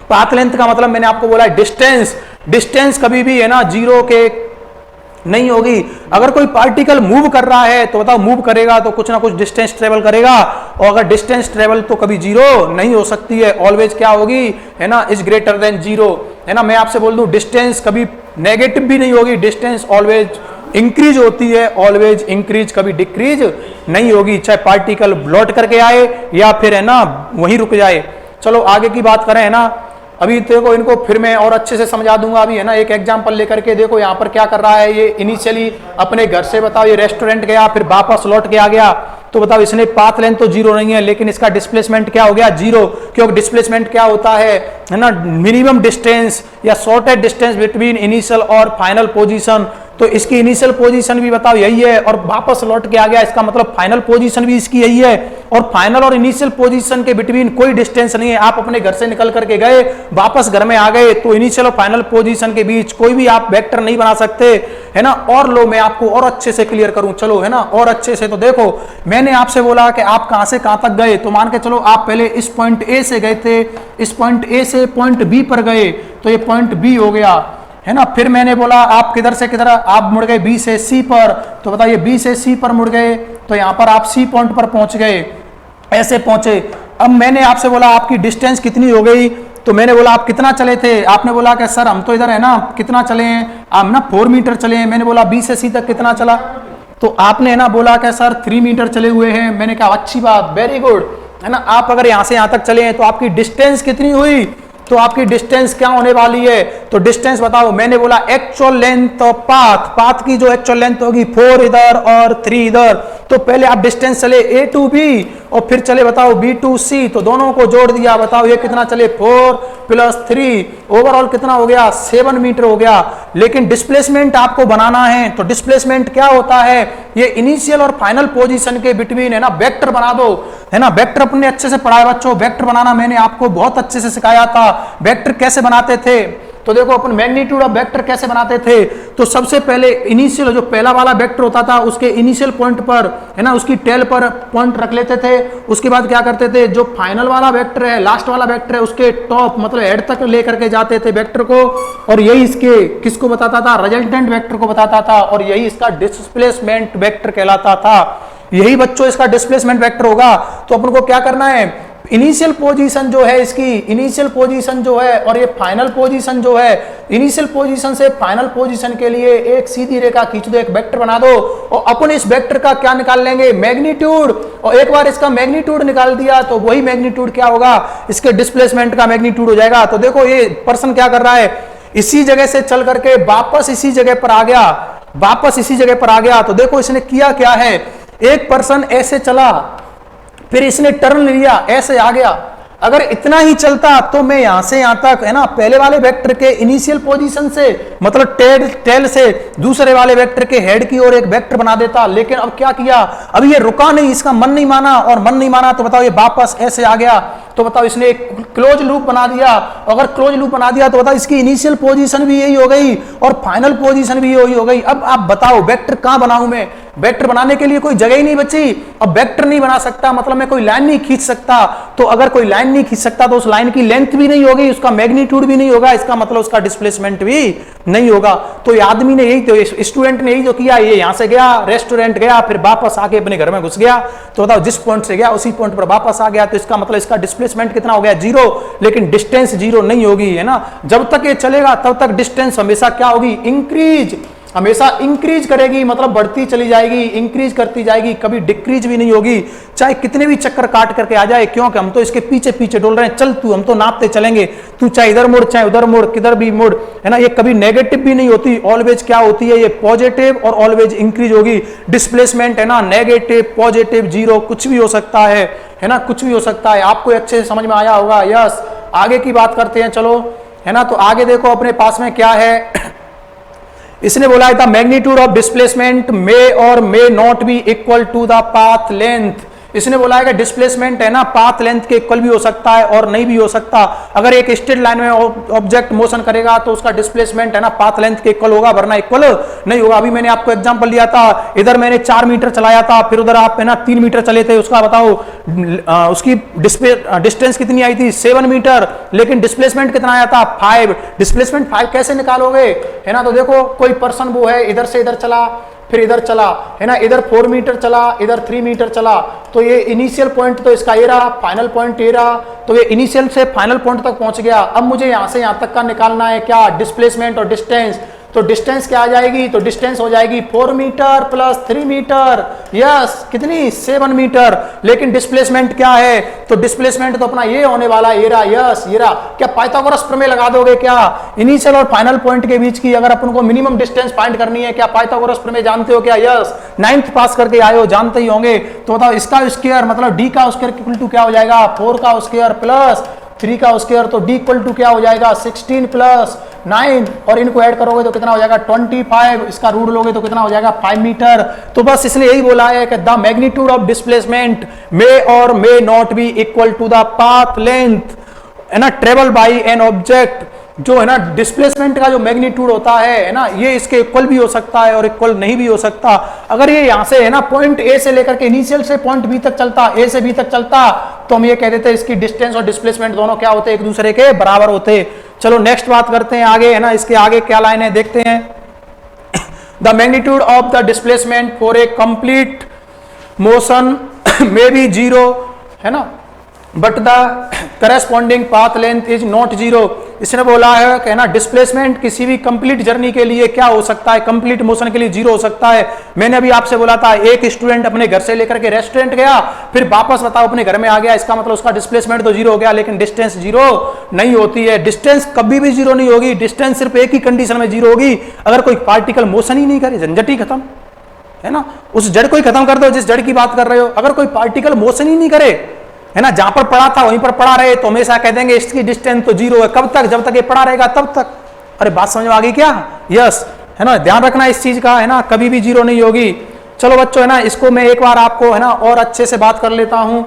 पाथ लेंथ का मतलब मैंने आपको बोला है डिस्टेंस कभी भी है ना 0 के नहीं होगी। अगर कोई पार्टिकल मूव कर रहा है तो बताओ मूव करेगा तो कुछ ना कुछ डिस्टेंस ट्रेवल करेगा, और अगर डिस्टेंस ट्रेवल तो कभी 0 नहीं हो सकती है, ऑलवेज क्या होगी, है ना, इज ग्रेटर देन 0, है ना। मैं आपसे बोल दूं डिस्टेंस कभी नेगेटिव भी नहीं होगी, डिस्टेंस ऑलवेज इंक्रीज होती है, ऑलवेज इंक्रीज, कभी डिक्रीज नहीं होगी, चाहे पार्टिकल लौट करके आए या फिर है ना वहीं रुक जाए। चलो आगे की बात करें, है ना, अभी देखो इनको फिर मैं और अच्छे से समझा दूंगा। अभी है ना एक एग्जांपल लेकर के देखो यहाँ पर क्या कर रहा है, ये इनिशियली अपने घर से बताओ ये रेस्टोरेंट गया, फिर वापस लौट के आ गया, तो बताओ इसने पाथ लेंथ तो 0 नहीं है, लेकिन इसका डिस्प्लेसमेंट क्या हो गया, 0, क्योंकि डिस्प्लेसमेंट क्या होता है ना, मिनिमम डिस्टेंस या शॉर्टेस्ट डिस्टेंस बिटवीन इनिशियल और फाइनल पोजीशन। तो इसकी इनिशियल पोजीशन भी बताओ यही है और वापस लौट के आ गया, इसका मतलब फाइनल पोजीशन भी इसकी यही है, और फाइनल और इनिशियल पोजीशन के बिटवीन कोई डिस्टेंस नहीं है। आप अपने घर से निकल करके गए, वापस घर में आ गए, तो इनिशियल और फाइनल पोजीशन के बीच कोई भी आप वेक्टर नहीं बना सकते, है ना। और लो मैं आपको और अच्छे से क्लियर करूं, चलो है ना, और अच्छे से। तो देखो मैंने आपसे बोला कि आप कहां से कहां तक गए, तो मान के चलो आप पहले इस पॉइंट ए से गए थे, इस पॉइंट ए से पॉइंट बी पर गए, तो ये पॉइंट बी हो गया, है ना। फिर मैंने बोला आप किधर से किधर, आप मुड़ गए बी से सी पर, तो बताइए बी से सी पर मुड़ गए, तो यहां पर आप सी पॉइंट पर पहुंच गए, ऐसे पहुंचे। अब मैंने आपसे बोला आपकी डिस्टेंस कितनी हो गई, तो मैंने बोला आप कितना चले थे, आपने बोला कि सर हम तो इधर है ना कितना चले हैं, आप ना 4 मीटर चले हैं। मैंने बोला बी से सी तक कितना चला, तो आपने ना बोला कि सर 3 मीटर चले हुए हैं। मैंने कहा अच्छी बात, वेरी गुड, है ना। आप अगर यहां से यहां तक चले हैं तो आपकी डिस्टेंस कितनी हुई, तो आपकी डिस्टेंस क्या होने वाली है, तो डिस्टेंस बताओ। मैंने बोला एक्चुअल लेंथ ऑफ पाथ की जो एक्चुअल लेंथ होगी 4 इधर और 3 इधर, तो पहले आप डिस्टेंस चले A to B और फिर चले बताओ B to C, तो दोनों को जोड़ दिया, बताओ ये कितना चले 4 + 3, ओवरऑल कितना हो गया 7 मीटर हो गया। लेकिन डिस्प्लेसमेंट आपको बनाना है, तो डिस्प्लेसमेंट क्या होता है, ये इनिशियल और फाइनल पोजीशन के बिटवीन है ना वेक्टर बना दो, है ना। वेक्टर अपने अच्छे से पढ़ाए बच्चों, वेक्टर बनाना मैंने आपको बहुत अच्छे से सिखाया था। वेक्टर कैसे बनाते थे, तो देखो अपन मैग्नीट्यूड ऑफ वेक्टर कैसे बनाते थे, तो सबसे पहले इनिशियल जो पहला वाला वेक्टर होता था उसके इनिशियल पॉइंट पर, है ना, उसकी टेल पर पॉइंट रख लेते थे। उसके बाद क्या करते थे, जो फाइनल वाला वेक्टर है, लास्ट वाला वेक्टर है, उसके टॉप मतलब हेड तक लेकर के जाते थे वेक्टर को, और यही इसके किसको बताता था, रिजल्टेंट वेक्टर को बताता था, और यही इसका डिस्प्लेसमेंट वेक्टर कहलाता था। यही बच्चों इसका डिस्प्लेसमेंट वेक्टर होगा। तो अपन को क्या करना है, इनिशियल पोजीशन जो है इसकी, इनिशियल पोजीशन जो है और ये फाइनल पोजीशन जो है, इनिशियल पोजीशन से फाइनल पोजीशन के लिए एक सीधी रेखा खींच दो, एक वेक्टर बना दो, और अपन इस वेक्टर का क्या निकाल लेंगे, मैग्नीट्यूड। और एक बार इसका मैग्नीट्यूड निकाल दिया तो वही मैग्नीट्यूड क्या होगा, इसके डिस्प्लेसमेंट का मैग्नीट्यूड हो जाएगा। तो देखो ये पर्सन क्या कर रहा है, इसी जगह से चल करके वापस इसी जगह पर आ गया, वापस इसी जगह पर आ गया। तो देखो इसने किया क्या है, एक पर्सन ऐसे चला, फिर इसने टर्न लिया, ऐसे आ गया। अगर इतना ही चलता तो मैं यहां से यहां तक, है ना, पहले वाले वेक्टर के इनिशियल पोजीशन से मतलब टेल से दूसरे वाले वेक्टर के हेड की ओर एक वेक्टर बना देता। लेकिन अब क्या किया, अब ये रुका नहीं, इसका मन नहीं माना, और मन नहीं माना तो बताओ ये वापस ऐसे आ गया। तो बताओ इसने एक क्लोज लूप बना दिया। अगर क्लोज लूप बना दिया तो बताओ इसकी इनिशियल पोजीशन भी यही हो गई और फाइनल पोजीशन भी यही हो गई। अब आप बताओ वेक्टर कहां बनाऊं मैं, वेक्टर बनाने के लिए कोई जगह ही नहीं बची। अब वेक्टर नहीं बना सकता मतलब मैं कोई लाइन नहीं खींच सकता, तो अगर कोई लाइन नहीं खींच सकता तो उस लाइन की लेंथ भी नहीं होगी, उसका मैग्नीट्यूड भी नहीं होगा, इसका मतलब उसका डिस्प्लेसमेंट भी नहीं होगा। तो ये आदमी ने यही, तो स्टूडेंट ने यही जो किया, ये यहां से गया रेस्टोरेंट गया, फिर वापस आके अपने घर में घुस गया। तो बताओ जिस पॉइंट से गया उसी पॉइंट पर वापस आ गया, तो इसका मतलब इसका डिस्प्लेसमेंट कितना हो गया, 0। लेकिन डिस्टेंस 0 नहीं होगी, है ना। जब तक ये चलेगा तब तक डिस्टेंस हमेशा क्या होगी, इंक्रीज, हमेशा इंक्रीज करेगी, मतलब बढ़ती चली जाएगी, इंक्रीज करती जाएगी, कभी डिक्रीज भी नहीं होगी, चाहे कितने भी चक्कर काट करके आ जाए। क्योंकि हम तो इसके पीछे पीछे डोल रहे हैं, चल तू, हम तो नापते चलेंगे, तू चाहे इधर मुड़ चाहे उधर मुड़, किधर भी मुड़, है ना। ये कभी नेगेटिव भी नहीं होती, ऑलवेज क्या होती है, ये पॉजिटिव और ऑलवेज इंक्रीज होगी। डिस्प्लेसमेंट है ना, नेगेटिव, पॉजिटिव, 0 कुछ भी हो सकता है ना, कुछ भी हो सकता है। आपको अच्छे से समझ में आया होगा। यस, आगे की बात करते हैं, चलो, है ना। तो आगे देखो अपने पास में क्या है, इसने बोला था magnitude of displacement may or may not be equal to the path length. इसने बोला है कि डिस्प्लेसमेंट है ना पाथ लेंथ के इक्वल भी हो सकता है और नहीं भी हो सकता। अगर एक स्ट्रेट लाइन में ऑब्जेक्ट मोशन करेगा तो उसका डिस्प्लेसमेंट है ना पाथ लेंथ के इक्वल होगा, वरना इक्वल नहीं होगा। अभी मैंने आपको एग्जांपल लिया था, इधर मैंने 4 मीटर चलाया था, फिर उधर आप है ना 3 मीटर चले थे, उसका बताओ उसकी डिस्टेंस कितनी आई थी, 7 मीटर, लेकिन डिस्प्लेसमेंट कितना आया था, 5। डिस्प्लेसमेंट 5 कैसे निकालोगे, है ना। तो देखो कोई पर्सन वो है इधर से इधर चला, फिर इधर चला, है ना, इधर 4 मीटर चला, इधर 3 मीटर चला, तो ये इनिशियल पॉइंट तो इसका ये रहा, फाइनल पॉइंट ये रहा, तो ये इनिशियल से फाइनल पॉइंट तक पहुंच गया। अब मुझे यहां से यहां तक का निकालना है क्या, डिस्प्लेसमेंट और डिस्टेंस। तो डिस्टेंस क्या आ जाएगी, तो डिस्टेंस हो जाएगी 4 मीटर प्लस 3 मीटर, यस, कितनी 7 मीटर। लेकिन डिस्प्लेसमेंट क्या है, तो डिस्प्लेसमेंट तो अपना ये होने वाला, ये रहा, यस, ये रहा। क्या पाइथागोरस प्रमेय लगा दोगे क्या, इनिशियल और फाइनल पॉइंट के बीच की अगर अपन को मिनिमम डिस्टेंस फाइंड करनी है, क्या पाइथागोरस प्रमेय जानते हो क्या, यस, 9th पास करके आए हो, जानते ही होंगे। तो बताओ इसका स्क्वायर मतलब डी का स्क्वायर इक्वल टू क्या हो जाएगा, 4 का स्क्वायर प्लस 3 का स्क्वायर, तो डी इक्वल टू क्या हो जाएगा, 16 प्लस 9, और इनको ऐड करोगे तो कितना हो जाएगा 25, इसका रूट लोगे तो कितना हो जाएगा 5 मीटर। तो बस इसने यही बोला है कि the magnitude of displacement may or may not be equal to the path length, है ना, ट्रेवल बाय एन ऑब्जेक्ट। जो है ना डिस्प्लेसमेंट का जो मैग्नीट्यूड होता है ना, ये इसके इक्वल भी हो सकता है और इक्वल नहीं भी हो सकता। अगर ये यहां से है ना पॉइंट ए से लेकर के इनिशियल से पॉइंट बी तक चलता, ए से बी तक चलता, तो हम ये कह देते इसकी डिस्टेंस और डिस्प्लेसमेंट दोनों क्या होते, एक दूसरे के बराबर होते। चलो नेक्स्ट बात करते हैं आगे, है ना, इसके आगे क्या लाइन है देखते हैं। The magnitude of the displacement for a complete motion may be 0, है ना, but the corresponding path length is not 0। इसने बोला है कि ना डिस्प्लेसमेंट किसी भी कंप्लीट जर्नी के लिए क्या हो सकता है, कंप्लीट मोशन के लिए 0 हो सकता है। मैंने अभी आपसे बोला था एक स्टूडेंट अपने घर से लेकर के रेस्टोरेंट गया, फिर वापस बताओ अपने घर में आ गया, इसका मतलब उसका डिस्प्लेसमेंट तो 0 हो गया, लेकिन डिस्टेंस 0 नहीं होती है। डिस्टेंस कभी भी 0 नहीं होगी, डिस्टेंस सिर्फ एक ही कंडीशन में 0 होगी, अगर कोई पार्टिकल मोशन ही नहीं करे, झंझट ही खत्म, है ना, उस जड़ को ही खत्म कर दो जिस जड़ की बात कर रहे हो। अगर कोई पार्टिकल मोशन ही नहीं करे, है ना, जहां पर पड़ा था वहीं पर पड़ा रहे, तो हमेशा कह देंगे इसकी डिस्टेंस तो जीरो है। कब तक? जब तक ये पड़ा रहेगा तब तक। अरे बात समझ में आ गई क्या? यस, है ना, ध्यान रखना इस चीज का, है ना, कभी भी जीरो नहीं होगी। चलो बच्चों, है ना, इसको मैं एक बार आपको, है ना, और अच्छे से बात कर लेता हूं।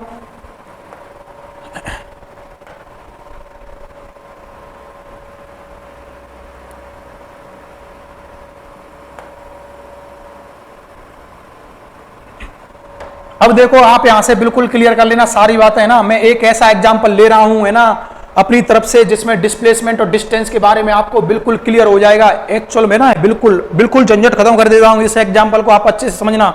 अब देखो, आप यहां से बिल्कुल क्लियर कर लेना सारी बातें, है ना। मैं एक ऐसा एग्जांपल ले रहा हूं, है ना, अपनी तरफ से, जिसमें डिस्प्लेसमेंट और डिस्टेंस के बारे में आपको बिल्कुल क्लियर हो जाएगा। एक्चुअल में ना बिल्कुल झंझट खत्म कर देता हूं इस एग्जांपल को, आप अच्छे से समझना।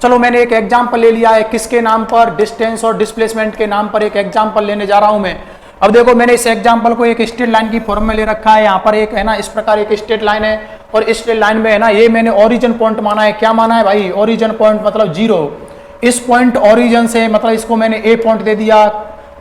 चलो, मैंने एक एग्जांपल ले लिया है, किसके नाम पर? डिस्टेंस और डिस्प्लेसमेंट के नाम पर एक एग्जांपल लेने जा रहा हूं मैं। अब देखो, मैंने इस एग्जांपल को एक स्ट्रेट लाइन की फॉर्म में ले रखा है। यहाँ पर एक, है ना, इस प्रकार एक स्ट्रेट लाइन है, और इस स्ट्रेट लाइन में, है ना, ये मैंने ओरिजिन पॉइंट माना है। क्या माना है भाई? ओरिजिन पॉइंट मतलब जीरो। इस पॉइंट ओरिजिन से, मतलब इसको मैंने ए पॉइंट दे दिया,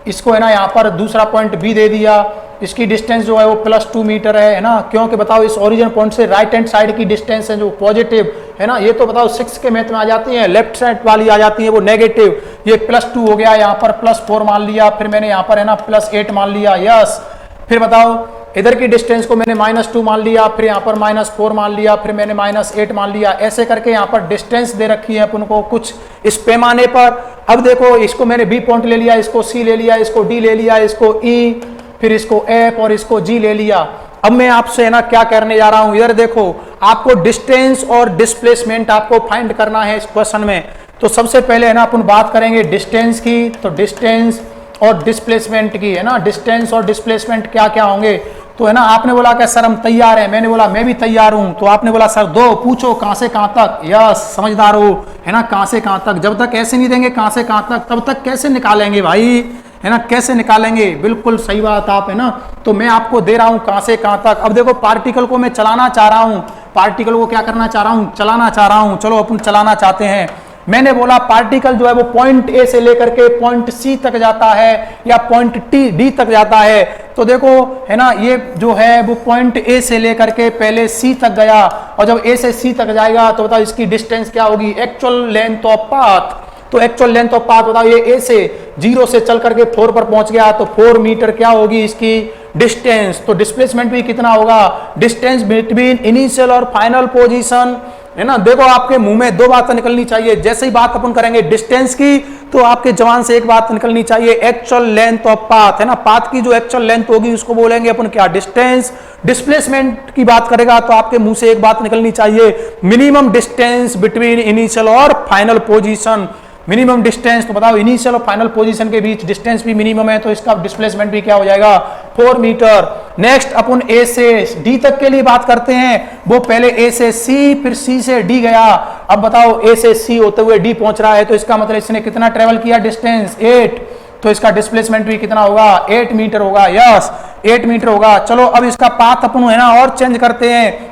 इसको, है ना, यहाँ पर दूसरा पॉइंट बी दे दिया। इसकी डिस्टेंस जो है वो +2 मीटर है ना, क्योंकि बताओ इस ओरिजिन पॉइंट से राइट हैंड साइड की डिस्टेंस है जो पॉजिटिव, है ना, ये तो बताओ 6 के मैथ में आ जाती है, लेफ्ट साइड वाली आ जाती है वो नेगेटिव। ये +2 हो गया, यहाँ पर +4 मान लिया, फिर मैंने यहाँ पर, है ना, +8 मान लिया। यस, फिर बताओ इधर की डिस्टेंस को मैंने -2 मान लिया, फिर यहाँ पर -4 मान लिया, फिर मैंने -8 मान लिया। ऐसे करके यहाँ पर डिस्टेंस दे रखी है अपन को कुछ इस पैमाने पर। अब देखो, इसको मैंने बी पॉइंट ले लिया, इसको सी ले लिया, इसको डी ले लिया, इसको ई, फिर इसको एफ और इसको जी ले लिया। अब मैं आपसे, है ना, क्या करने जा रहा हूं, इधर देखो, आपको डिस्टेंस और डिस्प्लेसमेंट आपको फाइंड करना है इस क्वेश्चन में। तो सबसे पहले, है ना, अपन बात करेंगे डिस्टेंस की। तो डिस्टेंस और डिस्प्लेसमेंट की, है ना, डिस्टेंस और डिस्प्लेसमेंट क्या क्या होंगे। तो, है ना, आपने बोला कि सर हम तैयार हैं, मैंने बोला मैं भी तैयार हूं। तो आपने बोला सर दो, पूछो कहां से कहां तक। यस, समझदार हो, है ना, कहां से कहां तक। जब तक ऐसे नहीं देंगे कहां से कहां तक, तब तक कैसे निकालेंगे भाई, है ना, कैसे निकालेंगे। बिल्कुल सही बात आप, है ना। तो मैं आपको दे रहा हूं कहां से कहां तक। अब देखो, पार्टिकल को मैं चलाना चाह रहा हूं, पार्टिकल को क्या करना चाह रहा हूं? चलाना चाह रहा हूं। चलो, अपन चलाना चाहते हैं। मैंने बोला पार्टिकल जो है वो पॉइंट ए से लेकर के पॉइंट सी तक जाता है, या पॉइंट डी तक जाता है। तो देखो, है ना, ये जो है वो पॉइंट ए से लेकर के पहले सी तक गया, और जब ए से सी तक जाएगा तो बताओ इसकी डिस्टेंस क्या होगी? Actual length of path. तो एक्चुअल लेंथ ऑफ पाथ बताओ, ये ए से 0 से चल करके 4 पर पहुंच गया, तो 4 मीटर क्या होगी इसकी डिस्टेंस। तो डिस्प्लेसमेंट भी कितना होगा? डिस्टेंस बिटवीन इनिशियल और फाइनल पोजीशन, है ना। देखो, आपके मुंह में दो बातें निकलनी चाहिए। जैसे ही बात अपन करेंगे डिस्टेंस की, तो आपके जबान से एक बात निकलनी चाहिए, एक्चुअल लेंथ ऑफ पाथ, है ना। पाथ की जो एक्चुअल लेंथ होगी उसको बोलेंगे अपन क्या? डिस्टेंस। डिस्प्लेसमेंट की बात करेगा तो आपके मुंह से एक बात निकलनी चाहिए, मिनिमम डिस्टेंस बिटवीन इनिशियल और फाइनल पोजीशन। मिनिमम डिस्टेंस, तो बताओ इनिशियल और फाइनल पोजीशन के बीच डिस्टेंस भी मिनिमम है, तो इसका डिस्प्लेसमेंट भी क्या हो जाएगा? 4 मीटर। नेक्स्ट अपन ए से डी तक के लिए बात करते हैं। वो पहले ए से सी, फिर सी से डी गया। अब बताओ ए से सी होते हुए डी पहुंच रहा है, तो इसका मतलब इसने कितना ट्रेवल किया? डिस्टेंस 8। तो इसका डिस्प्लेसमेंट भी कितना होगा? 8 मीटर होगा। यस, 8 मीटर होगा। चलो, अब इसका पाथ अपन, है ना, और चेंज करते हैं।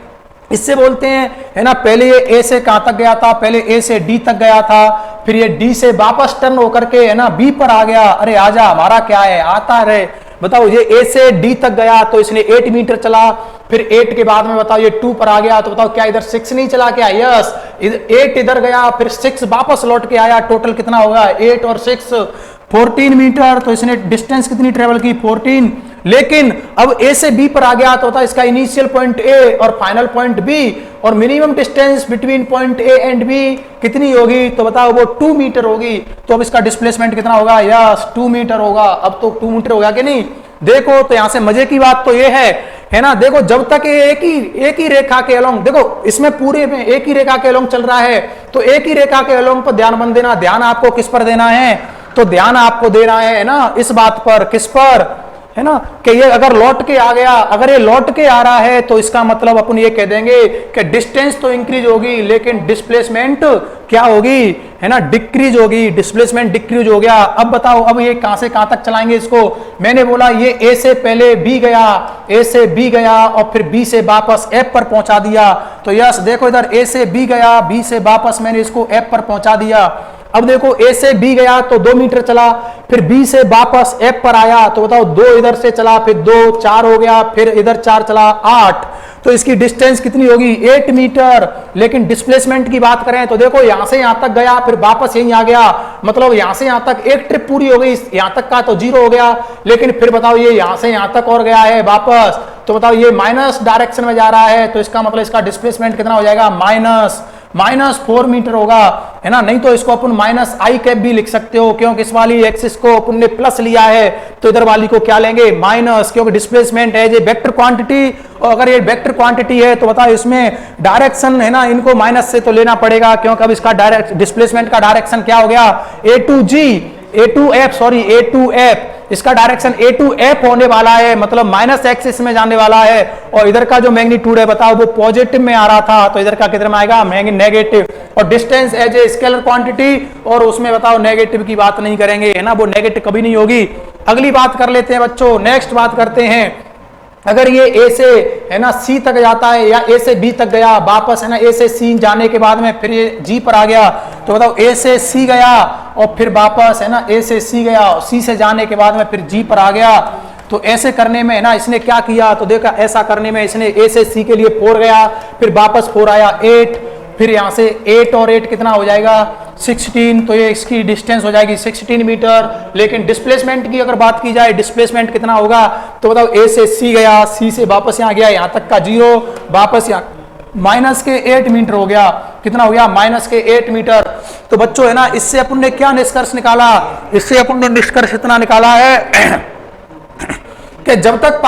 इससे बोलते हैं, है ना, पहले ये ए से कहां तक गया था? पहले ए से डी तक गया था, फिर ये डी से वापस टर्न होकर के, है ना, बी पर आ गया। अरे आजा, हमारा क्या है, आता रहे। बताओ, ये ए से डी तक गया तो इसने 8 मीटर चला, फिर 8 के बाद में बताओ ये 2 पर आ गया, तो बताओ क्या इधर 6 नहीं चला क्या? यस, 8 इधर गया, फिर 6 वापस लौट के आया। टोटल कितना होगा? 8 और 6 14 मीटर। तो इसने डिस्टेंस कितनी ट्रेवल की? 14। लेकिन अब ए से बी पर आ गया तो होता है इसका इनिशियल पॉइंट ए और फाइनल पॉइंट बी, और minimum distance between point A and B कितनी होगी? तो बताओ वो 2 मीटर होगी। तो अब इसका डिस्प्लेसमेंट कितना होगा? यस, 2 मीटर होगा। अब तो 2 मीटर होगा कि नहीं? देखो, तो यहां से मजे की बात तो ये है ना, देखो, जब तक ये एक ही रेखा के अलोंग, देखो इसमें पूरे में एक ही रेखा के अलोंग चल रहा है, तो एक ही रेखा के अलोंग पर ध्यान बंद देना। ध्यान आपको किस पर देना है? तो ध्यान आपको देना है ना, इस बात पर। किस पर? है ना, कि ये अगर लौट के आ गया, अगर ये लौट के आ रहा है तो इसका मतलब अपन ये कह देंगे कि डिस्टेंस तो इंक्रीज होगी, लेकिन डिस्प्लेसमेंट क्या होगी? है ना, डिक्रीज होगी। डिस्प्लेसमेंट डिक्रीज हो गया। अब बताओ, अब ये कहां से कहां तक चलाएंगे इसको? मैंने बोला ये ए से पहले बी गया, ए से बी गया, और फिर बी से वापस एफ पर पहुंचा दिया। तो यस, देखो इधर ए से बी गया, बी से वापस मैंने इसको एफ पर पहुंचा दिया। अब देखो, ए से बी गया तो 2 मीटर चला, फिर बी से वापस एफ पर आया, तो बताओ 2 इधर से चला, फिर 2 4 हो गया, फिर इधर 4 चला 8। तो इसकी डिस्टेंस कितनी होगी 8 मीटर। लेकिन डिस्प्लेसमेंट की बात करें तो देखो यहां से यहां तक गया, फिर वापस यहीं आ गया, मतलब यहां से यहां तक एक ट्रिप पूरी हो गई, यहां तक का तो 0 हो गया। लेकिन फिर बताओ ये यहां से यहां तक और गया है वापस, तो बताओ ये माइनस डायरेक्शन में जा रहा है, तो इसका मतलब इसका डिस्प्लेसमेंट कितना हो जाएगा -4 मीटर होगा, है ना। नहीं तो इसको अपन माइनस आई कैप भी लिख सकते हो, क्योंकि इस वाली एक्सिस को अपन ने प्लस लिया है, तो इधर वाली को क्या लेंगे माइनस, क्योंकि डिस्प्लेसमेंट है ये वेक्टर क्वांटिटी, और अगर ये वेक्टर क्वांटिटी है तो बताओ इसमें डायरेक्शन है ना, इनको माइनस से तो लेना पड़ेगा, क्योंकि अब इसका डायरेक्ट डिस्प्लेसमेंट का डायरेक्शन क्या हो गया A to F, इसका डायरेक्शन A to F होने वाला है, मतलब माइनस एक्सिस में जाने वाला है। और इधर का जो मैग्नीट्यूड है बताओ वो पॉजिटिव में आ रहा था, तो इधर का किधर में आएगा नेगेटिव। और distance as a scalar quantity, और उसमें बताओ नेगेटिव की बात नहीं करेंगे, है ना, वो नेगेटिव कभी नहीं होगी। अगली बात कर लेते हैं बच्चों, नेक्स्ट बात करते हैं। अगर ये A से है ना C तक जाता है, या A से B तक गया वापस, है ना, A से C जाने के बाद में फिर ये G पर आ गया, तो बताओ A से C गया और फिर वापस, है ना, A से C गया, C से जाने के बाद में फिर G पर आ गया। तो ऐसे करने में, है ना, इसने क्या किया, तो देखा ऐसा करने में इसने A से C के लिए 4 गया, फिर वापस 4 आया 8, फिर यहां से 8 और 8 कितना हो जाएगा 16, तो ये इसकी डिस्टेंस हो जाएगी 16 मीटर। लेकिन डिस्प्लेसमेंट की अगर बात की जाए, डिस्प्लेसमेंट कितना होगा, तो बताओ A से C गया, C से वापस यहाँ गया, यहाँ तक का 0, वापस यहाँ माइनस के 8 मीटर हो गया, कितना हो गया माइनस के 8 मीटर। तो बच्चों है ना, इससे अपन ने क्या निष्कर्ष निकाला, इससे अपन ने निष्कर्ष इतना निकाला है कि जब तक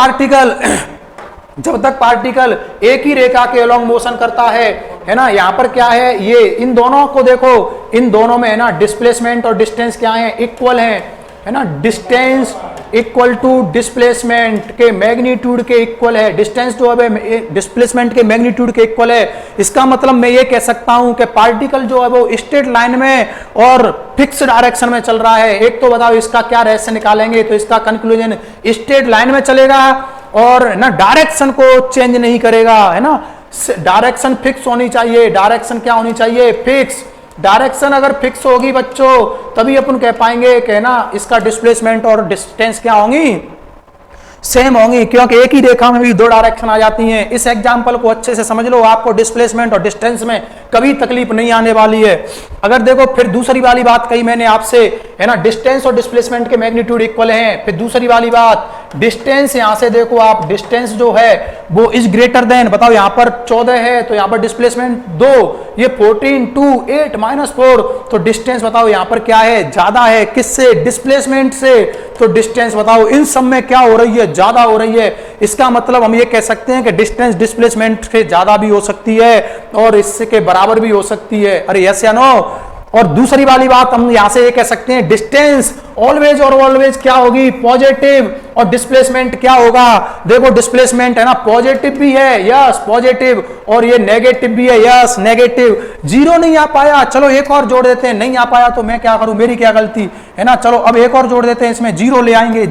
पार्टिकल एक ही रेखा के अलोंग मोशन करता है ना, यहां पर क्या है, ये इन दोनों को देखो, इन दोनों में है ना डिस्प्लेसमेंट और डिस्टेंस क्या है, इक्वल है ना, डिस्टेंस इक्वल टू डिस्प्लेसमेंट के मैग्नीट्यूड के इक्वल है, डिस्टेंस जो है डिस्प्लेसमेंट के मैग्नीट्यूड के इक्वल है। इसका मतलब मैं ये कह सकता हूं कि पार्टिकल जो है वो स्ट्रेट लाइन में और फिक्स डायरेक्शन में चल रहा है। एक तो बताओ इसका क्या रहस्य निकालेंगे, तो इसका कंक्लूजन स्ट्रेट लाइन में चलेगा और ना डायरेक्शन को चेंज नहीं करेगा, है ना, डायरेक्शन फिक्स होनी चाहिए। डायरेक्शन क्या होनी चाहिए, फिक्स। डायरेक्शन अगर फिक्स होगी बच्चों तभी अपन कह पाएंगे कि ना इसका डिस्प्लेसमेंट और डिस्टेंस क्या होंगी, सेम होंगी, क्योंकि एक ही रेखा में भी 2 डायरेक्शन आ जाती हैं। इस एग्जांपल को अच्छे से समझ लो, आपको डिस्प्लेसमेंट और डिस्टेंस में कभी तकलीफ नहीं आने वाली है। अगर देखो फिर दूसरी वाली बात कही मैंने आपसे, है ना, डिस्टेंस और डिस्प्लेसमेंट के मैग्नीट्यूड इक्वल हैं। फिर दूसरी वाली बात, डिस्टेंस यहां से देखो आप, डिस्टेंस जो है वो इज ग्रेटर देन, बताओ यहां पर 14 है तो यहां पर डिस्प्लेसमेंट 2, ये 14 2 8 -4, तो डिस्टेंस बताओ यहां पर क्या है, ज्यादा है, किससे, डिस्प्लेसमेंट से। तो डिस्टेंस बताओ इन सब में क्या हो रही है, ज्यादा हो रही है। इसका मतलब हम ये कह सकते हैं कि डिस्टेंस डिस्प्लेसमेंट से ज्यादा भी हो सकती है और इससे के बराबर भी हो सकती है। अरे यस या नो। और दूसरी वाली बात हम यहां से ये कह सकते हैं, डिस्टेंस ऑलवेज और ऑलवेज क्या होगी, पॉजिटिव, और डिस्प्लेसमेंट क्या होगा, देखो डिस्प्लेसमेंट है ना पॉजिटिव भी है, यस पॉजिटिव, और ये नेगेटिव भी है, यस नेगेटिव। 0 नहीं आ पाया, चलो एक और जोड़ देते हैं, नहीं आ पाया तो मैं क्या करूं, मेरी क्या गलती है ना। चलो अब एक और जोड़ देते हैं, इसमें 0 ले आएंगे।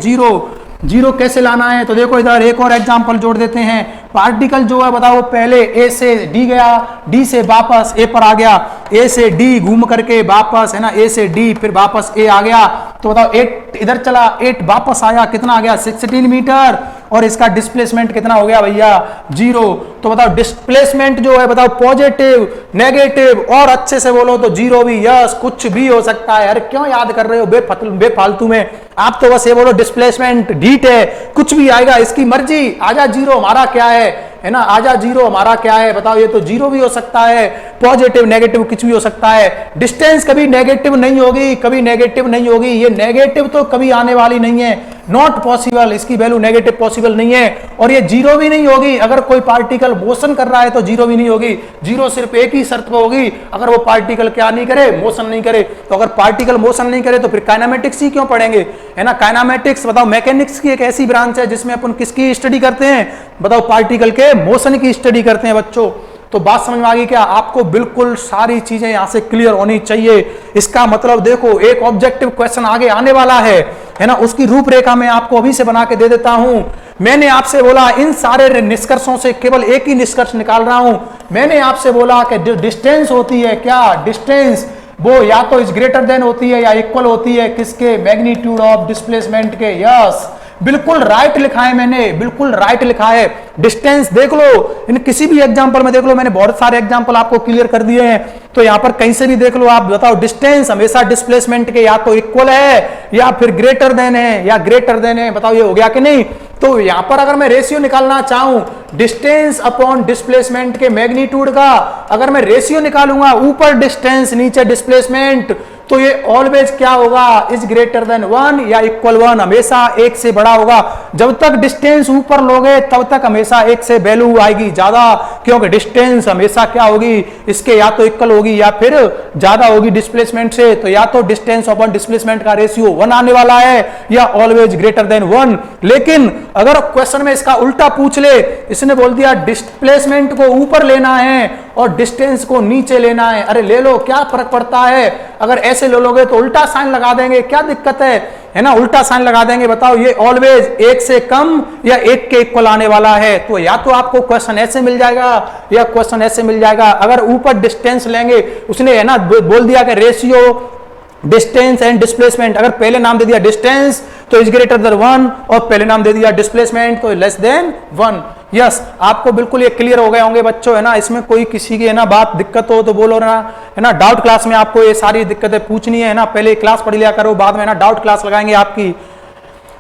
0 कैसे लाना है, तो देखो इधर एक और एग्जांपल जोड़ देते हैं। पार्टिकल जो है बताओ पहले A से D गया, D से वापस A पर आ गया, A से D घूम करके वापस, है ना, A से D फिर वापस A आ गया, तो बताओ 8 इधर चला, 8 वापस आया, कितना आ गया 16 मीटर, और इसका डिस्प्लेसमेंट कितना हो गया भैया 0। तो बताओ डिस्प्लेसमेंट जो है बताओ पॉजिटिव, नेगेटिव, और अच्छे से बोलो तो 0 भी, यस कुछ भी हो सकता है। अरे क्यों याद कर रहे हो बेफालतू में, आप तो बस ये बोलो डिस्प्लेसमेंट ढीठ है, कुछ भी आएगा, इसकी मर्जी, आजा 0 हमारा क्या है ना, आजा 0 हमारा क्या है, बताओ ये तो 0 भी हो सकता है, पॉजिटिव नेगेटिव कुछ भी हो सकता है। डिस्टेंस कभी नेगेटिव नहीं होगी, कभी नेगेटिव नहीं होगी, ये नेगेटिव तो कभी आने वाली नहीं है, नॉट पॉसिबल, इसकी वैल्यू नेगेटिव पॉसिबल नहीं है। और ये 0 भी नहीं होगी, अगर कोई पार्टिकल मोशन कर रहा है तो 0 भी नहीं होगी। 0 सिर्फ एक ही शर्त पर होगी, अगर वो पार्टिकल क्या नहीं करे, मोशन नहीं करे। तो अगर पार्टिकल मोशन नहीं करे तो फिर काइनेमेटिक्स ही क्यों पढ़ेंगे, है ना। काइनेमेटिक्स बताओ मैकेनिक्स की एक ऐसी ब्रांच है जिसमें अपन किसकी स्टडी करते हैं, बताओ पार्टिकल के मोशन की स्टडी करते हैं बच्चों। तो बात समझ में आ गई क्या आपको, बिल्कुल सारी चीजें यहां से क्लियर होनी चाहिए। इसका मतलब देखो एक ऑब्जेक्टिव क्वेश्चन आगे आने वाला है ना, उसकी रूपरेखा मैं आपको अभी से बना के दे देता हूं। मैंने आपसे बोला इन सारे निष्कर्षों से केवल एक ही निष्कर्ष निकाल रहा हूं। मैंने आपसे बोला कि जो डिस्टेंस होती है, क्या डिस्टेंस, वो या तो इज ग्रेटर देन होती है या इक्वल होती है किसके, मैग्नीट्यूड ऑफ डिस्प्लेसमेंट के, यस बिल्कुल राइट लिखा है मैंने, बिल्कुल राइट लिखा है। डिस्टेंस देख लो, इन किसी भी एग्जांपल में देख लो, मैंने बहुत सारे एग्जांपल आपको क्लियर कर दिए हैं। तो यहां पर कहीं से भी देख लो, आप बताओ डिस्टेंस हमेशा डिस्प्लेसमेंट के या तो इक्वल है या फिर ग्रेटर देन है या ग्रेटर देन है। बताओ ये हो गया कि नहीं। तो यहां पर अगर मैं रेशियो निकालना चाहूं डिस्टेंस अपॉन डिस्प्लेसमेंट के मैग्नीट्यूड का, अगर मैं रेशियो निकालूंगा ऊपर डिस्टेंस नीचे डिस्प्लेसमेंट, तो ये ऑलवेज क्या होगा, इज ग्रेटर देन 1 या इक्वल 1, हमेशा 1 से बड़ा होगा। जब तक डिस्टेंस ऊपर लोगे तब तक हमेशा 1 से वैल्यू आएगी ज्यादा, क्योंकि डिस्टेंस हमेशा क्या होगी, इसके या तो इक्वल होगी या फिर ज्यादा होगी डिस्प्लेसमेंट से। तो या तो डिस्टेंस अपॉन डिस्प्लेसमेंट का रेशियो 1 आने वाला है या ऑलवेज ग्रेटर देन 1। लेकिन अगर क्वेश्चन में इसका उल्टा पूछ ले, इसने बोल दिया डिस्प्लेसमेंट को ऊपर लेना है और डिस्टेंस को नीचे लेना है, अरे ले लो, क्या फर्क पड़ता है। अगर ऐसे ले लोगे तो उल्टा साइन लगा देंगे, क्या दिक्कत है ना, उल्टा साइन लगा देंगे। बताओ ये ऑलवेज 1 से कम या 1 के इक्वल आने वाला है। तो या तो आपको क्वेश्चन ऐसे मिल जाएगा या क्वेश्चन ऐसे मिल जाएगा। अगर ऊपर डिस्टेंस लेंगे, उसने है ना बोल दिया कि रेशियो डिस्टेंस एंड डिस्प्लेसमेंट, अगर पहले नाम दे दिया डिस्टेंस तो इज ग्रेटर देन 1 और पहले नाम दे दिया डिस्प्लेसमेंट तो लेस देन 1। यस, आपको बिल्कुल ये क्लियर हो गए होंगे बच्चों, है ना। इसमें कोई किसी की है ना बात दिक्कत हो तो बोलो ना, है ना। डाउट क्लास में आपको ये सारी दिक्कतें पूछनी है ना, पहले क्लास पढ़ लिया करो, बाद में ना डाउट क्लास लगाएंगे आपकी।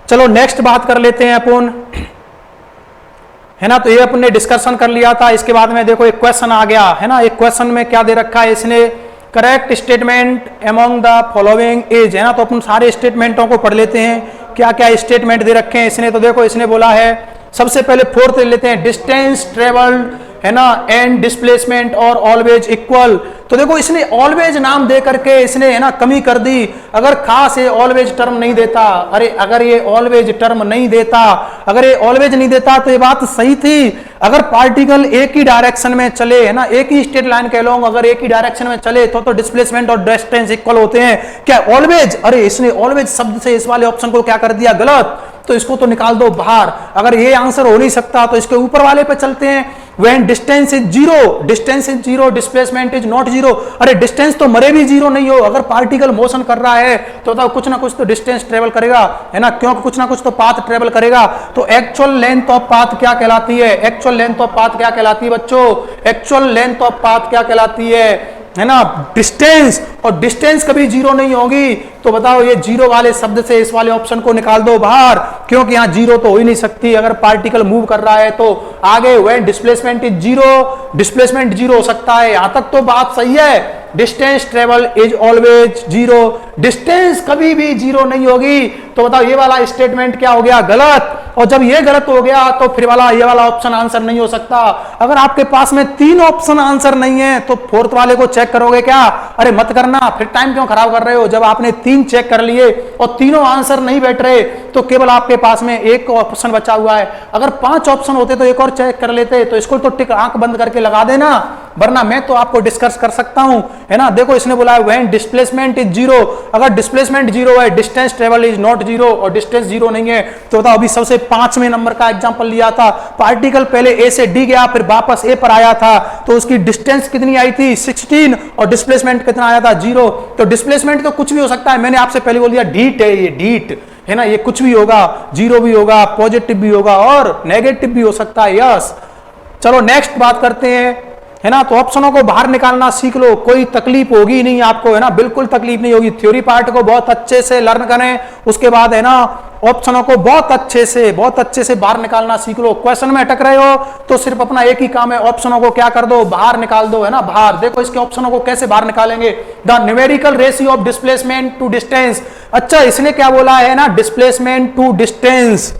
चलो नेक्स्ट बात कर लेते हैं अपन, है ना। तो ये अपन ने डिस्कशन कर लिया था। इसके बाद में देखो एक क्वेश्चन आ गया, है ना। एक क्वेश्चन में क्या दे रखा है इसने, correct statement among the following is, है ना। तो अपन सारे स्टेटमेंटों को पढ़ लेते हैं, क्या क्या स्टेटमेंट दे रखे हैं इसने। तो देखो इसने बोला है, सबसे पहले फोर्थ ले लेते हैं, डिस्टेंस ट्रेवल्ड, है ना, एंड डिस्प्लेसमेंट और ऑलवेज इक्वल। तो देखो इसने ऑलवेज नाम दे करके इसने है ना कमी कर दी। अगर खास ये ऑलवेज टर्म नहीं देता, अरे अगर ये ऑलवेज टर्म नहीं देता, अगर ये ऑलवेज नहीं देता तो ये बात सही थी। अगर पार्टिकल एक ही डायरेक्शन में चले, है ना, एक ही स्ट्रेट लाइन कह लो, अगर एक ही डायरेक्शन में चले तो डिस्प्लेसमेंट और डिस्टेंस इक्वल होते हैं। क्या ऑलवेज, अरे इसने ऑलवेज शब्द से इस वाले ऑप्शन को क्या कर दिया, गलत। तो इसको तो निकाल दो बाहर। अगर ये आंसर हो नहीं सकता तो इसके ऊपर वाले पे चलते हैं, when distance is zero displacement is not zero। अरे डिस्टेंस तो मरे भी जीरो नहीं हो, अगर पार्टिकल मोशन कर रहा है तो बताओ कुछ ना कुछ तो डिस्टेंस ट्रेवल करेगा, है ना, क्योंकि कुछ ना कुछ तो पाथ ट्रेवल करेगा। तो एक्चुअल लेंथ ऑफ पाथ क्या कहलाती है, एक्चुअल लेंथ ऑफ पाथ क्या कहलाती है बच्चों, एक्चुअल लेंथ ऑफ पाथ क्या कहलाती है ना, डिस्टेंस। और डिस्टेंस कभी जीरो नहीं होगी। तो बताओ ये जीरो वाले शब्द से इस वाले ऑप्शन को निकाल दो बाहर, क्योंकि यहां जीरो तो हो ही नहीं सकती। अगर पार्टिकल मूव कर रहा है तो आगे when displacement is zero, displacement zero हो सकता है। यहां तक तो बात सही है। Distance travel is always zero, distance कभी भी जीरो नहीं होगी। तो बताओ ये वाला स्टेटमेंट क्या हो गया, गलत। और जब ये गलत हो गया तो फिर वाला ये वाला ऑप्शन आंसर नहीं हो सकता। अगर आपके पास में 3 ऑप्शन आंसर नहीं है तो फोर्थ वाले को चेक करोगे क्या, अरे मत करना, फिर टाइम क्यों खराब कर रहे हो। जब आपने 3 चेक कर लिए और तीनों आंसर नहीं बैठ रहे तो केवल आपके पास में एक ऑप्शन बचा हुआ है। अगर 5 ऑप्शन होते तो एक और चेक कर लेते, तो इसको तो टिक आंख बंद करके लगा देना, वरना मैं तो आपको डिस्कस कर सकता हूं, है ना। देखो इसने बोला है व्हेन डिस्प्लेसमेंट इज जीरो, अगर डिस्प्लेसमेंट जीरो है, distance travel is not zero, और डिस्टेंस जीरो नहीं है तो बताओ। अभी सबसे 5वें नंबर का एग्जांपल लिया था, पार्टिकल पहले ए से डी गया फिर वापस ए पर आया था, तो उसकी डिस्टेंस कितनी आई थी 16 और डिस्प्लेसमेंट कितना आया था 0। तो डिस्प्लेसमेंट तो कुछ भी हो सकता है, मैंने आपसे पहले बोल दिया डीट है, ये डीट है ना, ये कुछ भी होगा, जीरो भी होगा, पॉजिटिव भी होगा और नेगेटिव भी हो सकता है। यस, चलो नेक्स्ट बात करते हैं, है ना। तो ऑप्शनों को बाहर निकालना सीख लो, कोई तकलीफ होगी नहीं आपको, है ना, बिल्कुल तकलीफ नहीं होगी। थ्योरी पार्ट को बहुत अच्छे से लर्न करें, उसके बाद है ना ऑप्शनों को बहुत अच्छे से बाहर निकालना सीख लो। क्वेश्चन में अटक रहे हो तो सिर्फ अपना एक ही काम है, ऑप्शनों को क्या कर दो, बाहर निकाल दो, है ना, बाहर। देखो इसके ऑप्शनों को कैसे बाहर निकालेंगे, the numerical ratio of displacement to distance. अच्छा, इसने क्या बोला है ना, डिस्प्लेसमेंट टू डिस्टेंस,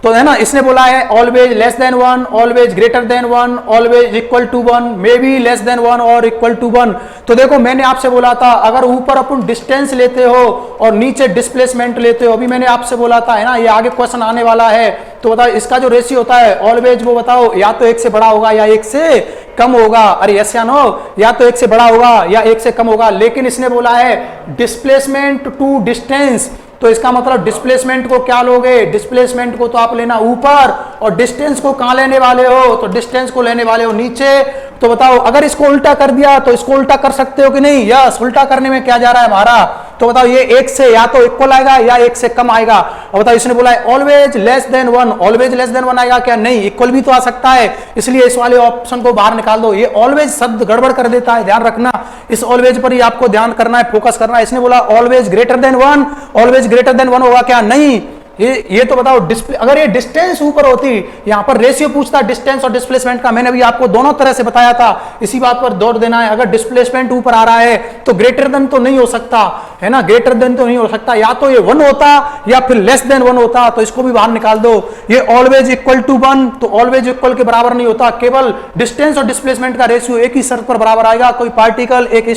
तो है ना, इसने बोला है always less than 1, always greater than 1, always equal to 1, may be less than 1 or equal to 1। तो देखो मैंने आपसे बोला था अगर ऊपर अपन डिस्टेंस लेते हो और नीचे डिस्प्लेसमेंट लेते हो, अभी मैंने आपसे बोला था, है ना, ये आगे क्वेश्चन आने वाला है। तो बताओ इसका जो रेशियो होता है ऑलवेज, वो बताओ या तो 1 से बड़ा होगा या 1 से कम होगा। अरे यस या नो, या तो 1 से बड़ा होगा या 1 से कम होगा। लेकिन इसने बोला है डिस्प्लेसमेंट टू डिस्टेंस, तो इसका मतलब डिस्प्लेसमेंट को क्या लोगे, डिस्प्लेसमेंट को तो आप लेना ऊपर, और डिस्टेंस को कहां लेने वाले हो, तो डिस्टेंस को लेने वाले हो नीचे। तो बताओ अगर इसको उल्टा कर दिया तो इसको उल्टा कर सकते हो कि नहीं। यस, उल्टा करने में क्या जा रहा है हमारा, तो बताओ ये एक से या तो इक्वल आएगा या एक से कम आएगा। और बताओ इसने बोला है always less then one, always less then one आएगा क्या? नहीं, इक्वल भी तो आ सकता है, इसलिए इस वाले ऑप्शन को बाहर निकाल दो। ये ऑलवेज शब्द गड़बड़ कर देता है, ध्यान रखना, इस ऑलवेज पर ही आपको ध्यान करना है, फोकस करना है। इसने बोला always greater then one, always greater then one होगा क्या? नहीं, ये तो बताओ डिस्प्ले, अगर ये डिस्टेंस ऊपर होती, यहां पर रेशियो पूछता डिस्टेंस और डिस्प्लेसमेंट का, मैंने अभी आपको दोनों तरह से बताया था, इसी बात पर जोर देना है। अगर डिस्प्लेसमेंट ऊपर आ रहा है तो ग्रेटर देन तो नहीं हो सकता है ना, ग्रेटर देन तो नहीं हो सकता, या तो ये वन होता या फिर लेस देन वन होता, तो इसको भी बाहर निकाल दो। ये ऑलवेज इक्वल टू वन, तो ऑलवेज इक्वल के बराबर नहीं होता, केवल डिस्टेंस और डिस्प्लेसमेंट का रेशियो एक ही शर्त पर बराबर आएगा। कोई पार्टिकल एक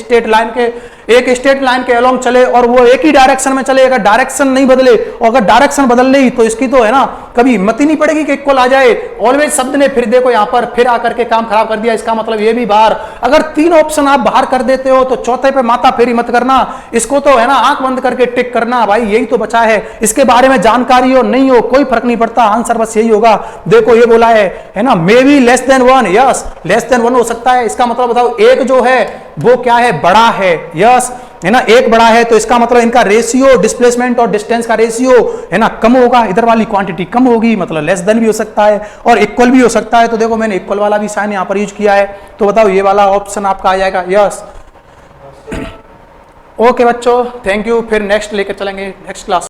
स्ट्रेट लाइन के अलोंग चले और वो एक ही डायरेक्शन में चले, अगर डायरेक्शन नहीं बदले, और अगर डायरेक्शन बदल ली तो इसकी तो है ना कभी मत ही नहीं पड़ेगी कि इक्वल आ जाए। ऑलवेज शब्द ने फिर देखो यहां पर फिर आकर के काम खराब कर दिया, इसका मतलब ये भी बाहर। अगर तीन ऑप्शन आप बाहर कर देते हो तो चौथे पे माथा फेरी मत करना, इसको तो है ना आंख बंद करके टिक करना, भाई यही तो बचा है। इसके बारे में जानकारी हो नहीं हो कोई फर्क नहीं पड़ता, आंसर बस यही होगा। देखो ये बोला है ना, मे be less then one, yes less than one हो सकता है, इसका मतलब बताओ एक जो है वो क्या है, बड़ा है, यस है ना, एक बड़ा है, तो इसका मतलब इनका रेशियो डिस्प्लेसमेंट और डिस्टेंस का रेशियो है ना कम होगा, इधर वाली क्वांटिटी कम होगी, मतलब लेस देन भी हो सकता है और इक्वल भी हो सकता है। तो देखो मैंने इक्वल वाला भी साइन यहां पर यूज किया है, तो बताओ ये वाला ऑप्शन आपका आ जाएगा, यस। ओके बच्चों, थैंक यू, फिर नेक्स्ट लेकर चलेंगे नेक्स्ट क्लास।